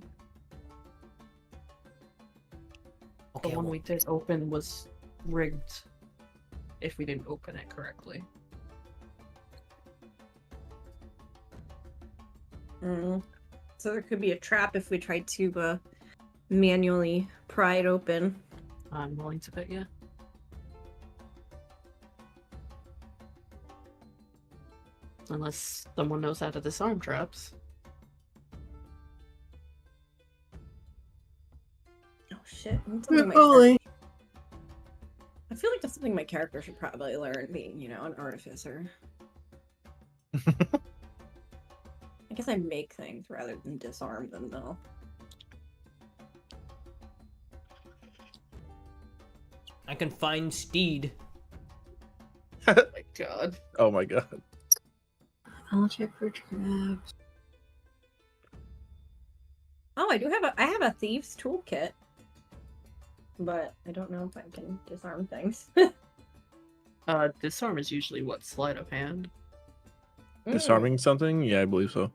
Okay, The one well, we did open was rigged if we didn't open it correctly. So there could be a trap if we tried to manually pry it open. I'm willing to bet, yeah. Unless someone knows how to disarm traps. Oh shit. That's something Holy. I feel like that's something my character should probably learn, being, an artificer. I guess I make things rather than disarm them, though. I can find Steed. Oh my god. Oh my god. I'll check for traps. Oh, I have a thieves toolkit, but I don't know if I can disarm things. Disarm is usually what, sleight of hand? Disarming something? Yeah, I believe so.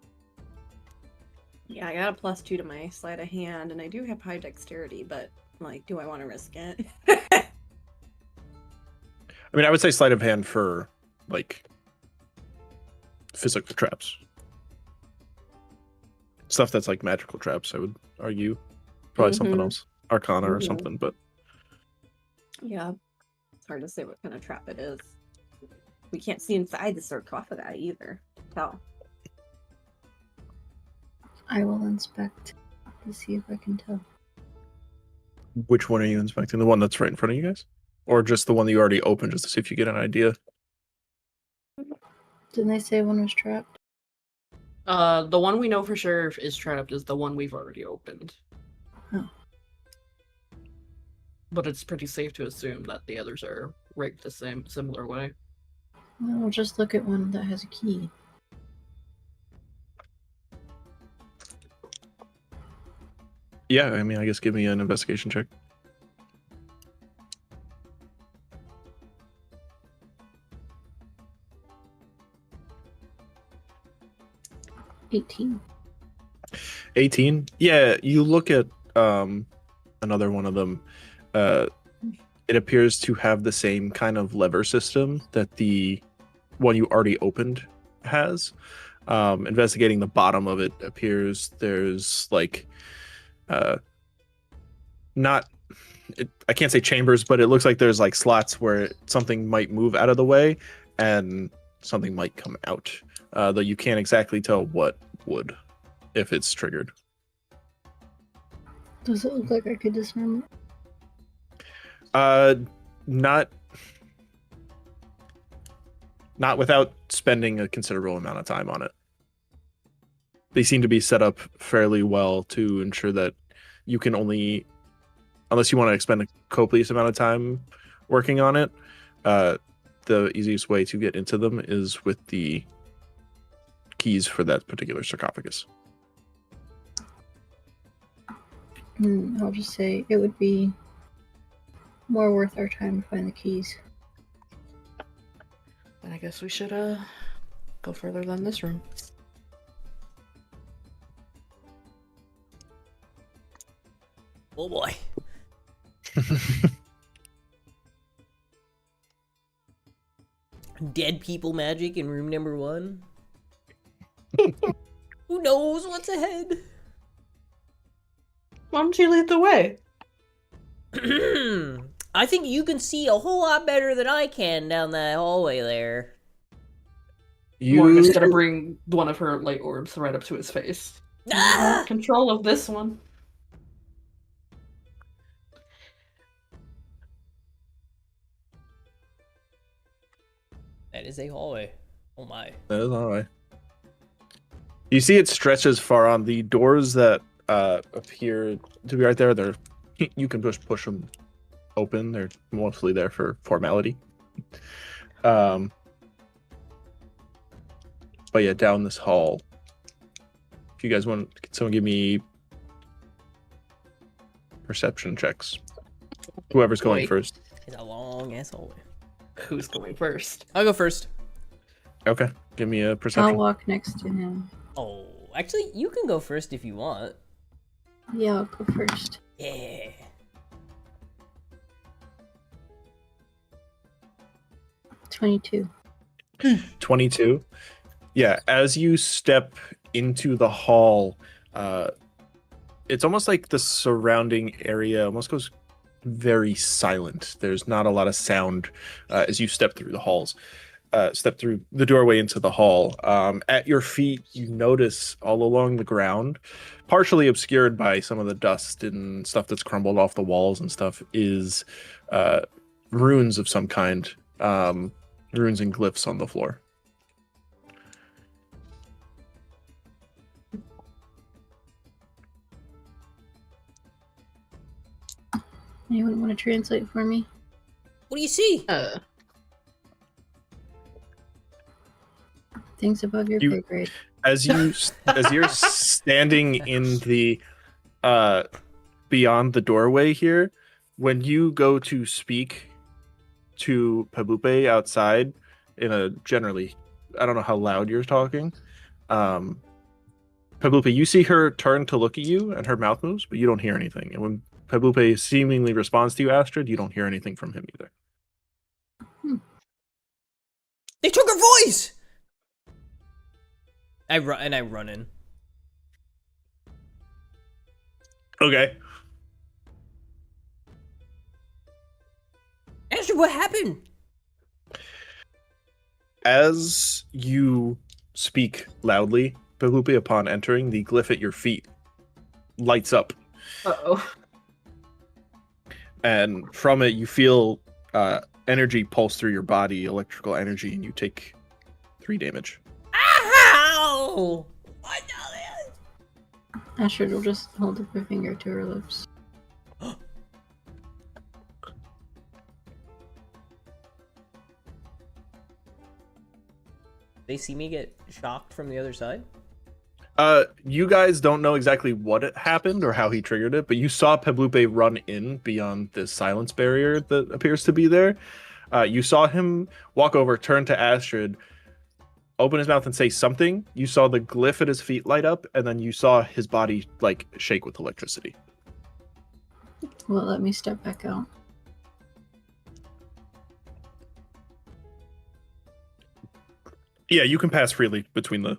Yeah, I got a +2 to my sleight of hand, and I do have high dexterity, but do I want to risk it? I mean, I would say sleight of hand for physical traps. Stuff that's like magical traps, I would argue. Probably something else. Arcana or something, but Yeah. It's hard to say what kind of trap it is. We can't see inside the sarcophagi either. So. I will inspect to see if I can tell. which one are you inspecting? The one that's right in front of you guys? Or just the one that you already opened just to see if you get an idea? Didn't they say one was trapped? The one we know for sure is trapped is the one we've already opened. Oh. But it's pretty safe to assume that the others are rigged the similar way. Well, I'll just look at one that has a key. Yeah, I mean, I guess give me an investigation check. $18. 18. Yeah, you look at another one of them. It appears to have the same kind of lever system that the one you already opened has. Investigating the bottom of it appears there's like I can't say chambers, but it looks like there's like slots where something might move out of the way and something might come out. Though you can't exactly tell what would if it's triggered. Does it look like I could disarm it? Not without spending a considerable amount of time on it. They seem to be set up fairly well to ensure that you can only, unless you want to expend a copious amount of time working on it, the easiest way to get into them is with the keys for that particular sarcophagus. I'll just say it would be more worth our time to find the keys. Then I guess we should go further than this room. Oh boy. Dead people magic in room number 1. Who knows what's ahead? Why don't you lead the way? I think you can see a whole lot better than I can down that hallway there. Morgan's gonna bring one of her light orbs right up to his face. Ah! Control of this one. That is a hallway. Oh my. That is all right. You see it stretches far on. The doors that appear to be right there, you can just push them open. They're mostly there for formality. But yeah, down this hall. If you guys want, can someone give me perception checks? Whoever's going first. It's a long ass hallway. Who's going first? I'll go first. Okay, give me a perception. I'll walk next to him. Oh, actually, you can go first if you want. Yeah, I'll go first. Yeah. 22. 22. Yeah, as you step into the hall, it's almost like the surrounding area almost goes very silent. There's not a lot of sound as you step through the halls. Step through the doorway into the hall. At your feet, you notice all along the ground, partially obscured by some of the dust and stuff that's crumbled off the walls and stuff, is runes of some kind. Runes and glyphs on the floor. Anyone want to translate for me? What do you see? Things above your pay grade. As you're standing in the beyond the doorway here, when you go to speak to Pabupe outside in a generally, I don't know how loud you're talking. Pabupe, you see her turn to look at you and her mouth moves, but you don't hear anything. And when Pabupe seemingly responds to you, Astrid, you don't hear anything from him either. They took her voice! I run in. Okay. Astrid, what happened? As you speak loudly, Pabupe, upon entering, the glyph at your feet lights up. Uh-oh. And from it, you feel energy pulse through your body, electrical energy, and you take 3 damage. Ow! What the hell? Astrid will just hold up her finger to her lips. They see me get shocked from the other side? You guys don't know exactly what it happened or how he triggered it, but you saw Pabupe run in beyond the silence barrier that appears to be there. You saw him walk over, turn to Astrid, open his mouth and say something. You saw the glyph at his feet light up, and then you saw his body like shake with electricity. Well, let me step back out. Yeah, you can pass freely between the.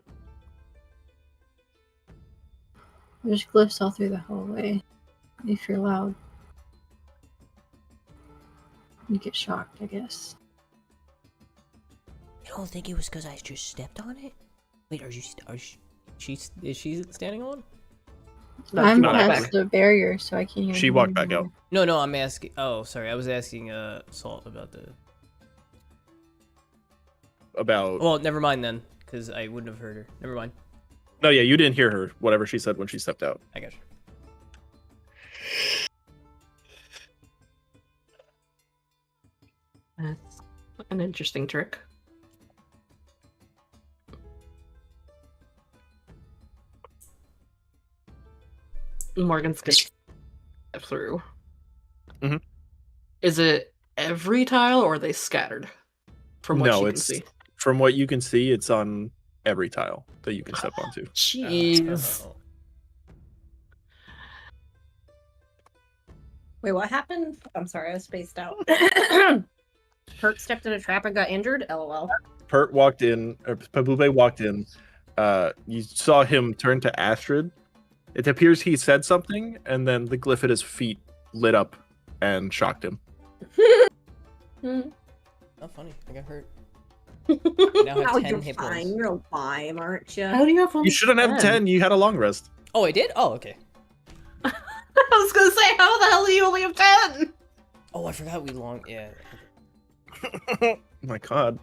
There's glyphs all through the hallway. If you're loud, you get shocked, I guess. I don't think it was because I just stepped on it. Wait, is she standing on? No, I'm she walked past back. the barrier, so I can't even. She walked back out. No, I'm asking. Oh, sorry, I was asking Salt about the. About. Well, never mind then, because I wouldn't have heard her. Never mind. No, yeah, you didn't hear her. Whatever she said when she stepped out. I got you. That's an interesting trick. Morgan's gonna step through. Mhm. Is it every tile, or are they scattered? From what No, you can it's see. from what you can see, it's on every tile that you can step onto. Jeez. Wait, what happened? I'm sorry, I was spaced out. Hurt stepped in a trap and got injured? LOL. Pert walked in, or Pabube walked in. You saw him turn to Astrid. It appears he said something, and then the glyph at his feet lit up and shocked him. Not funny. I got hurt. I now have Oh, 10 you're hit fine. points. You're alive, aren't you? How do you have only You shouldn't have 10. You had a long rest. Oh, I did? Oh, okay. I was gonna say, how the hell do you only have 10? Oh, I forgot we long. Yeah. Oh my god.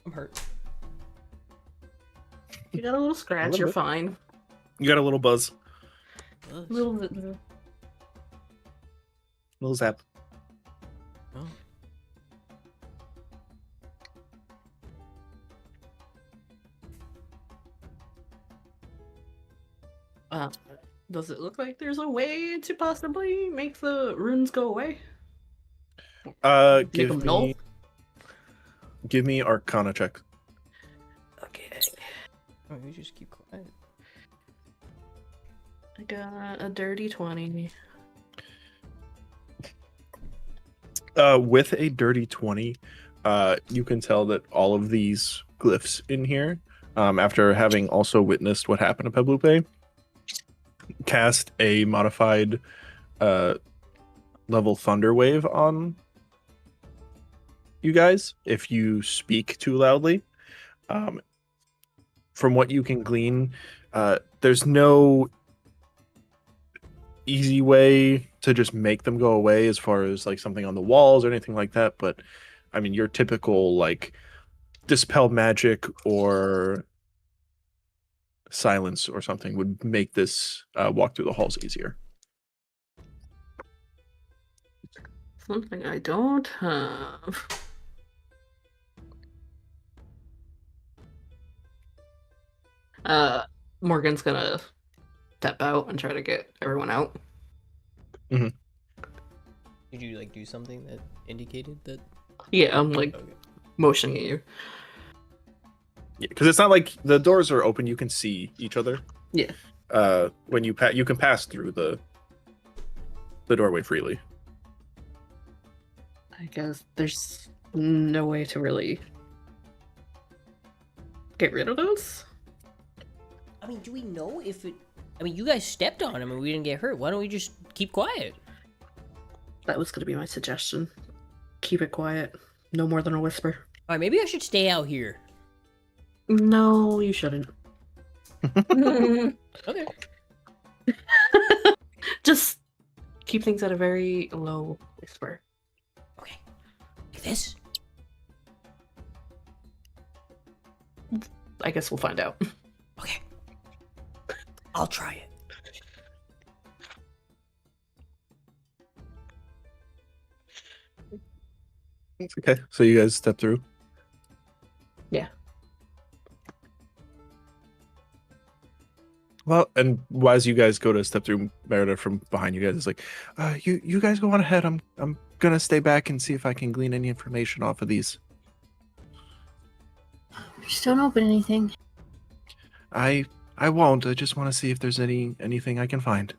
I'm hurt. You got a little scratch, little you're bit. fine. You got a little buzz. Little bit. Little zap. Oh. Does it look like there's a way to possibly make the runes go away? Make them null? Give me Arcana check. Okay. Oh, you just keep quiet. I got a dirty 20. With a dirty 20, you can tell that all of these glyphs in here, after having also witnessed what happened to Peblupe, cast a modified level Thunder Wave on you guys if you speak too loudly. From what you can glean, there's no easy way to just make them go away as far as like something on the walls or anything like that, but I mean your typical like dispel magic or silence or something would make this walk through the halls easier. Something I don't have. Morgan's gonna step out and try to get everyone out. Did you like do something that indicated that? Yeah, I'm like Okay. motioning at you. Yeah, because it's not like the doors are open; you can see each other. Yeah. When you you can pass through the doorway freely. I guess there's no way to really get rid of those. I mean, do we know if it? I mean, you guys stepped on him and we didn't get hurt. Why don't we just keep quiet? That was gonna be my suggestion. Keep it quiet. No more than a whisper. All right, maybe I should stay out here. No, you shouldn't. Okay. Just keep things at a very low whisper. Okay. Like this? I guess we'll find out. Okay. I'll try it. Okay, so you guys step through. Yeah. Well, and as you guys go to step through, Merida from behind you guys is like, you guys go on ahead. I'm gonna stay back and see if I can glean any information off of these. Just don't open anything. I won't. I just want to see if there's anything I can find.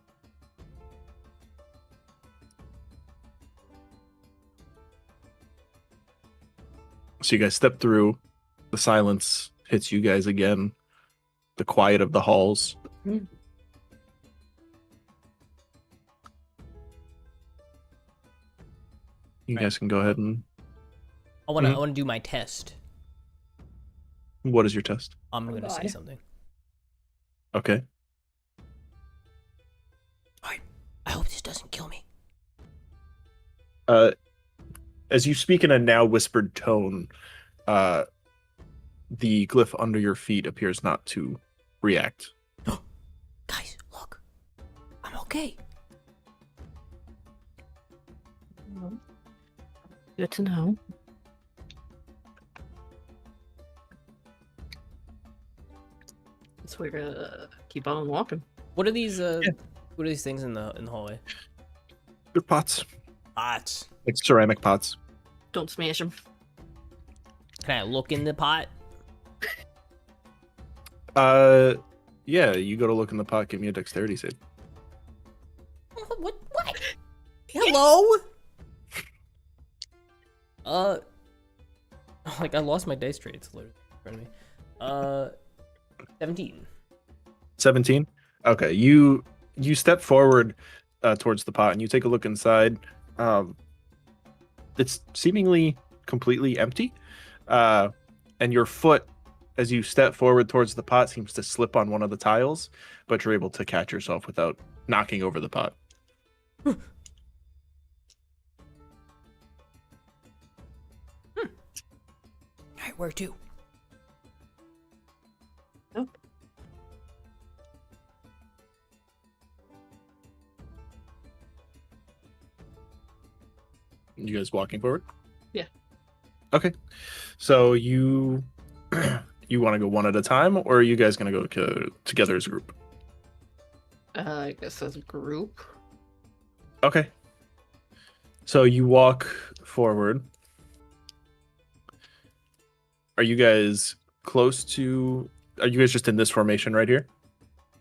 So you guys step through. The silence hits you guys again. The quiet of the halls. Mm. You guys can go ahead and... I want to do my test. What is your test? I'm going to say God. something. Okay. Alright, I hope this doesn't kill me. As you speak in a now whispered tone, the glyph under your feet appears not to react. Guys, look. I'm okay. Good to know. So we're gonna keep on walking. What are these what are these things in the hallway? They're pots. Pots. Like ceramic pots. Don't smash them. Can I look in the pot? Yeah, you go to look in the pot, give me a dexterity save. What? Hello? Like I lost my dice tray. It's literally in front of me. 17. 17? Okay, you step forward towards the pot and you take a look inside. It's seemingly completely empty. And your foot, as you step forward towards the pot, seems to slip on one of the tiles, but you're able to catch yourself without knocking over the pot. Alright, where to? Nope. You guys walking forward? Yeah. Okay. So you you want to go one at a time, or are you guys going to go together as a group? I guess as a group. Okay. So you walk forward. Are you guys close to... Are you guys just in this formation right here?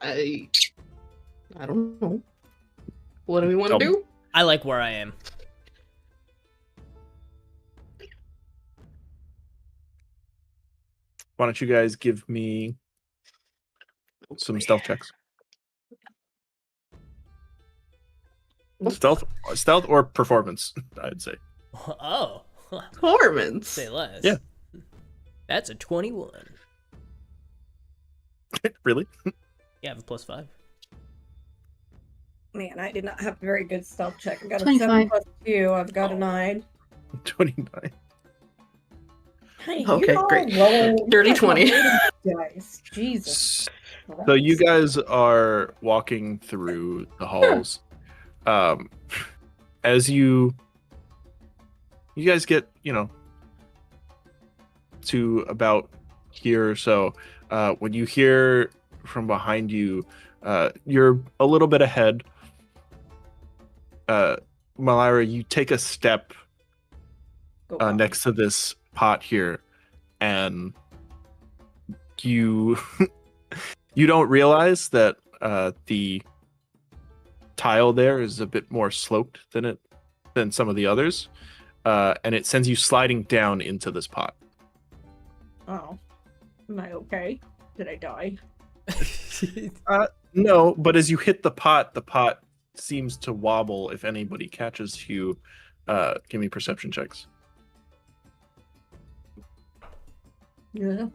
I don't know. What do we want to do? I like where I am. Why don't you guys give me some stealth checks? Stealth or performance, I'd say. Oh. Performance. Say less. Yeah. That's a 21. Really? Yeah, I have a +5. Man, I did not have a very good stealth check. I got a 25. 7+2. I've got a 9. 29. Hey, Okay, you all great. roll- Dirty you guys 20. are Guys, Jesus. So you guys are walking through the halls. As you guys get, to about here or so, when you hear from behind you, you're a little bit ahead. Malira, you take a step Go on. next to this pot here, and you you don't realize that the tile there is a bit more sloped than some of the others, and it sends you sliding down into this pot. Oh. Am I okay? Did I die? No, but as you hit the pot seems to wobble. If anybody catches you, give me perception checks. Yeah.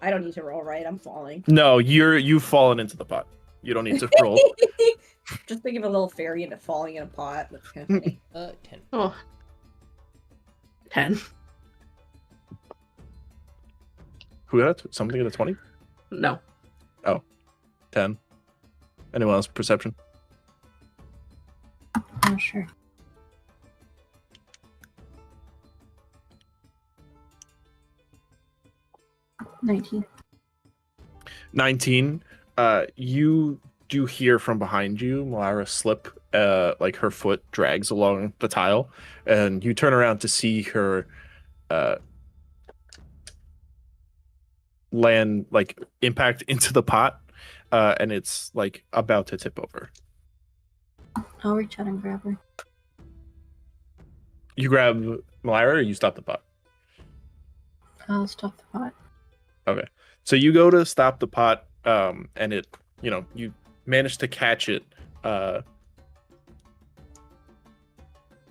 I don't need to roll, right? I'm falling. No, you've fallen into the pot. You don't need to roll. Just think of a little fairy into falling in a pot. That's kind of funny. 10. Oh. 10. Who got it? Something at a 20? No. 10. Anyone else? Perception? Oh, sure. $19. 19. You do hear from behind you Malira slip, like her foot drags along the tile, and you turn around to see her land, like impact into the pot, and it's like about to tip over. I'll reach out and grab her. You grab Malira, or you stop the pot? I'll stop the pot. Okay. So you go to stop the pot, and it, you manage to catch it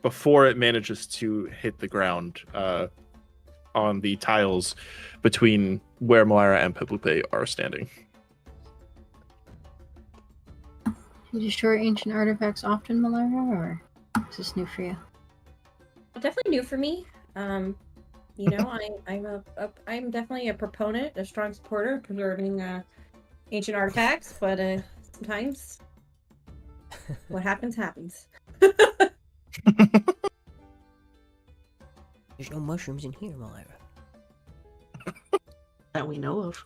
before it manages to hit the ground on the tiles between where Malira and Peplupe are standing. Do you destroy ancient artifacts often, Malira, or is this new for you? Definitely new for me. I'm definitely a proponent, a strong supporter of preserving ancient artifacts, but sometimes what happens. There's no mushrooms in here, Malira. That we know of.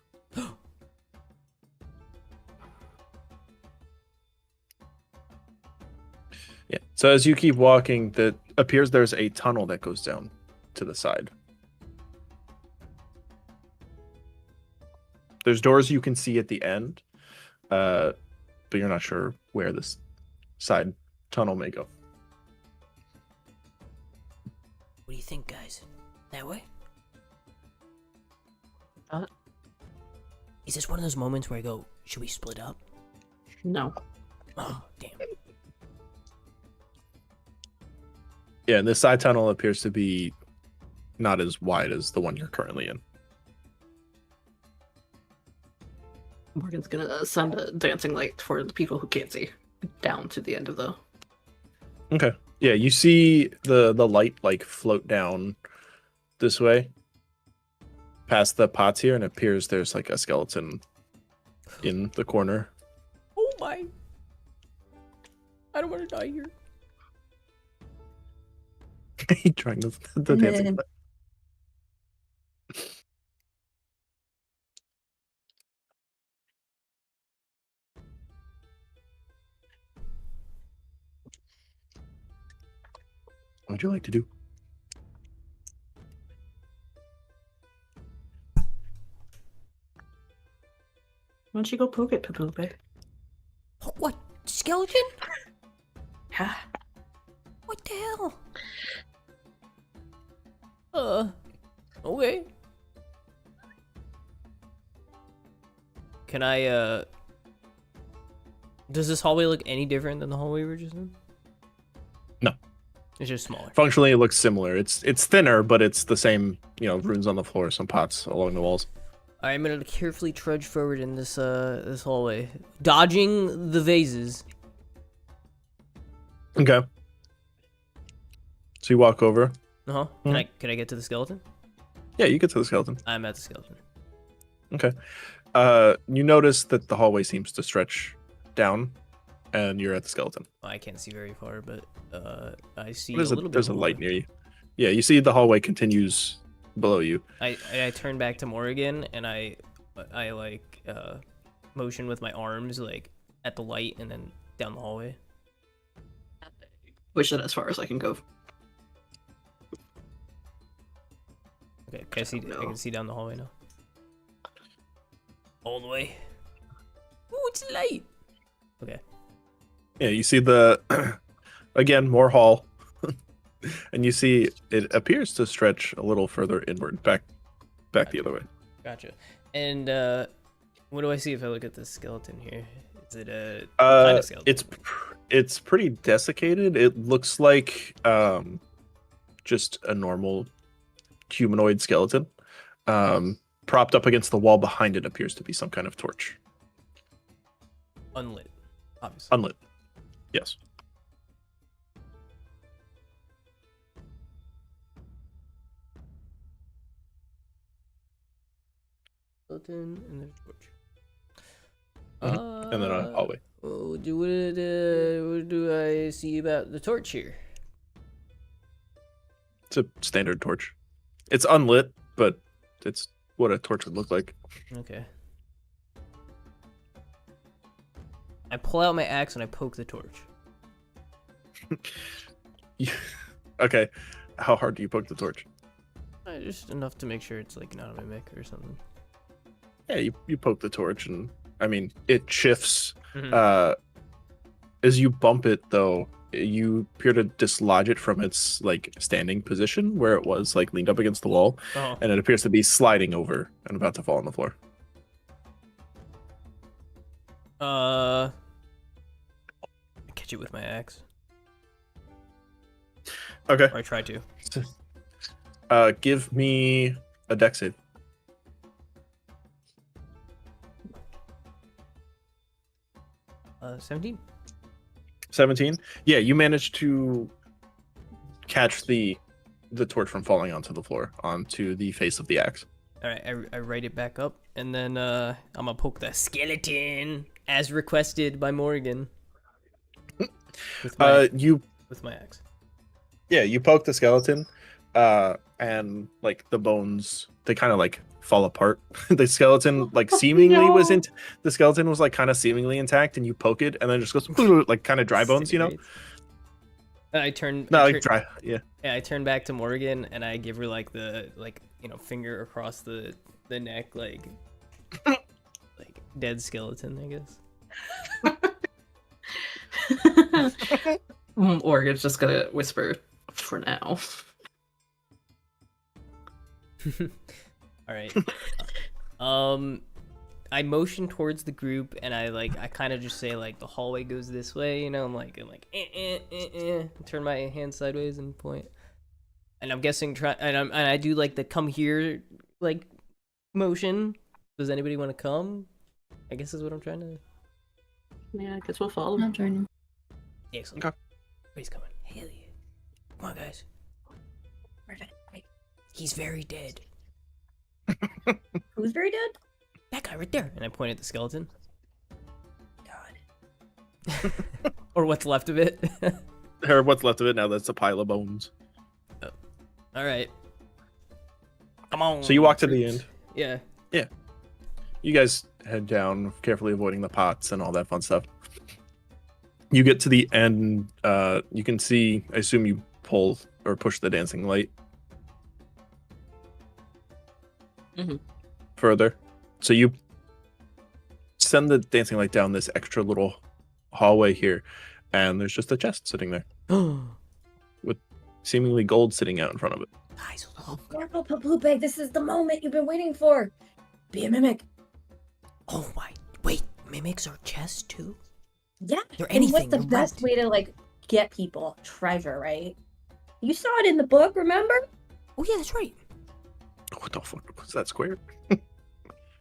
Yeah. So as you keep walking, it appears there's a tunnel that goes down to the side. There's doors you can see at the end, but you're not sure where this side tunnel may go. What do you think, guys? That way? Is this one of those moments where I go, should we split up? No. Oh, damn. Yeah, and this side tunnel appears to be not as wide as the one you're currently in. Morgan's gonna send a dancing light for the people who can't see down to the end of the. Okay. Yeah, you see the light like float down this way past the pots here, and it appears there's like a skeleton in the corner. Oh my. I don't want to die here. Trying the dancing light. What would you like to do? Why don't you go poke it, Peplupe? What? Skeleton? Yeah. What the hell? Okay. Can I, does this hallway look any different than the hallway we were just in? No. It's just smaller. Functionally, it looks similar. It's thinner, but it's the same, runes on the floor, some pots along the walls. I'm gonna carefully trudge forward in this this hallway, dodging the vases. Okay. So you walk over. Uh-huh. Can I get to the skeleton? Yeah, you get to the skeleton. I'm at the skeleton. Okay. You notice that the hallway seems to stretch down, and you're at the skeleton. I can't see very far, but I see There's a little bit. There's a more. light near you. Yeah, you see the hallway continues below you. I turn back to Morrigan and I like motion with my arms like at the light and then down the hallway. Push it as far as I can go. Okay, I can see down the hallway now. All the way. Ooh, it's light. Okay. Yeah, you see the again more hall, and you see it appears to stretch a little further inward, back the other way. Gotcha. And what do I see if I look at this skeleton here? Is it a kind of skeleton? It's pretty desiccated. It looks like just a normal humanoid skeleton. Propped up against the wall behind it appears to be some kind of torch. Unlit, obviously. Unlit. Yes. Skeleton and there's a torch. And then a hallway. What do I see about the torch here? It's a standard torch. It's unlit, but it's what a torch would look like. Okay. I pull out my axe and I poke the torch. Okay. How hard do you poke the torch? Just enough to make sure it's like not a mimic or something. Yeah, you poke the torch, and I mean it shifts. Mhm. As you bump it, though, you appear to dislodge it from its like standing position where it was like leaned up against the wall, Oh. and it appears to be sliding over and about to fall on the floor. I catch it with my axe. Okay. Or I try to. Give me a dex save. 17. 17. Yeah, you managed to catch the torch from falling onto the floor, onto the face of the axe. All right, I write it back up, and then I'm gonna poke the skeleton as requested by Morgan. With my with my axe. Yeah, you poke the skeleton, and like the bones, they kind of like fall apart. The skeleton like seemingly was in. The skeleton was like kind of seemingly intact, and you poke it, and then it just goes like kind of dry bones, you know. I turn. No, I like turn, dry. Yeah. Yeah, I turn back to Morgan, and I give her like the finger across the neck, like dead skeleton, I guess. Morgan's just gonna whisper for now. All right. I motion towards the group, and I kind of just say like the hallway goes this way, you know. I'm like turn my hand sideways and point. And I'm guessing and I do like the come here like motion. Does anybody want to come? I guess is what I'm trying to. Yeah, I guess we'll follow. I'm joining. Excellent. Okay. Everybody's coming. Hell yeah! Come on, guys. He's very dead. Who's very dead? That guy right there. And I point at the skeleton. God. Or what's left of it. Or what's left of it now? That's a pile of bones. Oh. All right. Come on. So you walk to the troops. end. Yeah. Yeah. You guys head down, carefully avoiding the pots and all that fun stuff. You get to the end. You can see, I assume you pull or push the dancing light further. So you send the dancing light down this extra little hallway here, and there's just a chest sitting there with seemingly gold sitting out in front of it. Guys, Gargle Paplupe, this is the moment you've been waiting for. Be a mimic. oh my! Wait, mimics are chests too? Yeah. They're And anything. what's the they're best red. way to like get people? Treasure, right? You saw it in the book, remember? Oh yeah, that's right. What the fuck was that square?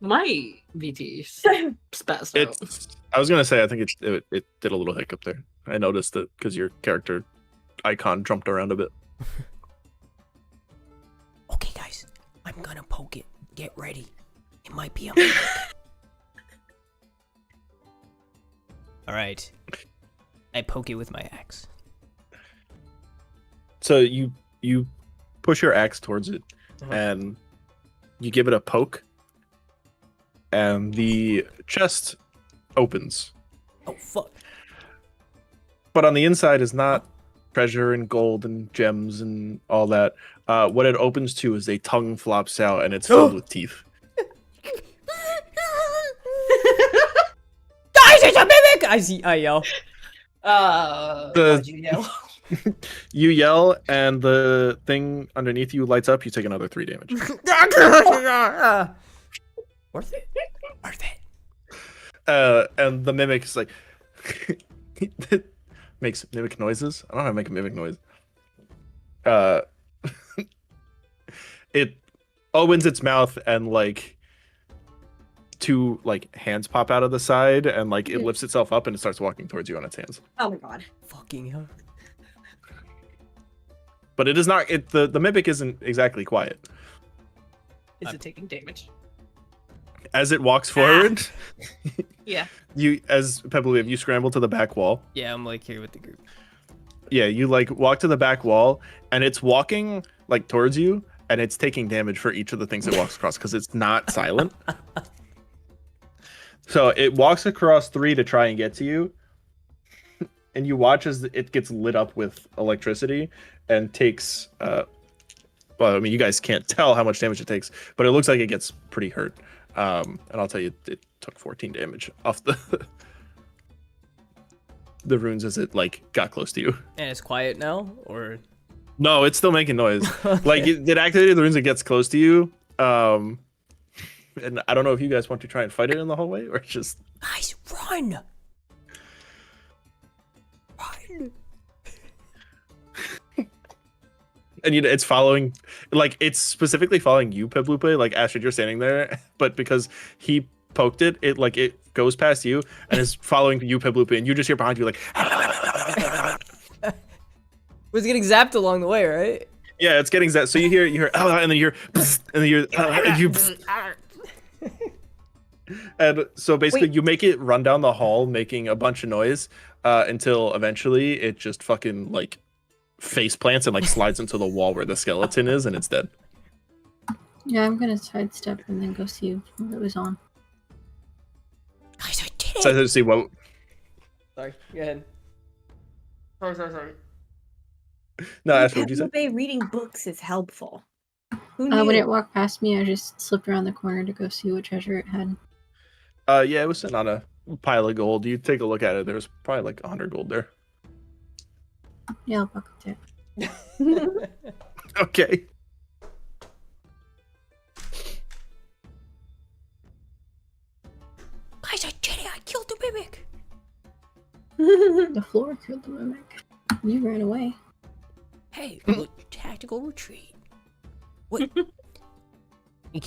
My VT spazzed out. I was gonna say, I think it did a little hiccup there. I noticed it because your character icon jumped around a bit. Okay, guys, I'm gonna poke it. Get ready. It might be a mimic. All right. I poke it with my axe. So you push your axe towards it, Uh-huh. and you give it a poke, and the chest opens. Oh fuck! But on the inside is not treasure and gold and gems and all that. What it opens to is a tongue flops out, and it's filled with teeth. Guys, it's a mimic! I yell. What'd you yell? You yell, and the thing underneath you lights up. You take another 3 damage. Worth it. Worth it. And the mimic is like makes mimic noises. I don't know how to make a mimic noise. It opens its mouth, and like 2 like hands pop out of the side, and like it lifts itself up and it starts walking towards you on its hands. Oh my god. Fucking hell. But it is not. The mimic isn't exactly quiet. Is it taking damage? As it walks forward, Yeah. you, as Pebble, you scramble to the back wall. Yeah, I'm like here with the group. Yeah, you like walk to the back wall, and it's walking like towards you, and it's taking damage for each of the things it walks across because it's not silent. So it walks across 3 to try and get to you, and you watch as it gets lit up with electricity and takes. Well, I mean, you guys can't tell how much damage it takes, but it looks like it gets pretty hurt. And I'll tell you, it took 14 damage off the the runes as it like got close to you. And it's quiet now, or No, it's still making noise. Okay. Like it activated the runes, it gets close to you. And I don't know if you guys want to try and fight it in the hallway or just guys, run! Run! and it's following, like it's specifically following you, Peblupe. Like Astrid, you're standing there, but because he poked it, it goes past you and is following you, Peblupe, and you just hear behind you like. Was getting zapped along the way, right? Yeah, it's getting zapped. So you hear, and then you hear, and then you hear, and you. And so basically, you make it run down the hall, making a bunch of noise, until eventually it just fucking like face plants and like slides into the wall where the skeleton is, and it's dead. Yeah, I'm gonna sidestep and then go see what it was on. Guys, I did it! So let's see what. Sorry, go ahead. Sorry. No, Astrid, what'd you say? Maybe reading books is helpful. Who When knew? it walked past me, I just slipped around the corner to go see what treasure it had. Yeah, it was sitting on a pile of gold. You take a look at it. There's probably like 100 gold there. Yeah, I'll bucket it. Okay. Guys, I did it! I killed the mimic! The floor killed the mimic. You ran away. Hey, look, tactical retreat. What? You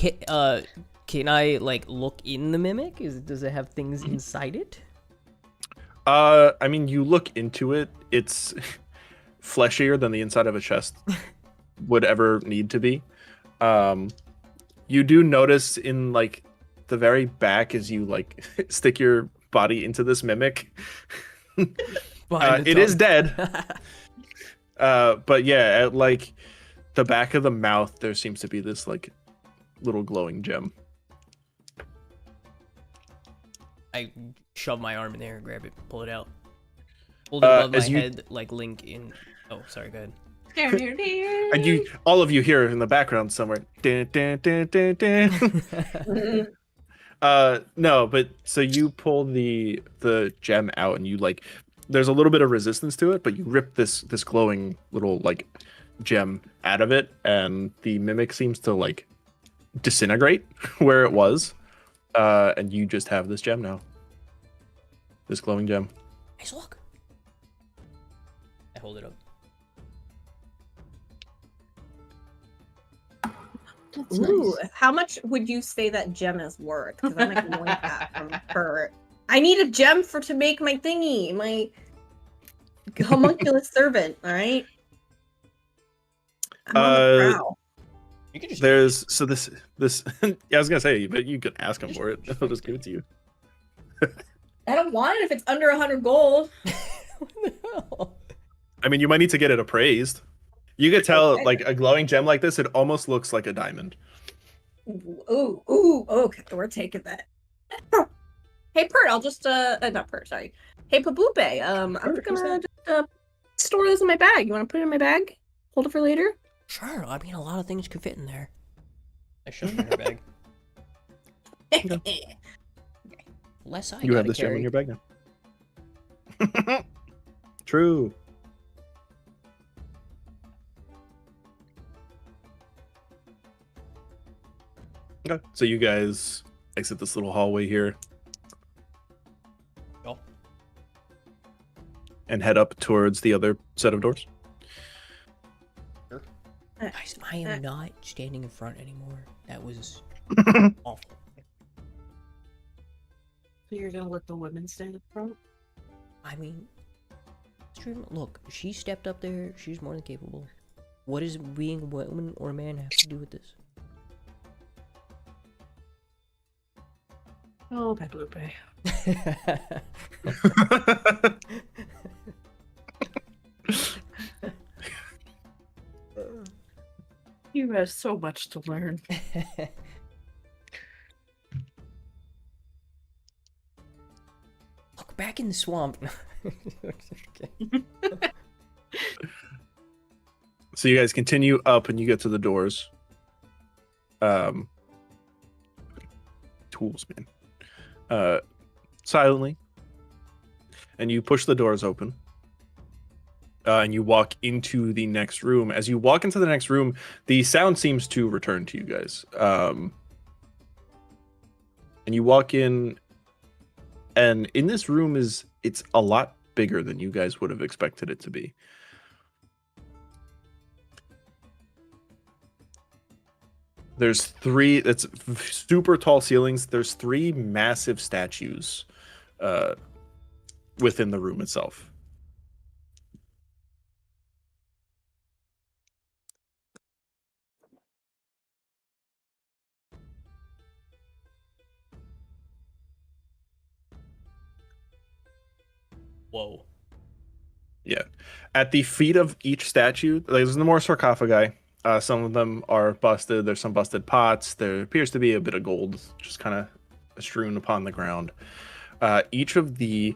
can I like look in the mimic? Does it have things inside it? I mean, you look into it. It's fleshier than the inside of a chest would ever need to be. You do notice in like the very back as you like stick your body into this mimic. It is dead. But yeah, at like the back of the mouth, there seems to be this like little glowing gem. I shove my arm in there and grab it, pull it out. Hold it above my as you- head like Link in... Oh, sorry, go ahead. And all of you hear in the background somewhere. Dun, dun, dun, dun, dun. No, but so you pull the gem out and you like, there's a little bit of resistance to it, but you rip this glowing little like gem out of it, and the mimic seems to like disintegrate where it was, and you just have this gem now. This glowing gem. Nice look. I hold it up. That's Ooh, nice. how much would you say that gem is worth? Because I'm like knowing that from her. I need a gem to make my thingy, my homunculus servant. All right. I'm on the prowl. You can just... There's so this yeah, I was gonna say, but you could ask him for it. I'll just give it to you. I don't want it if it's under 100 gold. What the hell? I mean, you might need to get it appraised. You could tell, Okay. like a glowing gem like this, it almost looks like a diamond. Ooh, okay, we're taking that. Hey, Pert, I'll just not Pert, sorry. Hey, Pabupe, I'm Pert, who's gonna just store this in my bag. You want to put it in my bag? Hold it for later. Sure, I mean, a lot of things could fit in there. I shove it in her bag. Less I You have gotta this gem in carry. your bag now. True. Okay, so you guys exit this little hallway here Oh. and head up towards the other set of doors. Guys, I am not standing in front anymore. That was awful. So you're gonna let the women stand up front? I mean, look, she stepped up there. She's more than capable. What does being a woman or a man have to do with this? Oh, Peblupe. You have so much to learn. Look, back in the swamp. So you guys continue up and you get to the doors. tools, man. Silently. And you push the doors open. And you walk into the next room. As you walk into the next room, the sound seems to return to you guys. And you walk in, and in this room it's a lot bigger than you guys would have expected it to be. There's it's super tall ceilings. There's 3 massive statues within the room itself. Whoa. Yeah. At the feet of each statue, there's no more sarcophagi. Some of them are busted. There's some busted pots. There appears to be a bit of gold just kind of strewn upon the ground. Each of the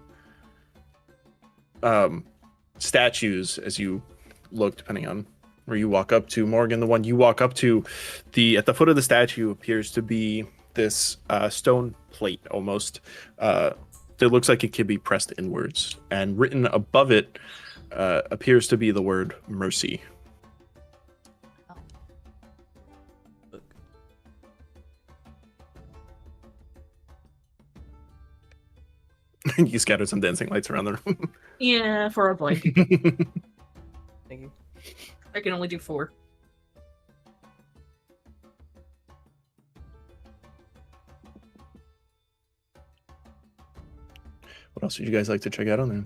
statues, as you look, depending on where you walk up to, Morgan, the one you walk up to, at the foot of the statue appears to be this stone plate almost. It looks like it could be pressed inwards, and written above it appears to be the word mercy. You scattered some dancing lights around the room. Yeah, for a blank. Thank you. I can only do 4. What else would you guys like to check out on there?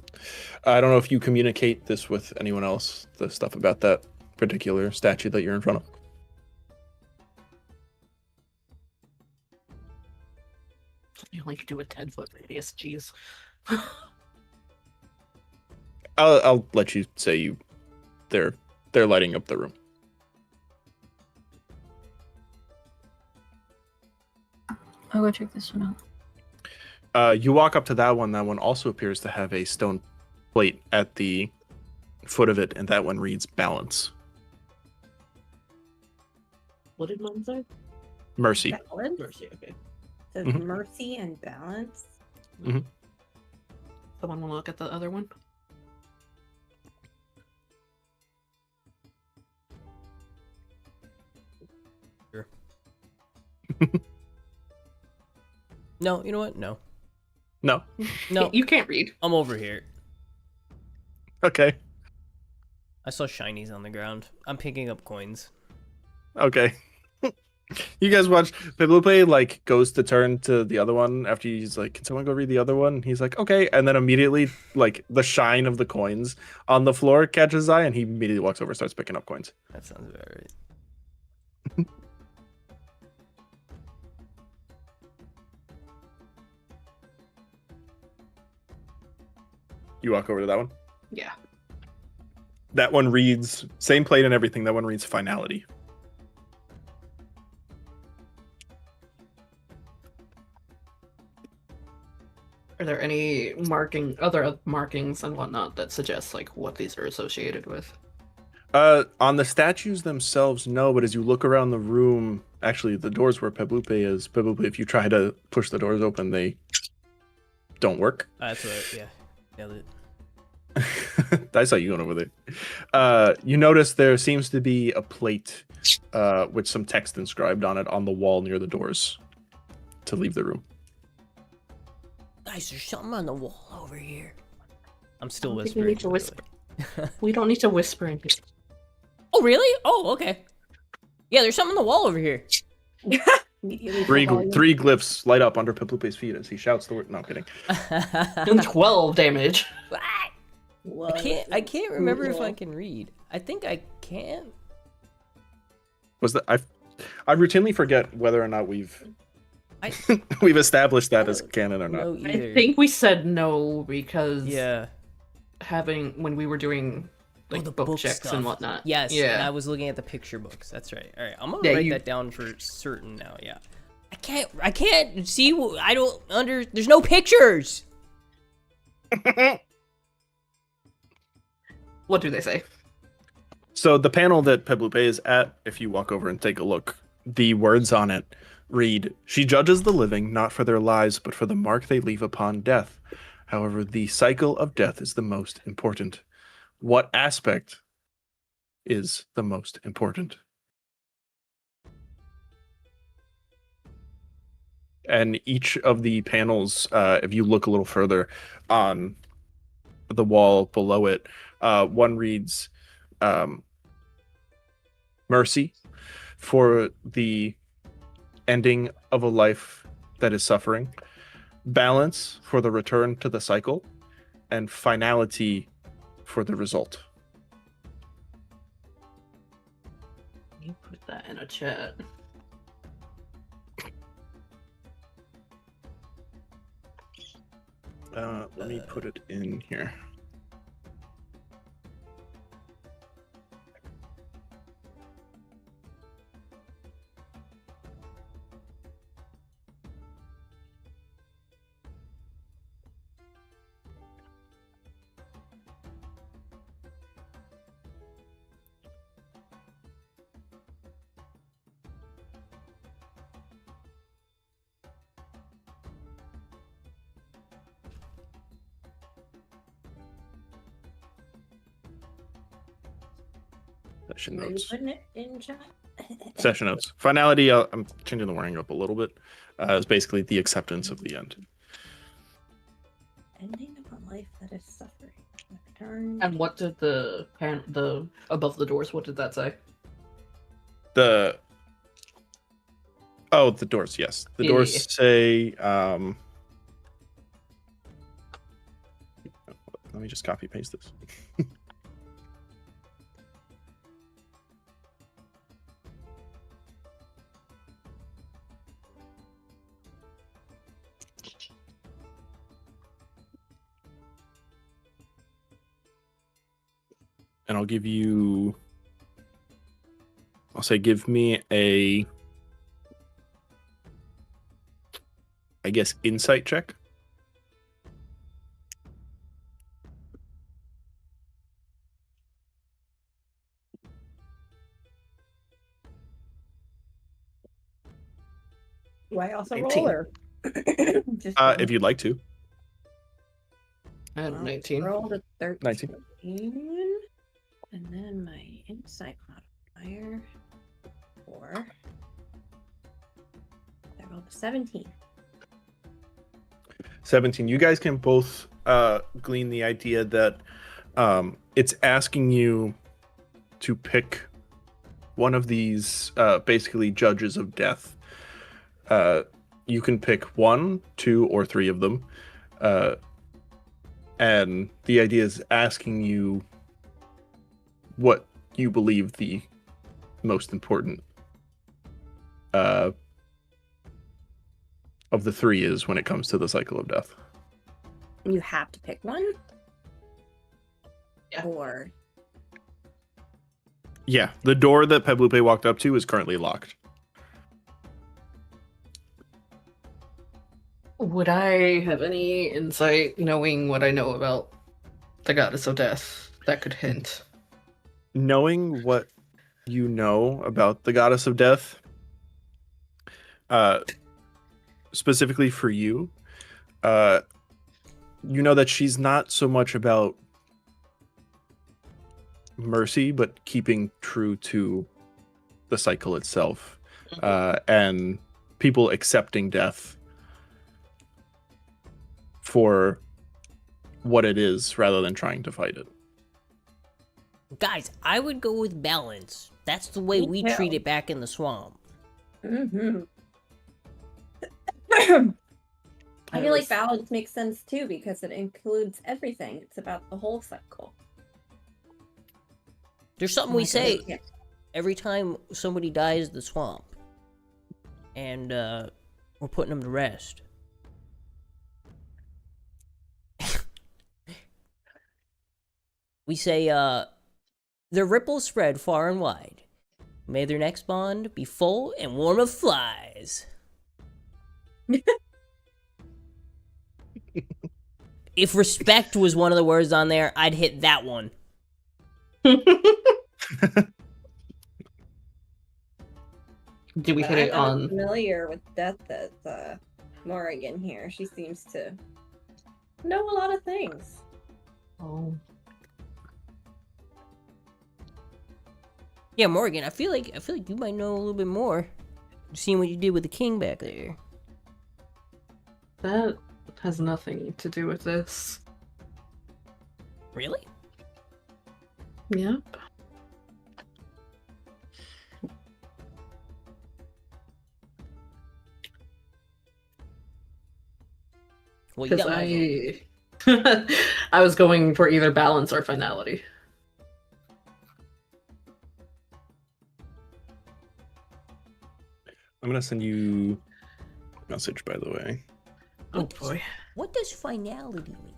I don't know if you communicate this with anyone else, the stuff about that particular statue that you're in front of. You only do a 10-foot radius, jeez. I'll let you say they're lighting up the room. I'll go check this one out. You walk up to that one. That one also appears to have a stone plate at the foot of it, and that one reads balance. What did mine say? Mercy. Balance? Mercy, okay. So Mhm. mercy and balance. Someone want to look at the other one? Sure. No, you know what? No. No. No. You can't read. I'm over here. Okay. I saw shinies on the ground. I'm picking up coins. Okay. You guys watch Piblupe like goes to turn to the other one after he's like, can someone go read the other one? He's like, okay, and then immediately like the shine of the coins on the floor catches his eye, and he immediately walks over and starts picking up coins. That sounds about right. You walk over to that one. Yeah. That one reads same plate and everything. That one reads finality. Are there any other markings and whatnot that suggest like what these are associated with? On the statues themselves, no. But as you look around the room, actually, the doors where Piblupe is. Piblupe, if you try to push the doors open, they don't work. That's what. Yeah. Nailed it. I saw you going over there. You notice there seems to be a plate with some text inscribed on it on the wall near the doors to leave the room. Guys, there's something on the wall over here. I'm still I don't think we whispering. need to whisper. We don't need to whisper in here. Oh, really? Oh, okay. Yeah, there's something on the wall over here. Immediately Three full volume. glyphs light up under Piplupe's feet as he shouts the word. No, I'm kidding. And 12 damage. I can't remember if I can read. I think I can. Was that I routinely forget whether or not we've I we've established that I as don't canon or not. know either. I think we said no because Yeah. when we were doing like the book book checks stuff. and whatnot. Yes, and Yeah. I was looking at the picture books. That's right. All right, I'm gonna Yeah, write you- that down for certain now. Yeah. I can't see. I don't there's no pictures. What do they say? So the panel that Peblupe is at, if you walk over and take a look, the words on it read, "She judges the living not for their lives, but for the mark they leave upon death. However, the cycle of death is the most important. What aspect is the most important?" And each of the panels, if you look a little further on the wall below it, one reads, "Mercy for the ending of a life that is suffering, balance for the return to the cycle, and finality for the result." You put that in a chat. Let me put it in here. Session Are you notes. putting it in chat? Session notes. Finality, I'm changing the wording up a little bit. Is basically the acceptance of the end. Ending of a life that is suffering. Return. And what did the above the doors? What did that say? The doors. Yes, the Yeah, doors yeah. say. Let me just copy paste this. And I'll give you. I'll say, give me a. I guess insight check. Do I also 19. roll or just If you'd like to. I had well, 19. rolled a 13. 19. And then my insight modifier 4. I rolled a 17. 17. You guys can both glean the idea that it's asking you to pick one of these basically judges of death. You can pick 1, 2, or 3 of them. And the idea is asking you what you believe the most important of the 3 is when it comes to the cycle of death. You have to pick one? Yeah. Or Yeah, the door that Peblupe walked up to is currently locked. Would I have any insight, knowing what I know about the goddess of death, that could hint? Knowing what you know about the goddess of death, specifically for you, you know that she's not so much about mercy, but keeping true to the cycle itself, and people accepting death for what it is rather than trying to fight it. Guys, I would go with balance. That's the way Me we too. treat it back in the swamp. mm-hmm. I feel like balance makes sense too because it includes everything. It's about the whole cycle. There's something we say Yeah. every time somebody dies in the swamp. And we're putting them to rest. We say, the ripples spread far and wide. May their next bond be full and warm of flies. If respect was one of the words on there, I'd hit that one. Do we hit I'm it not on? familiar with death as Morrigan here. She seems to know a lot of things. Oh. Yeah, Morgan, I feel like you might know a little bit more. Seeing what you did with the king back there. That has nothing to do with this. Really? Yep. Well, you Because got my vote. I was going for either balance or finality. I'm gonna send you a message, by the way. Oh boy. What does finality mean?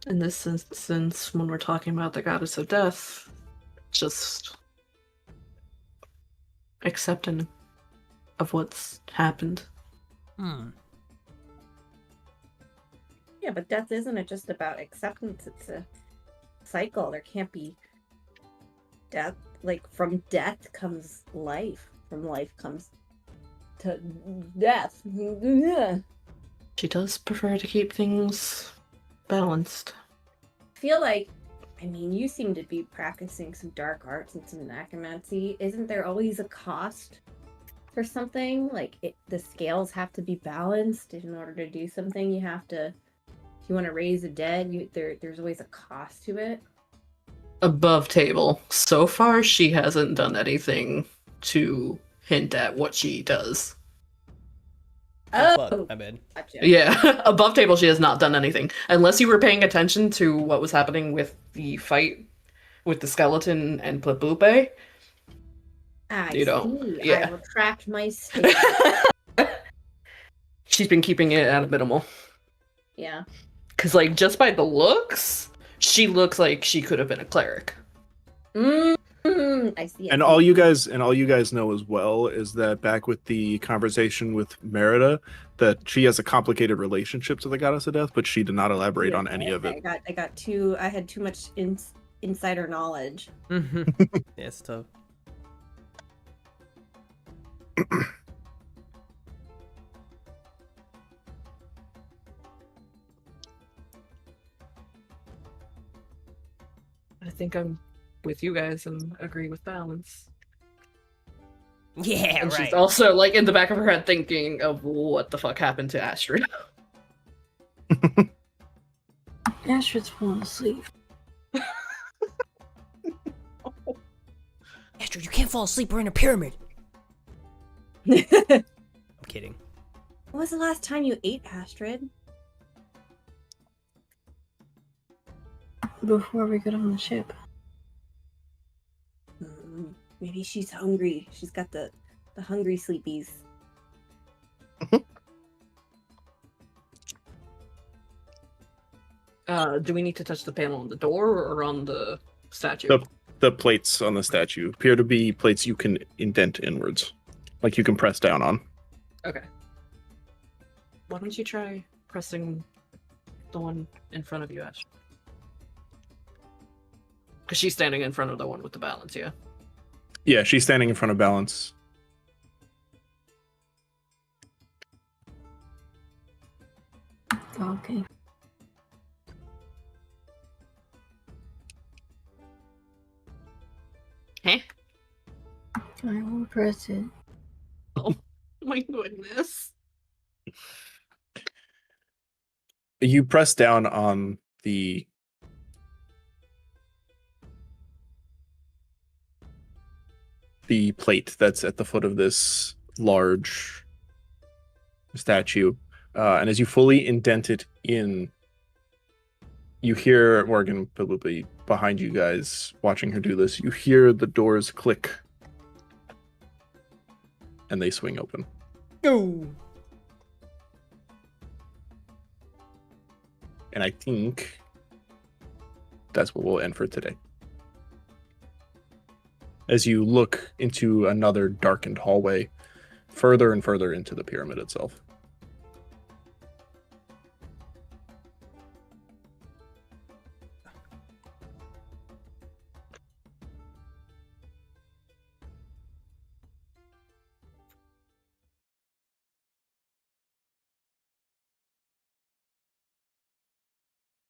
In this instance, when we're talking about the goddess of death, just accepting of what's happened. Yeah, but death isn't just about acceptance, it's a cycle. There can't be death. Like, from death comes life. From life comes to death. She does prefer to keep things balanced. I feel like, I mean, you seem to be practicing some dark arts and some necromancy. Isn't there always a cost for something? Like, the scales have to be balanced in order to do something. You have to, if you want to raise the dead, there's always a cost to it. Above table. So far, she hasn't done anything to hint at what she does. Oh, fuck, my bad. Gotcha. Yeah, above table, she has not done anything. Unless you were paying attention to what was happening with the fight with the skeleton and Plablupe. I You know, see. yeah. I retract my statement. She's been keeping it at a minimal. Yeah. Because, like, just by the looks, she looks like she could have been a cleric. I see. And all you guys know as well is that back with the conversation with Merida, that she has a complicated relationship to the goddess of death, but she did not elaborate on any of it. I had too much insider knowledge. Yeah, it's tough. I think I'm with you guys and agree with balance. Yeah, And right. she's also, like, in the back of her head thinking of what the fuck happened to Astrid. Astrid's falling asleep. Astrid, you can't fall asleep. We're in a pyramid. I'm kidding. When was the last time you ate, Astrid? Before we got on the ship. Maybe she's hungry. She's got the hungry sleepies. Do we need to touch the panel on the door or on the statue? The plates on the statue appear to be plates you can indent inwards, like you can press down on. Okay. Why don't you try pressing the one in front of you, Ash? Because she's standing in front of the one with the balance, yeah? Yeah, she's standing in front of balance. Okay. Huh? I will press it. Oh my goodness. You press down on the plate that's at the foot of this large statue, and as you fully indent it in, you hear Morgan probably behind you guys watching her do this. You hear the doors click and they swing open. Go. And I think that's what we'll end for today. As you look into another darkened hallway, further and further into the pyramid itself.